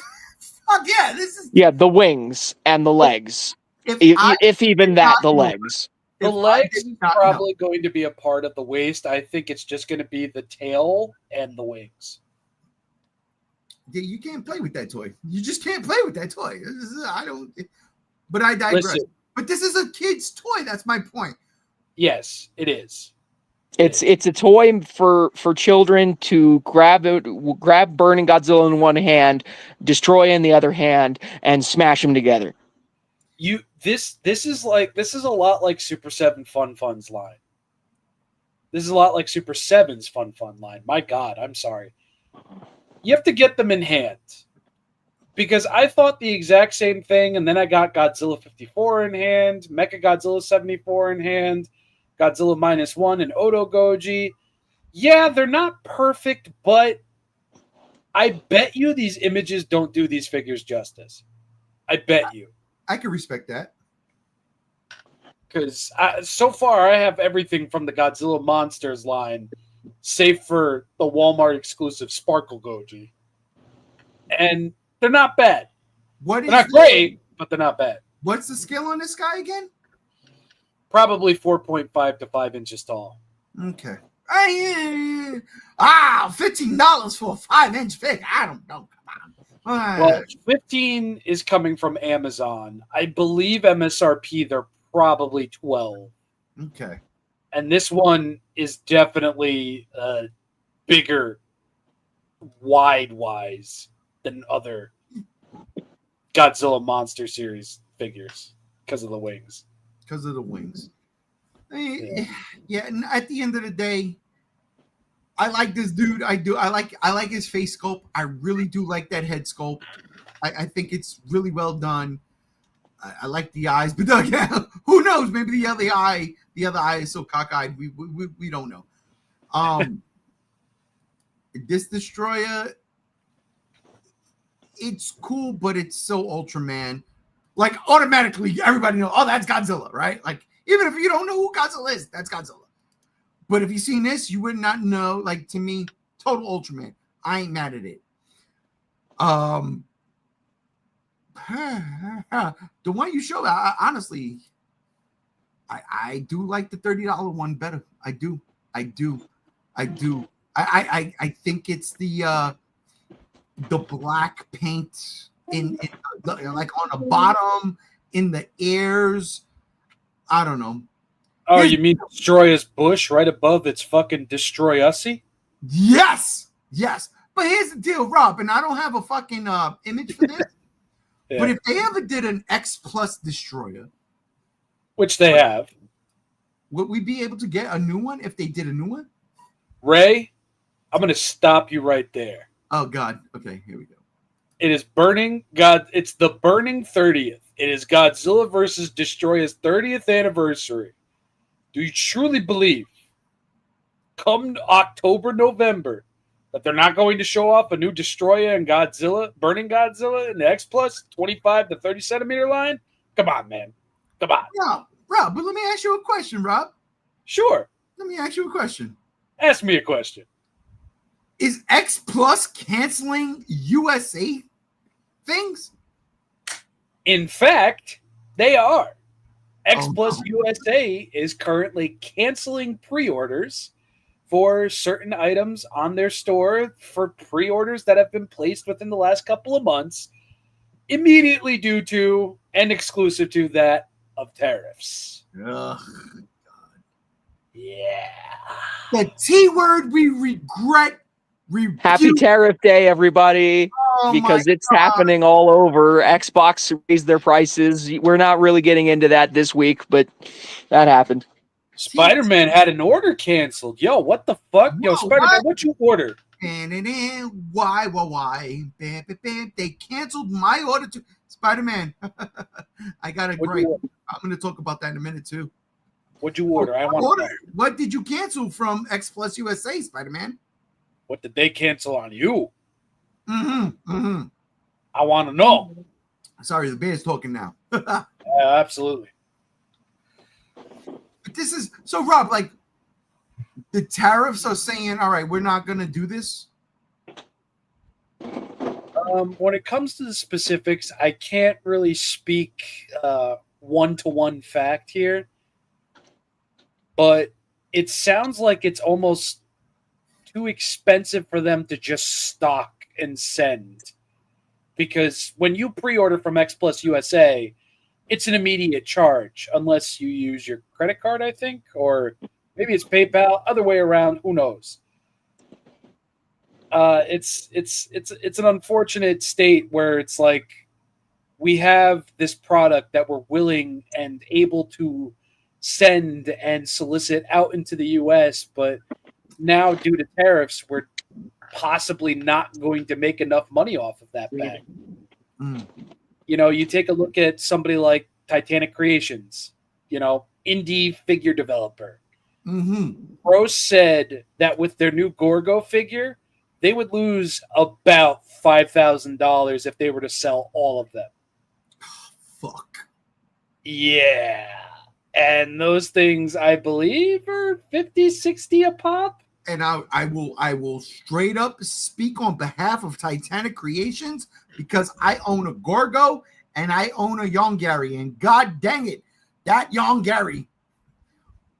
Fuck yeah, this is. Yeah, the wings and the legs. If even that, the legs. The legs is probably going to be a part of the waist. I think it's just going to be the tail and the wings. Yeah, you can't play with that toy. You just can't play with that toy. I don't. But I digress. Listen. But this is a kid's toy. That's my point. Yes, it is. It's a toy for children to grab Burning Godzilla in one hand, Destroy in the other hand, and smash them together. This is a lot like Super 7 Fun Fun's line. This is a lot like Super 7's Fun line. My God, I'm sorry. You have to get them in hand. Because I thought the exact same thing, and then I got Godzilla 54 in hand, Mechagodzilla 74 in hand, Godzilla -1 and Oto Goji. Yeah, they're not perfect, but I bet you these images don't do these figures justice. I bet you. I can respect that. Because so far I have everything from the Godzilla Monsters line, save for the Walmart exclusive Sparkle Goji. And they're not bad. They're not great, but they're not bad. What's the scale on this guy again? Probably 4.5 to 5 inches tall. Okay. $15 for a 5-inch fig. I don't know. Come on. Well, 15 is coming from Amazon. I believe MSRP, they're probably 12. Okay. And this one is definitely bigger, wide-wise than other Godzilla Monster Series figures because of the wings. Because of the wings. Yeah, and at the end of the day, I like this dude. I do. I like his face sculpt. I really do like that head sculpt. I think it's really well done. I like the eyes, but yeah, who knows? Maybe the other eye is so cockeyed. We don't know. This Destroyer, it's cool, but it's so Ultraman. Like automatically, everybody knows. Oh, that's Godzilla, right? Like even if you don't know who Godzilla is, that's Godzilla. But if you've seen this, you would not know. Like to me, total Ultraman. I ain't mad at it. The one you showed, honestly, I do like the $30 one better. I do. I think it's the black paint in like on the bottom, in the ears. I don't know. Oh, you mean Destroyer's bush right above its fucking Destroy-Ussy? Yes. But here's the deal, Rob, and I don't have a fucking image for this. Yeah. But if they ever did an X Plus Destroyer, which they have, would we be able to get a new one if they did a new one? Ray, I'm going to stop you right there. Oh, God. Okay, here we go. It is Burning God. It's the Burning 30th. It is Godzilla versus Destroyer's 30th anniversary. Do you truly believe, come October, November, that they're not going to show off a new Destroyer and Godzilla, Burning Godzilla in the X Plus 25 to 30 centimeter line? Come on, man. Come on. Rob, but let me ask you a question, Rob. Sure. Let me ask you a question. Ask me a question. Is X Plus canceling USA things? In fact, they are. X Oh, Plus no. USA is currently canceling pre-orders for certain items on their store for pre-orders that have been placed within the last couple of months, immediately due to and exclusive to that of tariffs. Ugh. Yeah. The T word we regret. Happy Tariff Day, everybody, because it's happening all over. Xbox raised their prices. We're not really getting into that this week, but that happened. Spider-Man had an order canceled. Yo, what the fuck? Yo, Spider-Man, what you order? Why? They canceled my order to Spider-Man. I got a great. I'm going to talk about that in a minute too. What'd you order? I want to know. What did you cancel from X Plus USA, Spider-Man? What did they cancel on you? Mm-hmm. I want to know. Sorry, the bear's talking now. Absolutely. But this is so, Rob, like the tariffs are saying, all right, we're not going to do this. When it comes to the specifics, I can't really speak one-to-one fact here, but it sounds like it's almost too expensive for them to just stock and send. Because when you pre-order from X Plus USA, it's an immediate charge unless you use your credit card, I think, or maybe it's PayPal. Other way around, who knows? It's an unfortunate state where it's like we have this product that we're willing and able to send and solicit out into the U.S., but now due to tariffs, we're possibly not going to make enough money off of that bag. You know, you take a look at somebody like Titanic Creations, you know, indie figure developer. Rose said that with their new Gorgo figure, they would lose about $5,000 if they were to sell all of them. Fuck. Yeah. And those things, I believe, are 50, 60 a pop. And I will straight up speak on behalf of Titanic Creations because I own a Gorgo and I own a Yongari. And God dang it, that Yongari,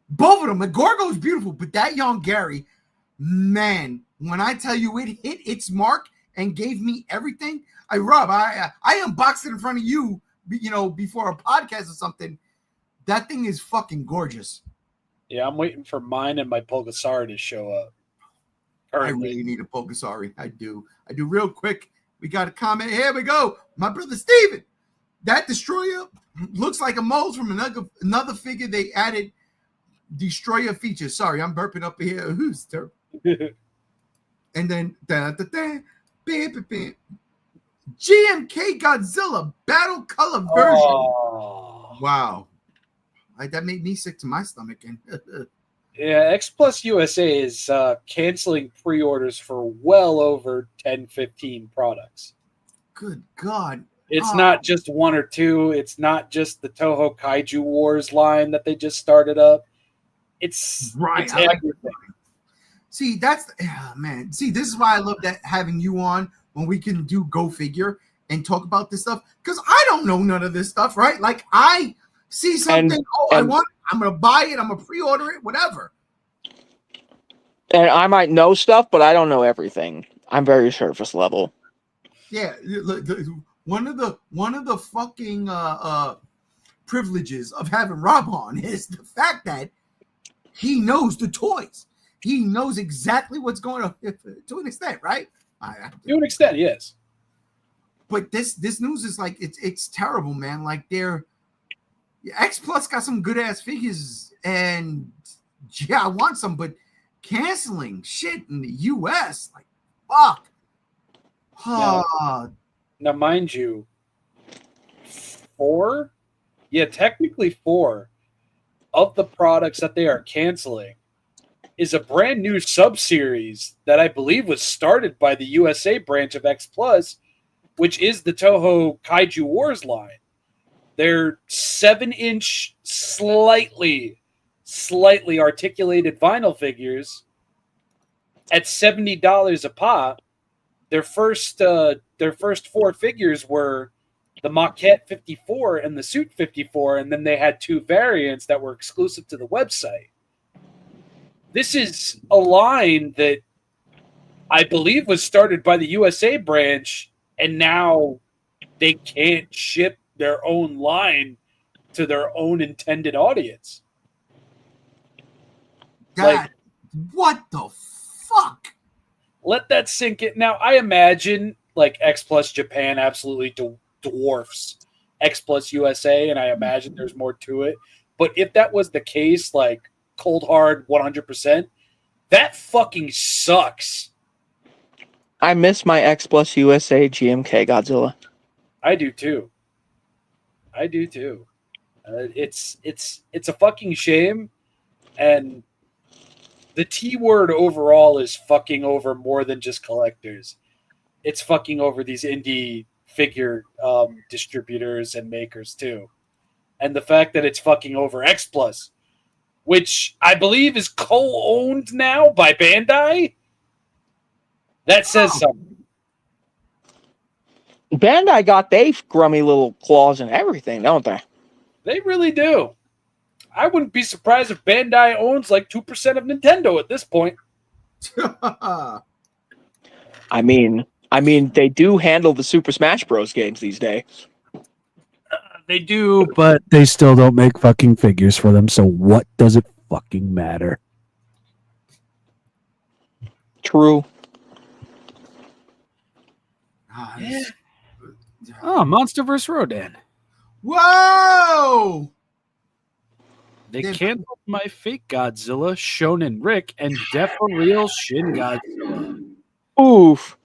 both of them, the Gorgo is beautiful, but that Yongari, man, when I tell you it hit its mark and gave me everything, Rob, I unboxed it in front of you, you know, before a podcast or something. That thing is fucking gorgeous. Yeah, I'm waiting for mine and my Pulgasari to show up. I really need a Pulgasari. I do. Real quick. We got a comment. Here we go. My brother Steven. That Destroyer looks like a mold from another figure. They added Destroyer features. Sorry, I'm burping up here. Who's terrible? And then GMK Godzilla Battle Color version. Oh. Wow. That made me sick to my stomach. Yeah, X Plus USA is canceling pre-orders for well over 10, 15 products. Good God. It's not just one or two. It's not just the Toho Kaiju Wars line that they just started up. It's right. It's everything. See, man. See, this is why I love that having you on when we can do Go Figure and talk about this stuff. Because I don't know none of this stuff, right? Like I see something, I want it, I'm gonna buy it, I'm gonna pre-order it, whatever. And I might know stuff, but I don't know everything. I'm very surface level. Yeah, one of the fucking privileges of having Rob on is the fact that he knows the toys. He knows exactly what's going on to an extent, right? To an extent, yes. But this news is like it's terrible, man. Like X Plus got some good ass figures, and yeah, I want some, but canceling shit in the US, like fuck. Now, mind you, 4 of the products that they are canceling is a brand new sub-series that I believe was started by the USA branch of X Plus, which is the Toho Kaiju Wars line. They're 7-inch, slightly articulated vinyl figures at $70 a pop. Their first 4 figures were the Maquette 54 and the Suit 54, and then they had 2 variants that were exclusive to the website. This is a line that I believe was started by the USA branch, and now they can't ship their own line to their own intended audience. God, what the fuck? Let that sink in. Now, I imagine like X Plus Japan absolutely dwarfs X Plus USA, and I imagine there's more to it. But if that was the case, like cold hard 100%, that fucking sucks. I miss my X Plus USA GMK Godzilla. I do too. It's a fucking shame, and the T word overall is fucking over more than just collectors. It's fucking over these indie figure distributors and makers too. And the fact that it's fucking over X Plus, which I believe is co-owned now by Bandai, that says something. Bandai got they grummy little claws and everything, don't they? They really do. I wouldn't be surprised if Bandai owns like 2% of Nintendo at this point. I mean, they do handle the Super Smash Bros. Games these days. They do, but they still don't make fucking figures for them, so what does it fucking matter? True. Oh, Monster vs. Rodan. Whoa! They canceled my fake Godzilla, Shonen Rick, and Death-for-Real Shin Godzilla. Oof.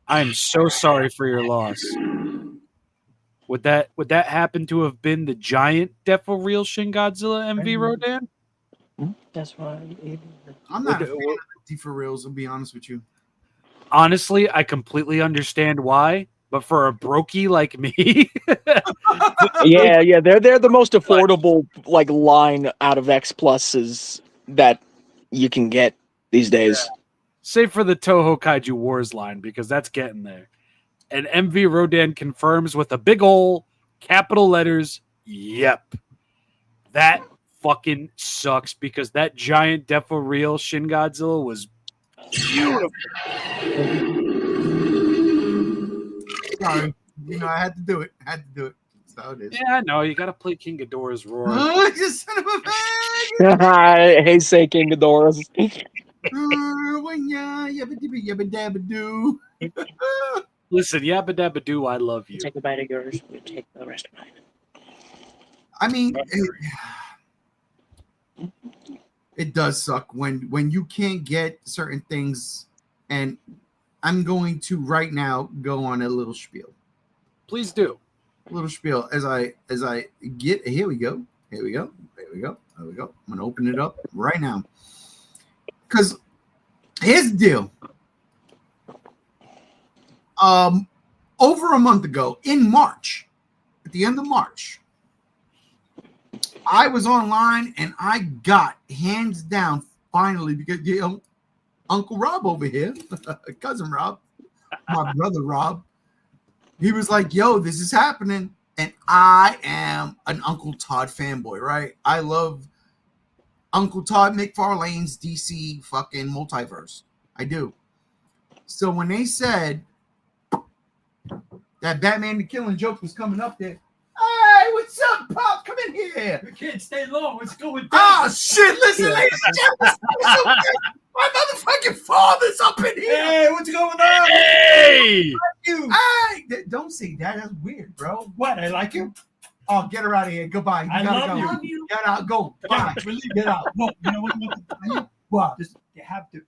I'm so sorry for your loss. Would that happen to have been the giant Death-for-Real Shin Godzilla MV Rodan? That's why I'm not a fan of D for reals, I'll be honest with you. Honestly, I completely understand why, but for a brokey like me, yeah, they're the most affordable like line out of X Pluses that you can get these days. save for the Toho Kaiju Wars line, because that's getting there. And MV Rodan confirms with a big ol' capital letters, yep. That fucking sucks, because that giant Death-for-Real Shin Godzilla was beautiful. Sorry. You know, I had to do it. That's how it is. Yeah, I know. You got to play King Ghidorah's Roar. Oh, you son of a bitch! Hey, say King Ghidorah's. Listen, Yabba Dabba Doo, I love you. Take a bite of yours. We take the rest of mine. I mean, it does suck when you can't get certain things, and I'm going to right now go on a little spiel. Please do. A little spiel as I get here we go. I'm gonna open it up right now. Because here's the deal. Over a month ago, in March, at the end of March, I was online and I got hands down finally, because Uncle Rob over here, cousin Rob, my brother Rob, he was like, yo, this is happening. And I am an Uncle Todd fanboy, right? I love Uncle Todd McFarlane's DC fucking multiverse. I do. So when they said that Batman the Killing Joke was coming up there, hey, what's up, Pop? Come in here. We can't stay long. What's going down? Oh, shit. Listen, ladies and gentlemen. My motherfucking father's up in here. Hey, what's going on? Hey! You. Hey, don't say that. That's weird, bro. What? I like you. Oh, get her out of here. Goodbye. I gotta love go. you. Get out. Go. Bye. Get out. Look, you know what you want to do? What? Just, they have a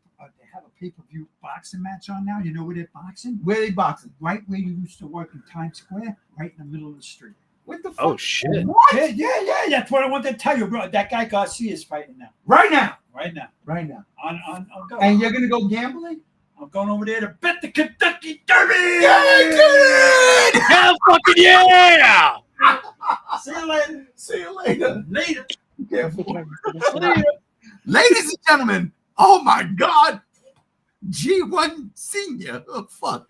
pay-per-view boxing match on now. You know where they're boxing? Where they boxing? Right where you used to work in Times Square, right in the middle of the street. What the fuck? Oh, shit. What? Yeah. That's what I wanted to tell you, bro. That guy Garcia is fighting now. Right now. Right now. Right now. I'm going. And you're gonna go gambling? I'm going over there to bet the Kentucky Derby. Hell fucking yeah! See you later. See you later. Later. Careful. Ladies and gentlemen, oh my God, G1 Senior. Oh fuck.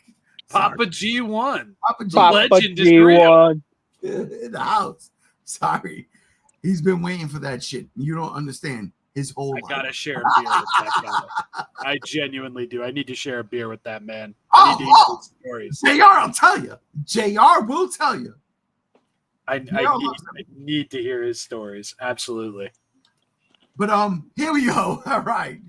Papa G1. Papa G1 Papa Legend is real. G1. in the house. Sorry. He's been waiting for that shit. You don't understand his whole I life. gotta share a beer with that guy. I genuinely do. I need to share a beer with that man. I need to hear his stories. JR, I'll tell you. JR will tell you. I need to hear his stories. Absolutely. But here we go. All right.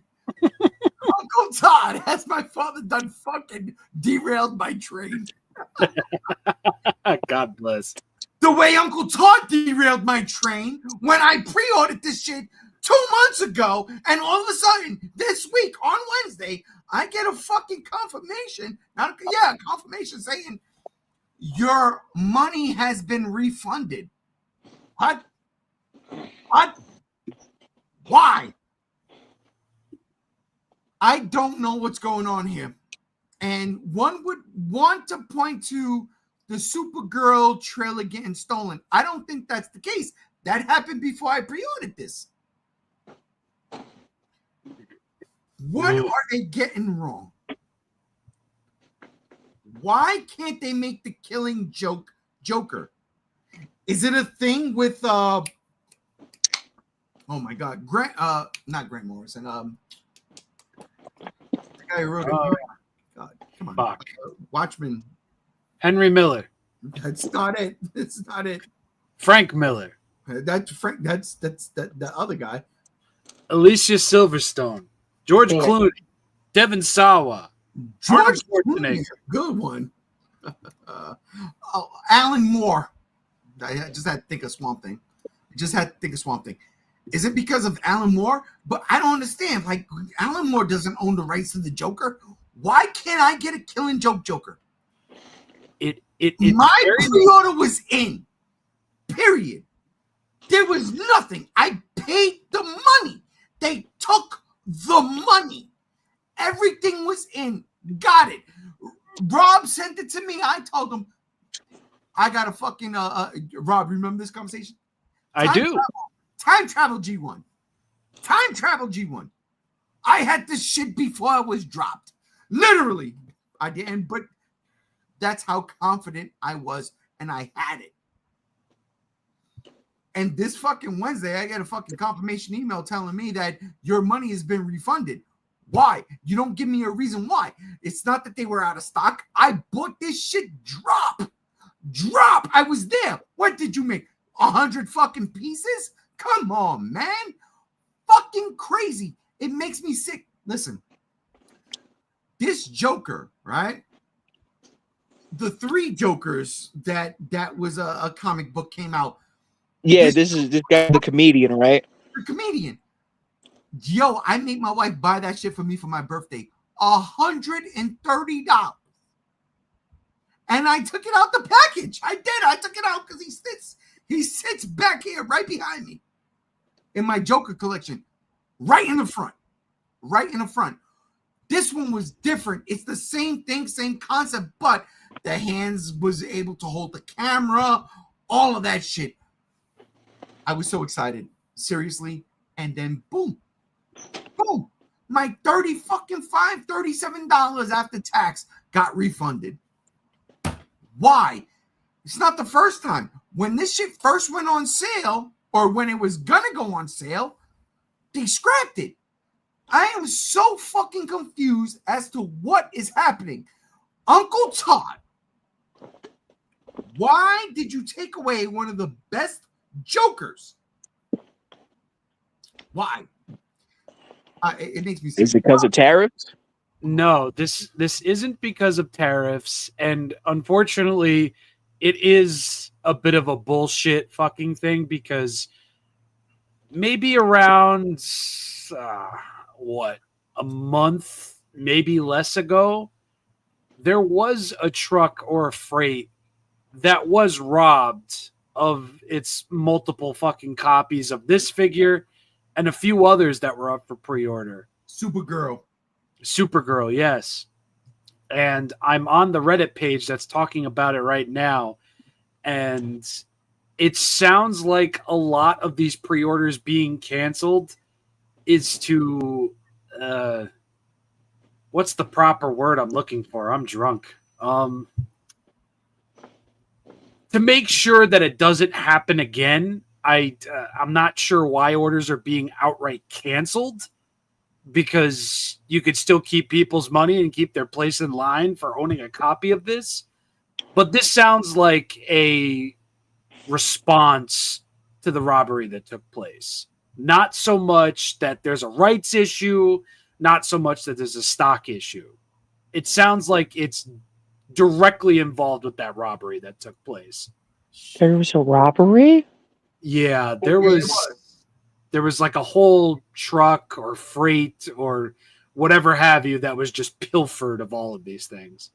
Uncle Todd, has my father done fucking derailed my train? God bless. The way Uncle Todd derailed my train when I pre-ordered this shit 2 months ago, and all of a sudden this week on Wednesday, I get a fucking confirmation. Confirmation saying your money has been refunded. What? Why? I don't know what's going on here. And one would want to point to the Supergirl trailer getting stolen. I don't think that's the case. That happened before I pre-ordered this. What are they getting wrong? Why can't they make the Killing Joke Joker? Is it a thing with oh my God, not Grant Morrison, the guy who wrote it. God, come on. Fuck. Watchmen. Henry Miller. That's not it. That's not it. Frank Miller. That's Frank. That's the other guy. Alicia Silverstone. George Clooney. Devin Sawa. George Arnold Clooney, Schwarzenegger. good one. Alan Moore. I just had to think of Swamp Thing. Is it because of Alan Moore? But I don't understand. Like, Alan Moore doesn't own the rights to the Joker. Why can't I get a Killing Joke Joker? My pre-order was in. Period. There was nothing. I paid the money. They took the money. Everything was in. Got it. Rob sent it to me. I told him, I got a fucking Rob, remember this conversation? I do. Time travel G1. Time travel G1. I had this shit before it was dropped. Literally. I didn't, but that's how confident I was, and I had it. And this fucking Wednesday, I get a fucking confirmation email telling me that your money has been refunded. Why? You don't give me a reason why. It's not that they were out of stock. I bought this shit drop. I was there. What did you make? 100 fucking pieces? Come on, man. Fucking crazy. It makes me sick. Listen, this Joker, right? The 3 Jokers that was a comic book came out. Yeah, this guy, the comedian, right? The comedian. Yo, I made my wife buy that shit for me for my birthday. $130. And I took it out the package. I did. I took it out because he sits back here right behind me in my Joker collection. Right in the front. This one was different. It's the same thing, same concept, but the hands was able to hold the camera, all of that shit. I was so excited. Seriously. And then boom. My $37 after tax got refunded. Why? It's not the first time. When this shit first went on sale, or when it was gonna go on sale, they scrapped it. I am so fucking confused as to what is happening. Uncle Todd, why did you take away one of the best Jokers? Why? It makes me sick. Is it because of tariffs? No, this isn't because of tariffs, and unfortunately, it is a bit of a bullshit fucking thing because maybe around a month, maybe less ago, there was a truck or a freight that was robbed of its multiple fucking copies of this figure and a few others that were up for pre-order. Supergirl, yes. And I'm on the Reddit page that's talking about it right now. And it sounds like a lot of these pre-orders being canceled is to what's the proper word I'm looking for? I'm drunk. To make sure that it doesn't happen again. I'm not sure why orders are being outright canceled, because you could still keep people's money and keep their place in line for owning a copy of this. But this sounds like a response to the robbery that took place. Not so much that there's a rights issue, not so much that there's a stock issue. It sounds like it's directly involved with that robbery that took place. There was a robbery? Yeah, there was like a whole truck or freight or whatever have you that was just pilfered of all of these things.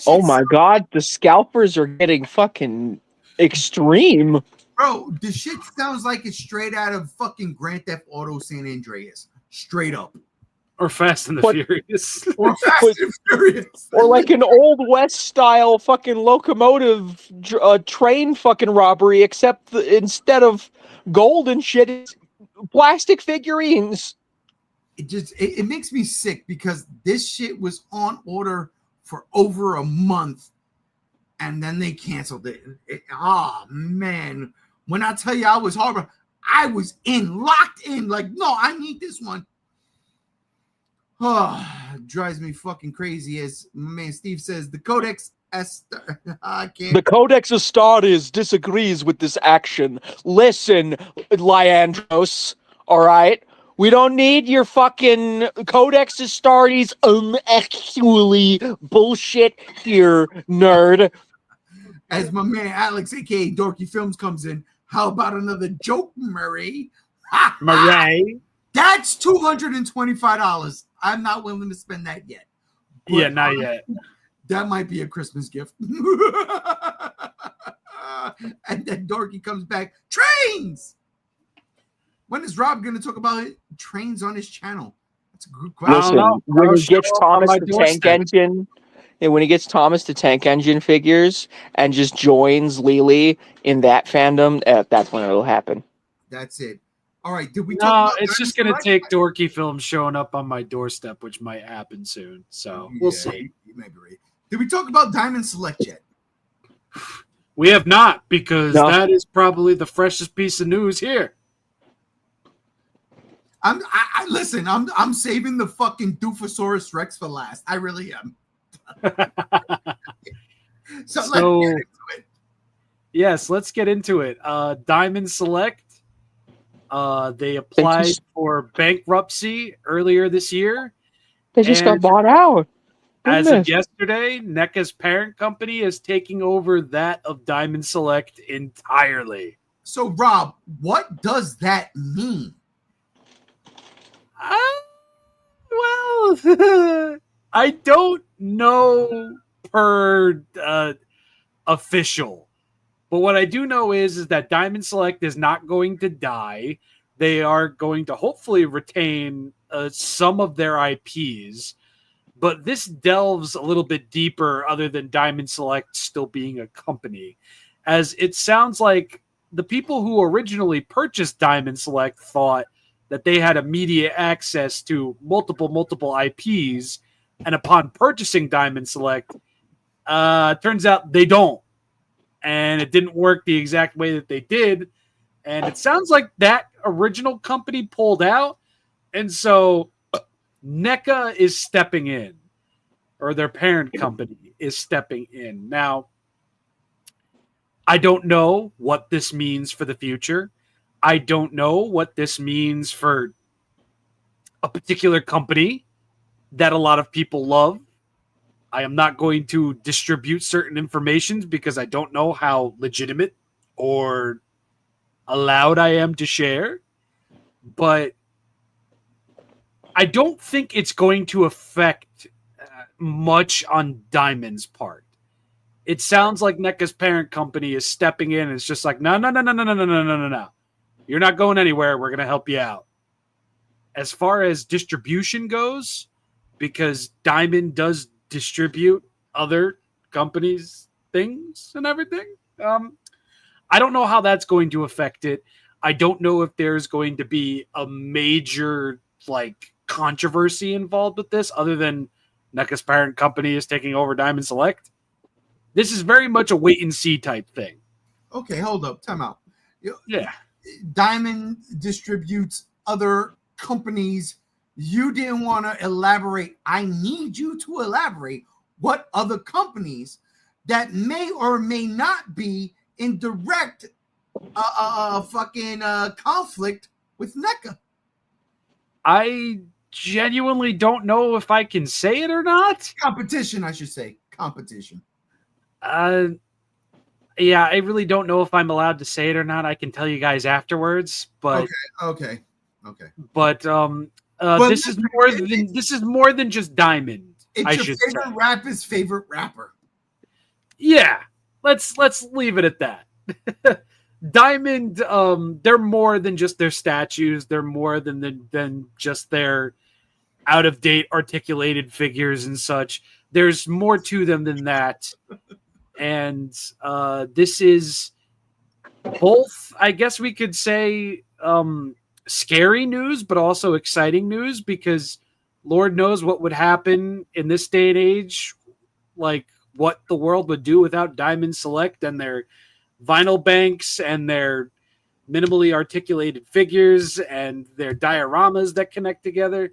Oh my god, the scalpers are getting fucking extreme. Bro, the shit sounds like it's straight out of fucking Grand Theft Auto San Andreas. Straight up. Or Fast and the Furious. Or Fast and Furious. Or like an Old West style fucking locomotive train fucking robbery, except instead of gold and shit, it's plastic figurines. It makes me sick because this shit was on order for over a month and then they canceled it. Oh man. When I tell you I was horrible, I was locked in, like, no, I need this one. Oh, drives me fucking crazy. As my man Steve says, the Codex I can't. The Codex Astartes disagrees with this action. Listen, Leandros, all right? We don't need your fucking Codex Astartes actually bullshit here, nerd. As my man Alex, aka Dorky Films, comes in, how about another joke, Murray? Murray? That's $225. I'm not willing to spend that yet. But yeah, not yet. That might be a Christmas gift. And then Dorky comes back. Trains! When is Rob going to talk about trains on his channel? That's a good question. Listen, when he gets Thomas the Tank Engine, and when he gets Thomas the Tank Engine figures and just joins Lily in that fandom, that's when it'll happen. That's it. All right. Did we? No, it's just going to take Dorky Films showing up on my doorstep, which might happen soon. So we'll see. You may be right. Did we talk about Diamond Select yet? We have not, because that is probably the freshest piece of news here. Listen, I'm saving the fucking Doofosaurus Rex for last. I really am. So let's get into it. Yes, let's get into it. Diamond Select. They applied for bankruptcy earlier this year. They just got bought out. As of yesterday, NECA'S parent company is taking over that of Diamond Select entirely. So, Rob, what does that mean? Well, I don't know per official. But what I do know is that Diamond Select is not going to die. They are going to hopefully retain some of their IPs. But this delves a little bit deeper other than Diamond Select still being a company. As it sounds like the people who originally purchased Diamond Select thought that they had immediate access to multiple IPs. And upon purchasing Diamond Select, turns out they don't. And it didn't work the exact way that they did. And it sounds like that original company pulled out. And so NECA is stepping in, or their parent company is stepping in. Now, I don't know what this means for the future. I don't know what this means for a particular company that a lot of people love. I am not going to distribute certain information because I don't know how legitimate or allowed I am to share. But I don't think it's going to affect much on Diamond's part. It sounds like NECA's parent company is stepping in and it's just like, no. You're not going anywhere. We're going to help you out. as far as distribution goes, because Diamond does distribute other companies' things and everything, I don't know how that's going to affect it. I don't know if there's going to be a major like controversy involved with this, other than NECA's parent company is taking over Diamond Select. This is very much a wait and see type thing. Okay, hold up, time out. Yeah. Diamond distributes other companies. You didn't want to elaborate. I need you to elaborate what other companies that may or may not be in direct conflict with NECA. I genuinely don't know if I can say it or not. Competition, I should say. Competition. Yeah, I really don't know if I'm allowed to say it or not. I can tell you guys afterwards, but Okay. But this is more than just Diamond. It's your favorite rapper's favorite rapper. Yeah, let's leave it at that. Diamond, they're more than just their statues. They're more than just their out of date articulated figures and such. There's more to them than that. And this is both, I guess we could say, scary news, but also exciting news, because Lord knows what would happen in this day and age, like what the world would do without Diamond Select and their vinyl banks and their minimally articulated figures and their dioramas that connect together.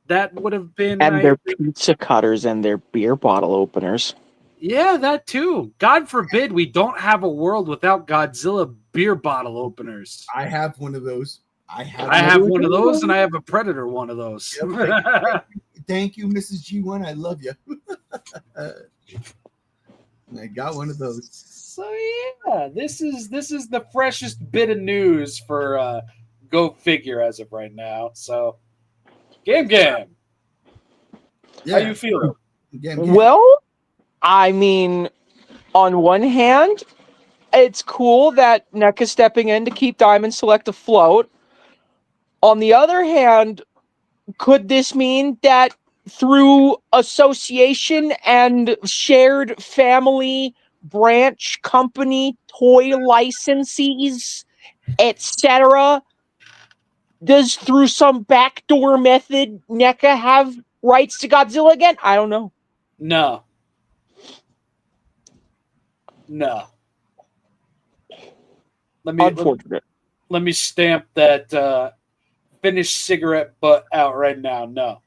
That would have been... And their pizza cutters and their beer bottle openers. Yeah, that too. God forbid we don't have a world without Godzilla beer bottle openers. I have one of those. I have one of those, and I have a Predator one of those. Thank you, Mrs. G1. I love you. I got one of those. So yeah, this is the freshest bit of news for Go Figure as of right now. So, Game, yeah. How you feeling? Well, I mean, on one hand, it's cool that NECA's stepping in to keep Diamond Select afloat. On the other hand, could this mean that through association and shared family, branch company, toy licensees, etc., does through some backdoor method NECA have rights to Godzilla again? I don't know. No. Let me stamp that finished cigarette butt out right now. No.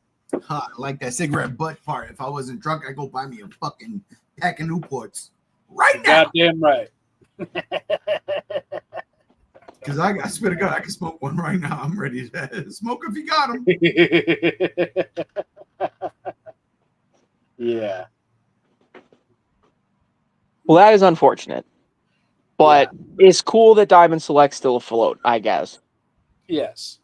I like that cigarette butt part. If I wasn't drunk, I'd go buy me a fucking pack of Newports right now. Goddamn right. Because I swear to God, I can smoke one right now. I'm ready to smoke if you got them. Yeah. Well, that is unfortunate. But it's cool that Diamond Select's still afloat, I guess. Yes.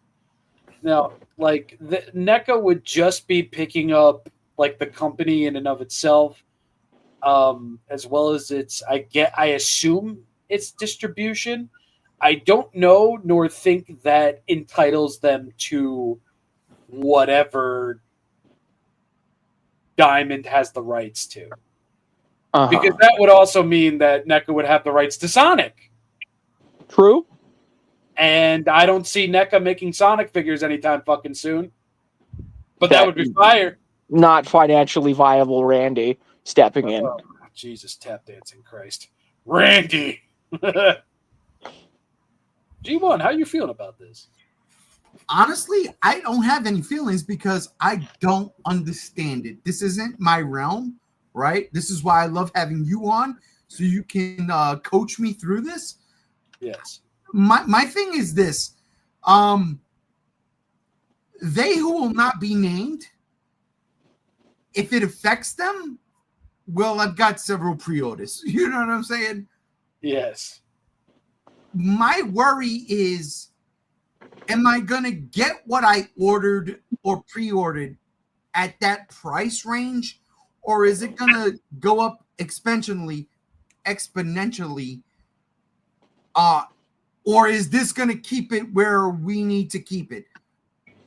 Now, like, the NECA would just be picking up, like, the company in and of itself, as well as its, I assume, its distribution. I don't know nor think that entitles them to whatever Diamond has the rights to. Because that would also mean that NECA would have the rights to Sonic. True. And I don't see NECA making Sonic figures anytime fucking soon. But that would be fire. Not financially viable Randy stepping in. Oh, Jesus, tap dancing Christ. Randy! G1, how you feeling about this? Honestly, I don't have any feelings because I don't understand it. This isn't my realm, right? This is why I love having you on, so you can coach me through this. Yes. My thing is this. They who will not be named, if it affects them, well, I've got several pre-orders. You know what I'm saying? Yes. My worry is, am I going to get what I ordered or pre-ordered at that price range? Or is it going to go up exponentially? Or is this going to keep it where we need to keep it?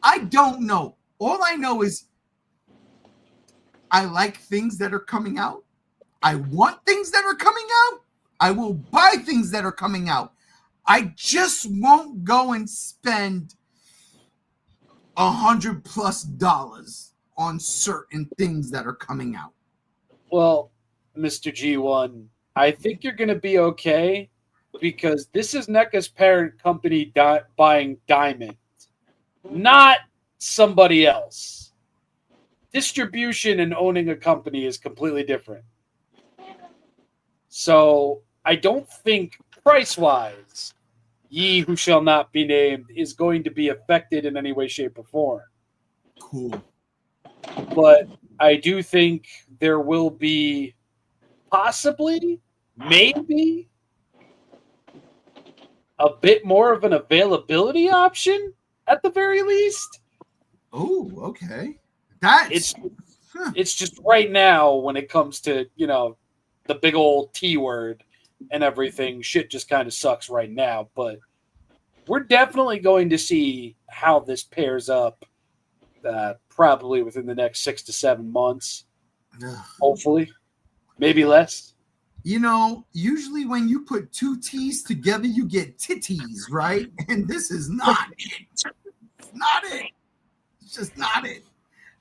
I don't know. All I know is I like things that are coming out. I want things that are coming out. I will buy things that are coming out. I just won't go and spend $100+ on certain things that are coming out. Well, Mr. G1, I think you're going to be okay because this is NECA's parent company buying Diamond, not somebody else. Distribution and owning a company is completely different. So I don't think price-wise, Ye Who Shall Not Be Named is going to be affected in any way, shape, or form. Cool. But I do think there will be possibly, maybe, a bit more of an availability option at the very least. Oh, okay. That's It's just right now when it comes to, you know, the big old T word and everything, shit just kind of sucks right now. But we're definitely going to see how this pairs up probably within the next 6 to 7 months. Hopefully. Maybe less. You know, usually when you put two T's together, you get titties, right? And this is not it. It's not it. It's just not it.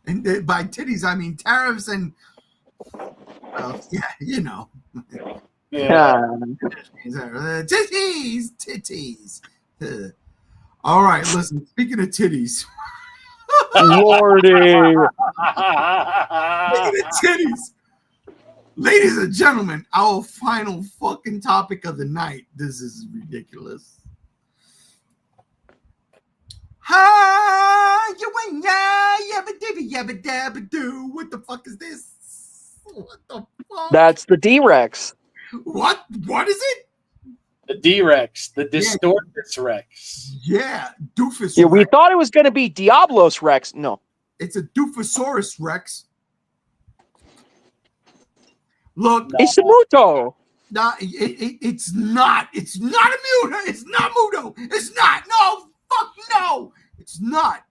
And by titties, I mean tariffs and, yeah, you know. Yeah. Titties. All right, listen, speaking of titties. Lordy. Speaking of titties. Ladies and gentlemen, our final fucking topic of the night. This is ridiculous. Hi, you ain't yabba dibby yabba dabba do. What the fuck is this? What the fuck? That's the D-Rex. What? What is it? The D-Rex, the Distortus Rex. Yeah, Doofus. Yeah, we Rex. thought it was going to be Diablos Rex. No. It's a Doofosaurus Rex. Look, It's a Muto. nah, it's not. It's not a Muto. It's not Muto. It's not. No, fuck no. It's not.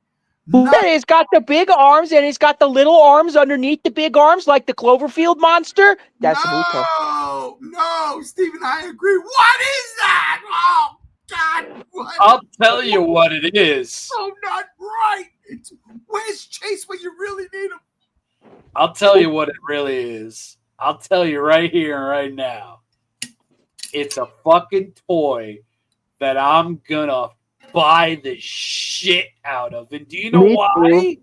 It's got the big arms and it's got the little arms underneath the big arms like the Cloverfield monster. That's a Muto. No, Stephen, I agree. What is that? Oh, God. What? I'll tell you what it is. So not right. Where's Chase when you really need him? I'll tell you what it really is. I'll tell you right here and right now. It's a fucking toy that I'm gonna buy the shit out of. And do you know why?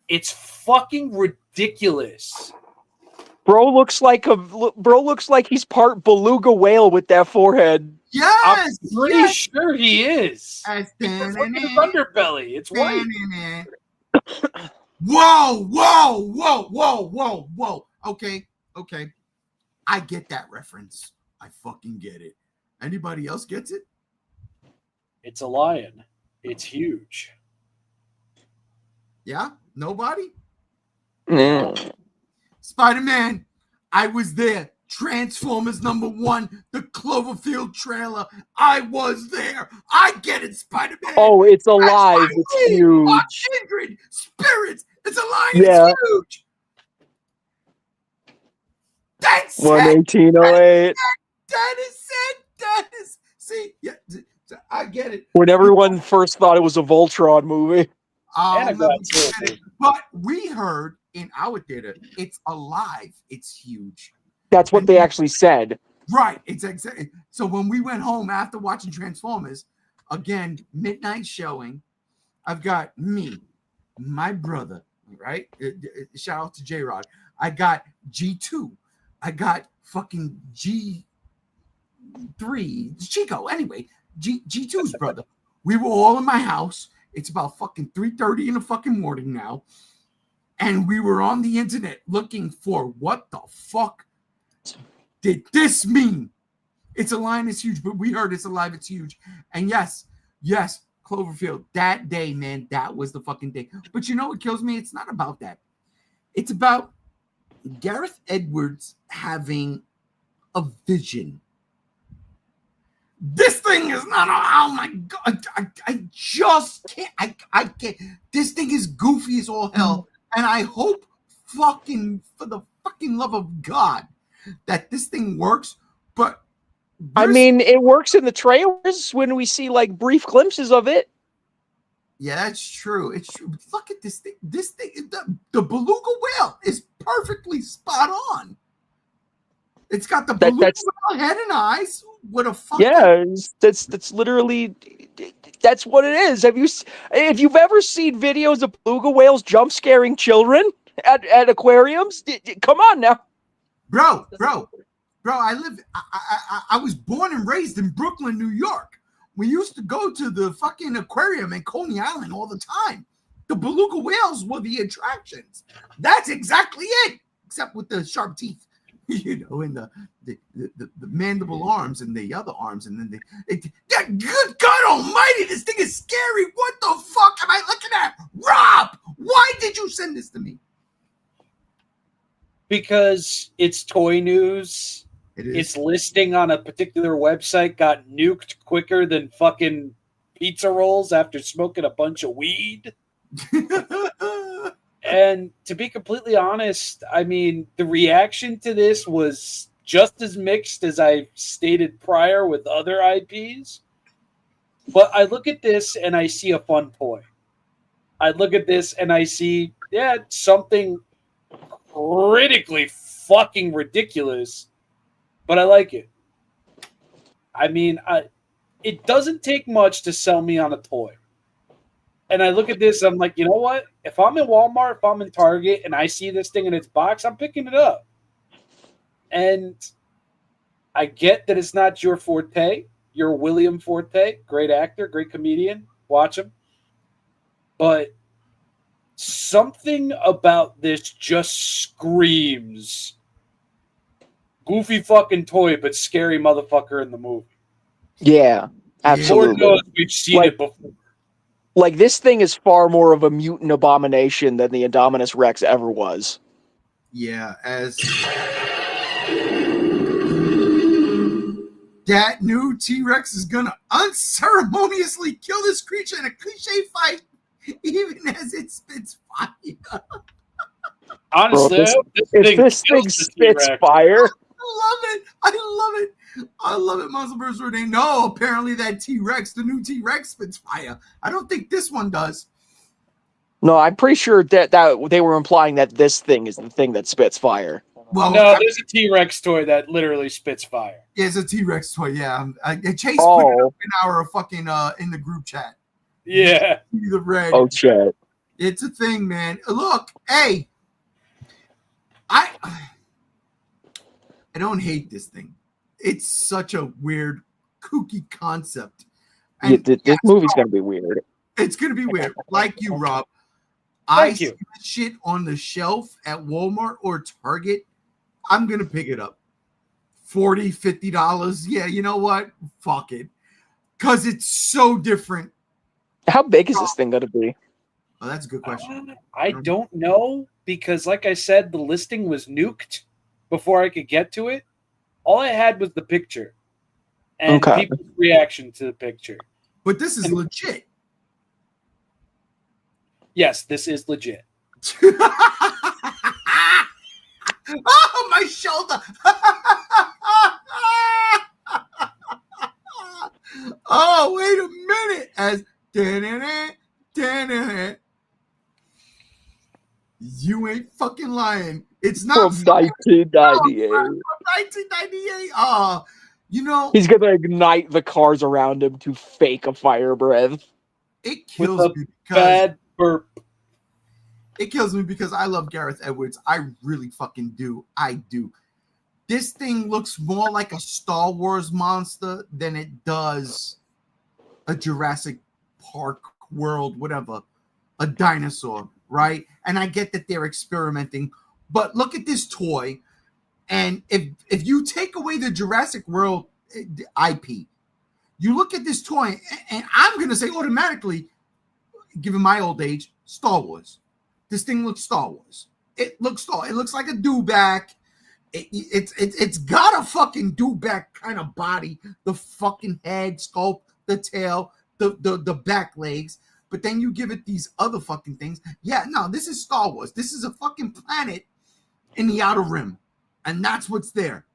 It's fucking ridiculous. Bro looks like he's part beluga whale with that forehead. Yes. I'm pretty sure he is. Yes. Look at his underbelly. It's white. Whoa. Okay. I get that reference. I fucking get it. Anybody else gets it? It's a lion. It's huge. Yeah? Nobody? Mm. Spider-Man, I was there. Transformers #1, the Cloverfield trailer. I was there. I get it, Spider-Man. Oh, it's alive. It's huge. Our kindred spirits. It's alive. Yeah. It's huge. That's 1808. That is. See, yeah, I get it. When everyone first thought it was a Voltron movie. But we heard in our theater, it's alive. It's huge. That's what they actually said. Right. It's exactly. So when we went home after watching Transformers, again, midnight showing, I've got me, my brother, right? Shout out to J-Rod. I got G2. I got fucking G3, Chico. Anyway, G2's brother. We were all in my house. It's about fucking 3:30 in the fucking morning now. And we were on the internet looking for what the fuck did this mean? It's a line, it's huge, but we heard it's alive, it's huge. And yes, Cloverfield, that day, man, that was the fucking day. But you know what kills me? It's not about that. It's about Gareth Edwards having a vision. This thing is not. Oh my god! I just can't. I can't. This thing is goofy as all hell, and I hope, fucking for the fucking love of God, that this thing works. But I mean, it works in the trailers when we see like brief glimpses of it. yeah, that's true. It's true. But look at this thing. This thing, the beluga whale is perfectly spot on. It's got the beluga whale head and eyes. What a fucking that's literally that's what it is. If you've ever seen videos of beluga whales jump scaring children at aquariums, come on now, bro. I was born and raised in Brooklyn, New York. We used to go to the fucking aquarium in Coney Island all the time. The beluga whales were the attractions. That's exactly it, except with the sharp teeth. You know, in the mandible arms and the other arms, and then good God Almighty, this thing is scary. What the fuck am I looking at, Rob? Why did you send this to me? Because it's toy news. Its listing on a particular website got nuked quicker than fucking pizza rolls after smoking a bunch of weed. And to be completely honest, I mean, the reaction to this was just as mixed as I stated prior with other IPs. But I look at this and I see a fun toy. I look at this and I see, something critically fucking ridiculous, but I like it. I mean, it doesn't take much to sell me on a toy. And I look at this, I'm like, you know what? If I'm in Walmart, if I'm in Target, and I see this thing in its box, I'm picking it up. And I get that it's not your forte. You're William Forte, great actor, great comedian. Watch him. But something about this just screams goofy fucking toy, but scary motherfucker in the movie. Yeah, absolutely. Lord knows we've seen it before. Like, this thing is far more of a mutant abomination than the Indominus Rex ever was. Yeah, as that new T-Rex is gonna unceremoniously kill this creature in a cliche fight, even as it spits fire. Honestly, bro, if this thing spits fire. I love it, Muscleverse. They know apparently that T-Rex, the new T-Rex, spits fire. I don't think this one does. No, I'm pretty sure that they were implying that this thing is the thing that spits fire. Well, no, there's a T-Rex toy that literally spits fire. Yeah, it's a T-Rex toy. Yeah, Chase put it up in our fucking in the group chat. Yeah, the red. Oh shit! It's a thing, man. Look, hey, I don't hate this thing. It's such a weird, kooky concept. And this movie's gonna be weird. It's gonna be weird. Like you, Rob. Thank you. See that shit on the shelf at Walmart or Target. I'm gonna pick it up. $40, $50. Yeah, you know what? Fuck it. Cause it's so different. How big is this thing gonna be? Oh, that's a good question. I don't know, because like I said, the listing was nuked before I could get to it. All I had was the picture and people's reaction to the picture. But this is legit. Yes, this is legit. Oh, my shoulder. Oh, wait a minute. As you ain't fucking lying. It's not from 1998. From 1998. You know, he's gonna ignite the cars around him to fake a fire breath. It kills me because bad burp. It kills me because I love Gareth Edwards. I really fucking do. I do. This thing looks more like a Star Wars monster than it does a Jurassic Park world, whatever, a dinosaur, right? And I get that they're experimenting, but look at this toy. And if you take away the Jurassic World IP, you look at this toy, and I'm going to say automatically, given my old age, Star Wars. This thing looks Star Wars. It looks like a dewback. It's got a fucking do-back kind of body, the fucking head sculpt, the tail, the back legs, but then you give it these other fucking things. Yeah, no, this is Star Wars. This is a fucking planet in the Outer Rim, and that's what's there.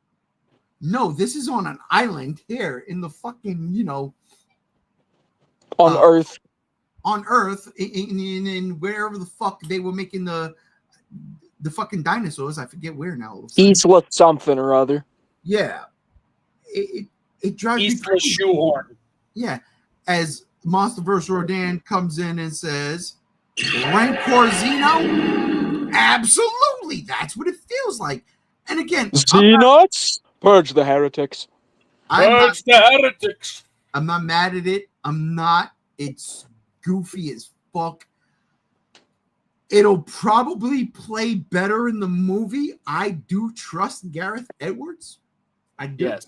No, this is on an island here in the fucking, you know, On Earth. on Earth, in wherever the fuck they were making the fucking dinosaurs. I forget where now. He's with something or other. Yeah, it drives me Eastla crazy. shoehorn. Yeah, as Monsterverse Rodan comes in and says, Rancor Xeno? Absolutely, that's what it feels like. And again, Xenots? Purge the heretics. Purge the heretics. I'm not mad at it. I'm not. It's goofy as fuck. It'll probably play better in the movie. I do trust Gareth Edwards. I do. Yes.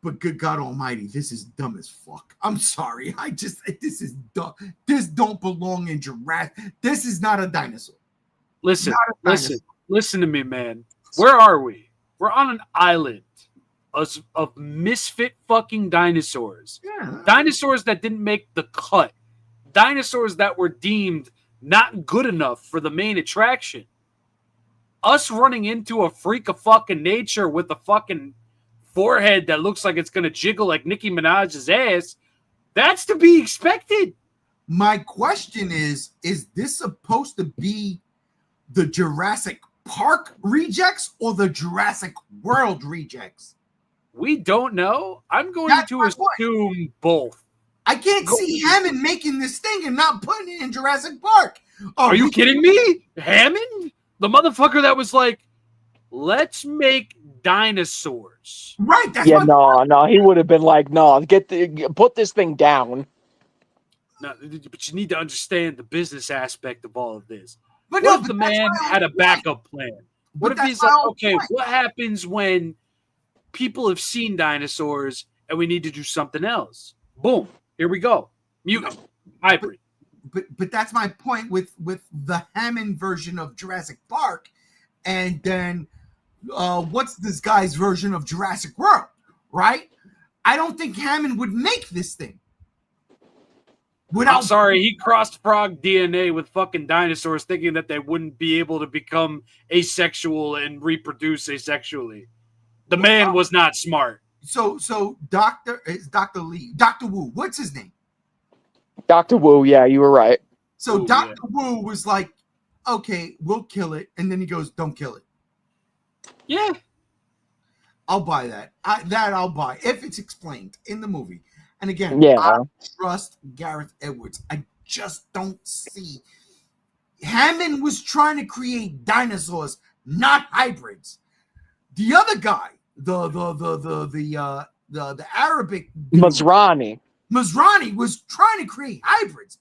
But good God Almighty, this is dumb as fuck. I'm sorry. This is dumb. This don't belong in Jurassic. This is not a dinosaur. Listen, Not a listen, dinosaur. listen to me, man. Where are we? We're on an island of misfit fucking dinosaurs. Yeah. Dinosaurs that didn't make the cut. Dinosaurs that were deemed not good enough for the main attraction. Us running into a freak of fucking nature with a fucking forehead that looks like it's going to jiggle like Nicki Minaj's ass, that's to be expected. My question is this supposed to be the Jurassic Park rejects or the Jurassic World rejects? We don't know. I'm going That's to my point. assume both. I can't see Hammond making this thing and not putting it in Jurassic Park. Oh, Are you kidding me? Hammond? The motherfucker that was like, let's make dinosaurs. Right. That's Yeah, my no, he would have been like, no, put this thing down. No, but you need to understand the business aspect of all of this. But What no, if the but that's man my had a own point. backup plan? What But if that's he's my like, own okay, point. what happens when people have seen dinosaurs and we need to do something else? Boom, here we go. Mutant, hybrid. But that's my point with the Hammond version of Jurassic Park, and then what's this guy's version of Jurassic World, right? I don't think Hammond would make this thing. I'm sorry, he crossed frog DNA with fucking dinosaurs thinking that they wouldn't be able to become asexual and reproduce asexually. The man was not smart. So Dr. Wu, what's his name? Dr. Wu, yeah, you were right. So Ooh, Dr. Wu was like, okay, we'll kill it. And then he goes, don't kill it. Yeah. I'll buy that. I'll buy if it's explained in the movie. And again, Yeah. I trust Gareth Edwards. I just don't see. Hammond was trying to create dinosaurs, not hybrids. The other guy, the Arabic dude, Masrani was trying to create hybrids.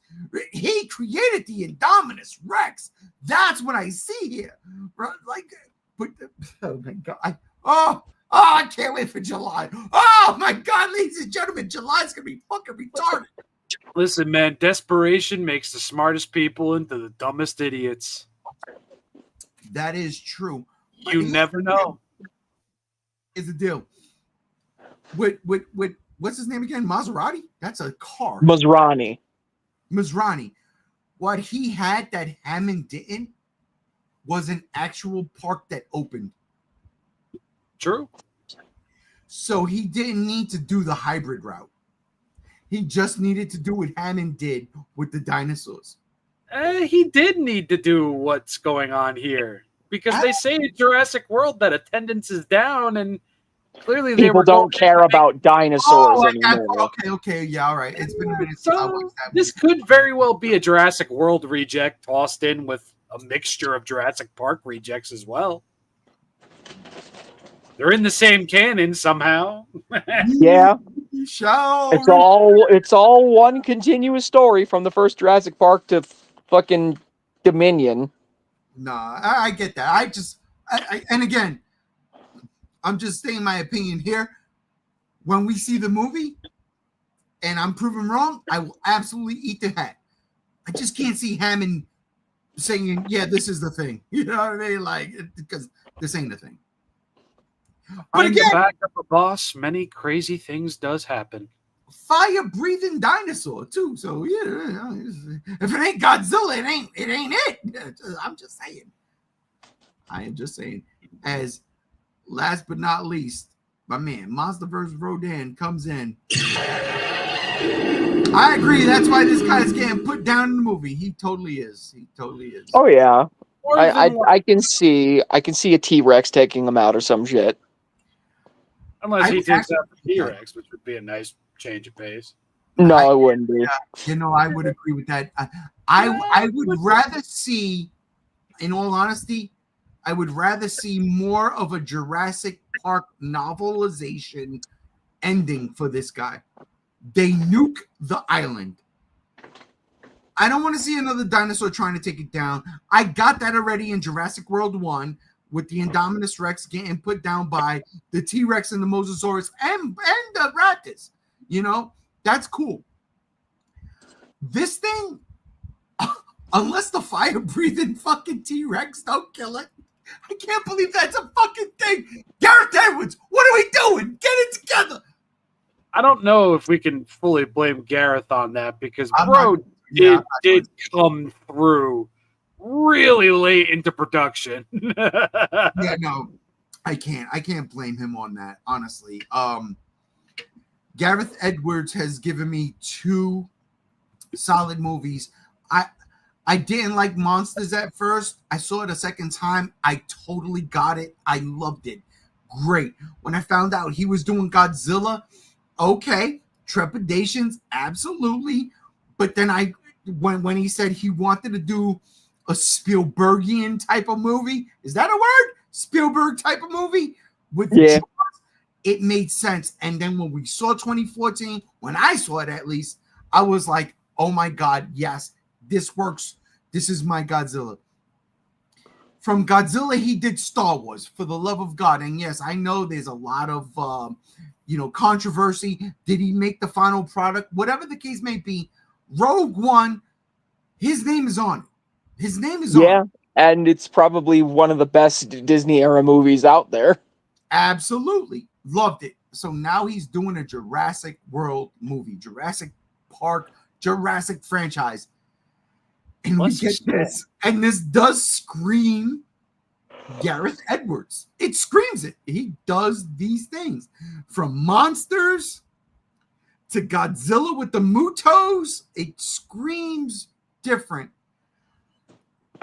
He created the Indominus Rex. That's what I see here. Like, but oh my God, I can't wait for July. Oh my God, ladies and gentlemen, July's gonna be fucking retarded. Listen, man, desperation makes the smartest people into the dumbest idiots. That is true. You never know. Is the deal with what's his name again? Maserati? That's a car. Masrani. What he had that Hammond didn't was an actual park that opened. True. So he didn't need to do the hybrid route. He just needed to do what Hammond did with the dinosaurs. He did need to do what's going on here because they say in Jurassic World that attendance is down, and clearly they People were don't care about dinosaurs anymore. Okay, yeah, all right. It's been a minute since I So watched that this movie. could very well be a Jurassic World reject tossed in with a mixture of Jurassic Park rejects as well. They're in the same canon somehow. Yeah. Show. It's all one continuous story from the first Jurassic Park to fucking Dominion. Nah, I get that. And again, I'm just saying my opinion here. When we see the movie and I'm proven wrong, I will absolutely eat the hat. I just can't see Hammond saying, yeah, this is the thing. You know what I mean? Like, because This ain't a thing. But I'm again, the back of a boss. Many crazy things does happen. fire-breathing dinosaur too. So yeah, if it ain't Godzilla, it ain't it. I'm just saying. I am just saying. As last but not least, my man, Monster vs. Rodan comes in. I agree. That's why this guy's getting put down in the movie. He totally is. He totally is. Oh yeah. More I than I can see a T-Rex taking him out or some shit. Unless I he would takes actually- out the T-Rex, which would be a nice change of pace. No, it wouldn't be. You know, I would agree with that. I would rather see, in all honesty, I would rather see more of a Jurassic Park novelization ending for this guy. They nuke the island. I don't want to see another dinosaur trying to take it down. I got that already in Jurassic World 1 with the Indominus Rex getting put down by the T-Rex and the Mosasaurus and the Raptors. You know, that's cool. This thing, unless the fire-breathing fucking T-Rex don't kill it, I can't believe that's a fucking thing. Gareth Edwards, what are we doing? Get it together. I don't know if we can fully blame Gareth on that because I'm bro not- yeah, did come through really late into production. Yeah, no, I can't blame him on that, honestly. Gareth Edwards has given me 2 solid movies. I didn't like Monsters at first. I saw it a second time. I totally got it. I loved it. Great. When I found out he was doing Godzilla, okay, trepidations, absolutely. But then when he said he wanted to do a Spielbergian type of movie, is that a word? Spielberg type of movie with Yeah. Jaws, it made sense. And then when we saw 2014, when I saw it at least, I was like, oh my God, yes, this works. This is my Godzilla. From Godzilla, he did Star Wars, for the love of God. And yes, I know there's a lot of controversy. Did he make the final product? Whatever the case may be, Rogue One, his name is on it. His name is on it. Yeah, and it's probably one of the best Disney era movies out there. Absolutely. Loved it. So now he's doing a Jurassic World movie, Jurassic Park, Jurassic franchise. And we get this. And this does scream Gareth Edwards. It screams it. He does these things. From monsters to Godzilla with the Mutos, it screams different.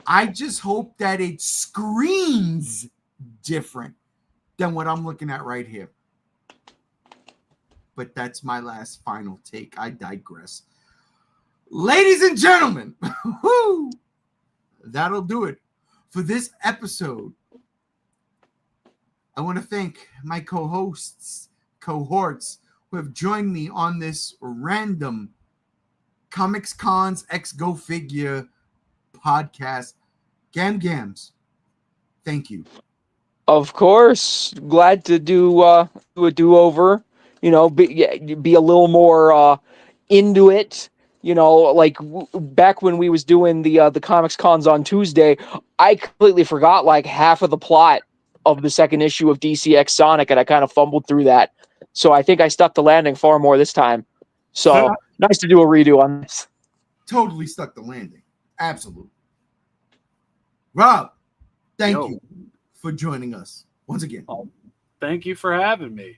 I just hope that it screams different than what I'm looking at right here. But that's my last final take. I digress. Ladies and gentlemen, that'll do it for this episode. I want to thank my cohorts who have joined me on this random Comics Cons X Go Figure podcast. Gams, thank you. Of course, glad to do a do-over. You know, be a little more into it. You know, like back when we was doing the Comics Cons on Tuesday, I completely forgot like half of the plot of the second issue of DCX Sonic, and I kind of fumbled through that. So I think I stuck the landing far more this time. So nice to do a redo on this. Totally stuck the landing. Absolutely. Rob, thank you for joining us once again. Thank you for having me.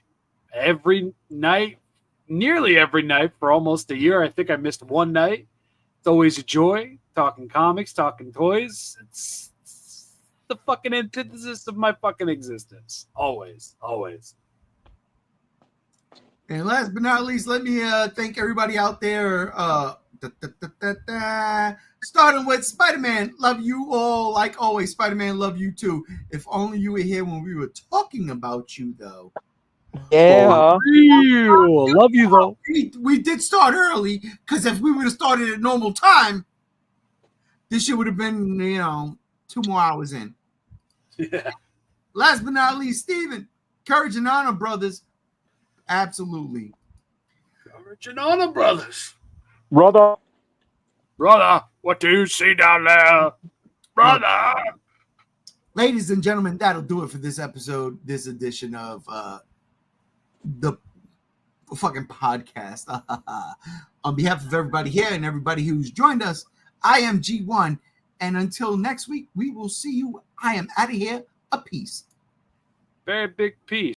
Every night, nearly every night for almost a year. I think I missed one night. It's always a joy talking comics, talking toys. It's the fucking antithesis of my fucking existence. Always, always. And last but not least, let me thank everybody out there. Starting with Spider-Man, love you all. Like always, Spider-Man, love you too. If only you were here when we were talking about you, though. Yeah. Real. Love you, though. We did start early, because if we would have started at normal time, this shit would have been, 2 more hours in. Yeah. Last but not least, Steven, Courage and Honor Brothers. Absolutely. Courage and Honor Brothers. Brother. Brother, what do you see down there? Brother. ladies and gentlemen, that'll do it for this episode, this edition of the fucking podcast. On behalf of everybody here and everybody who's joined us, I am G1, and until next week, we will see you. I am out of here. A peace. Very big piece.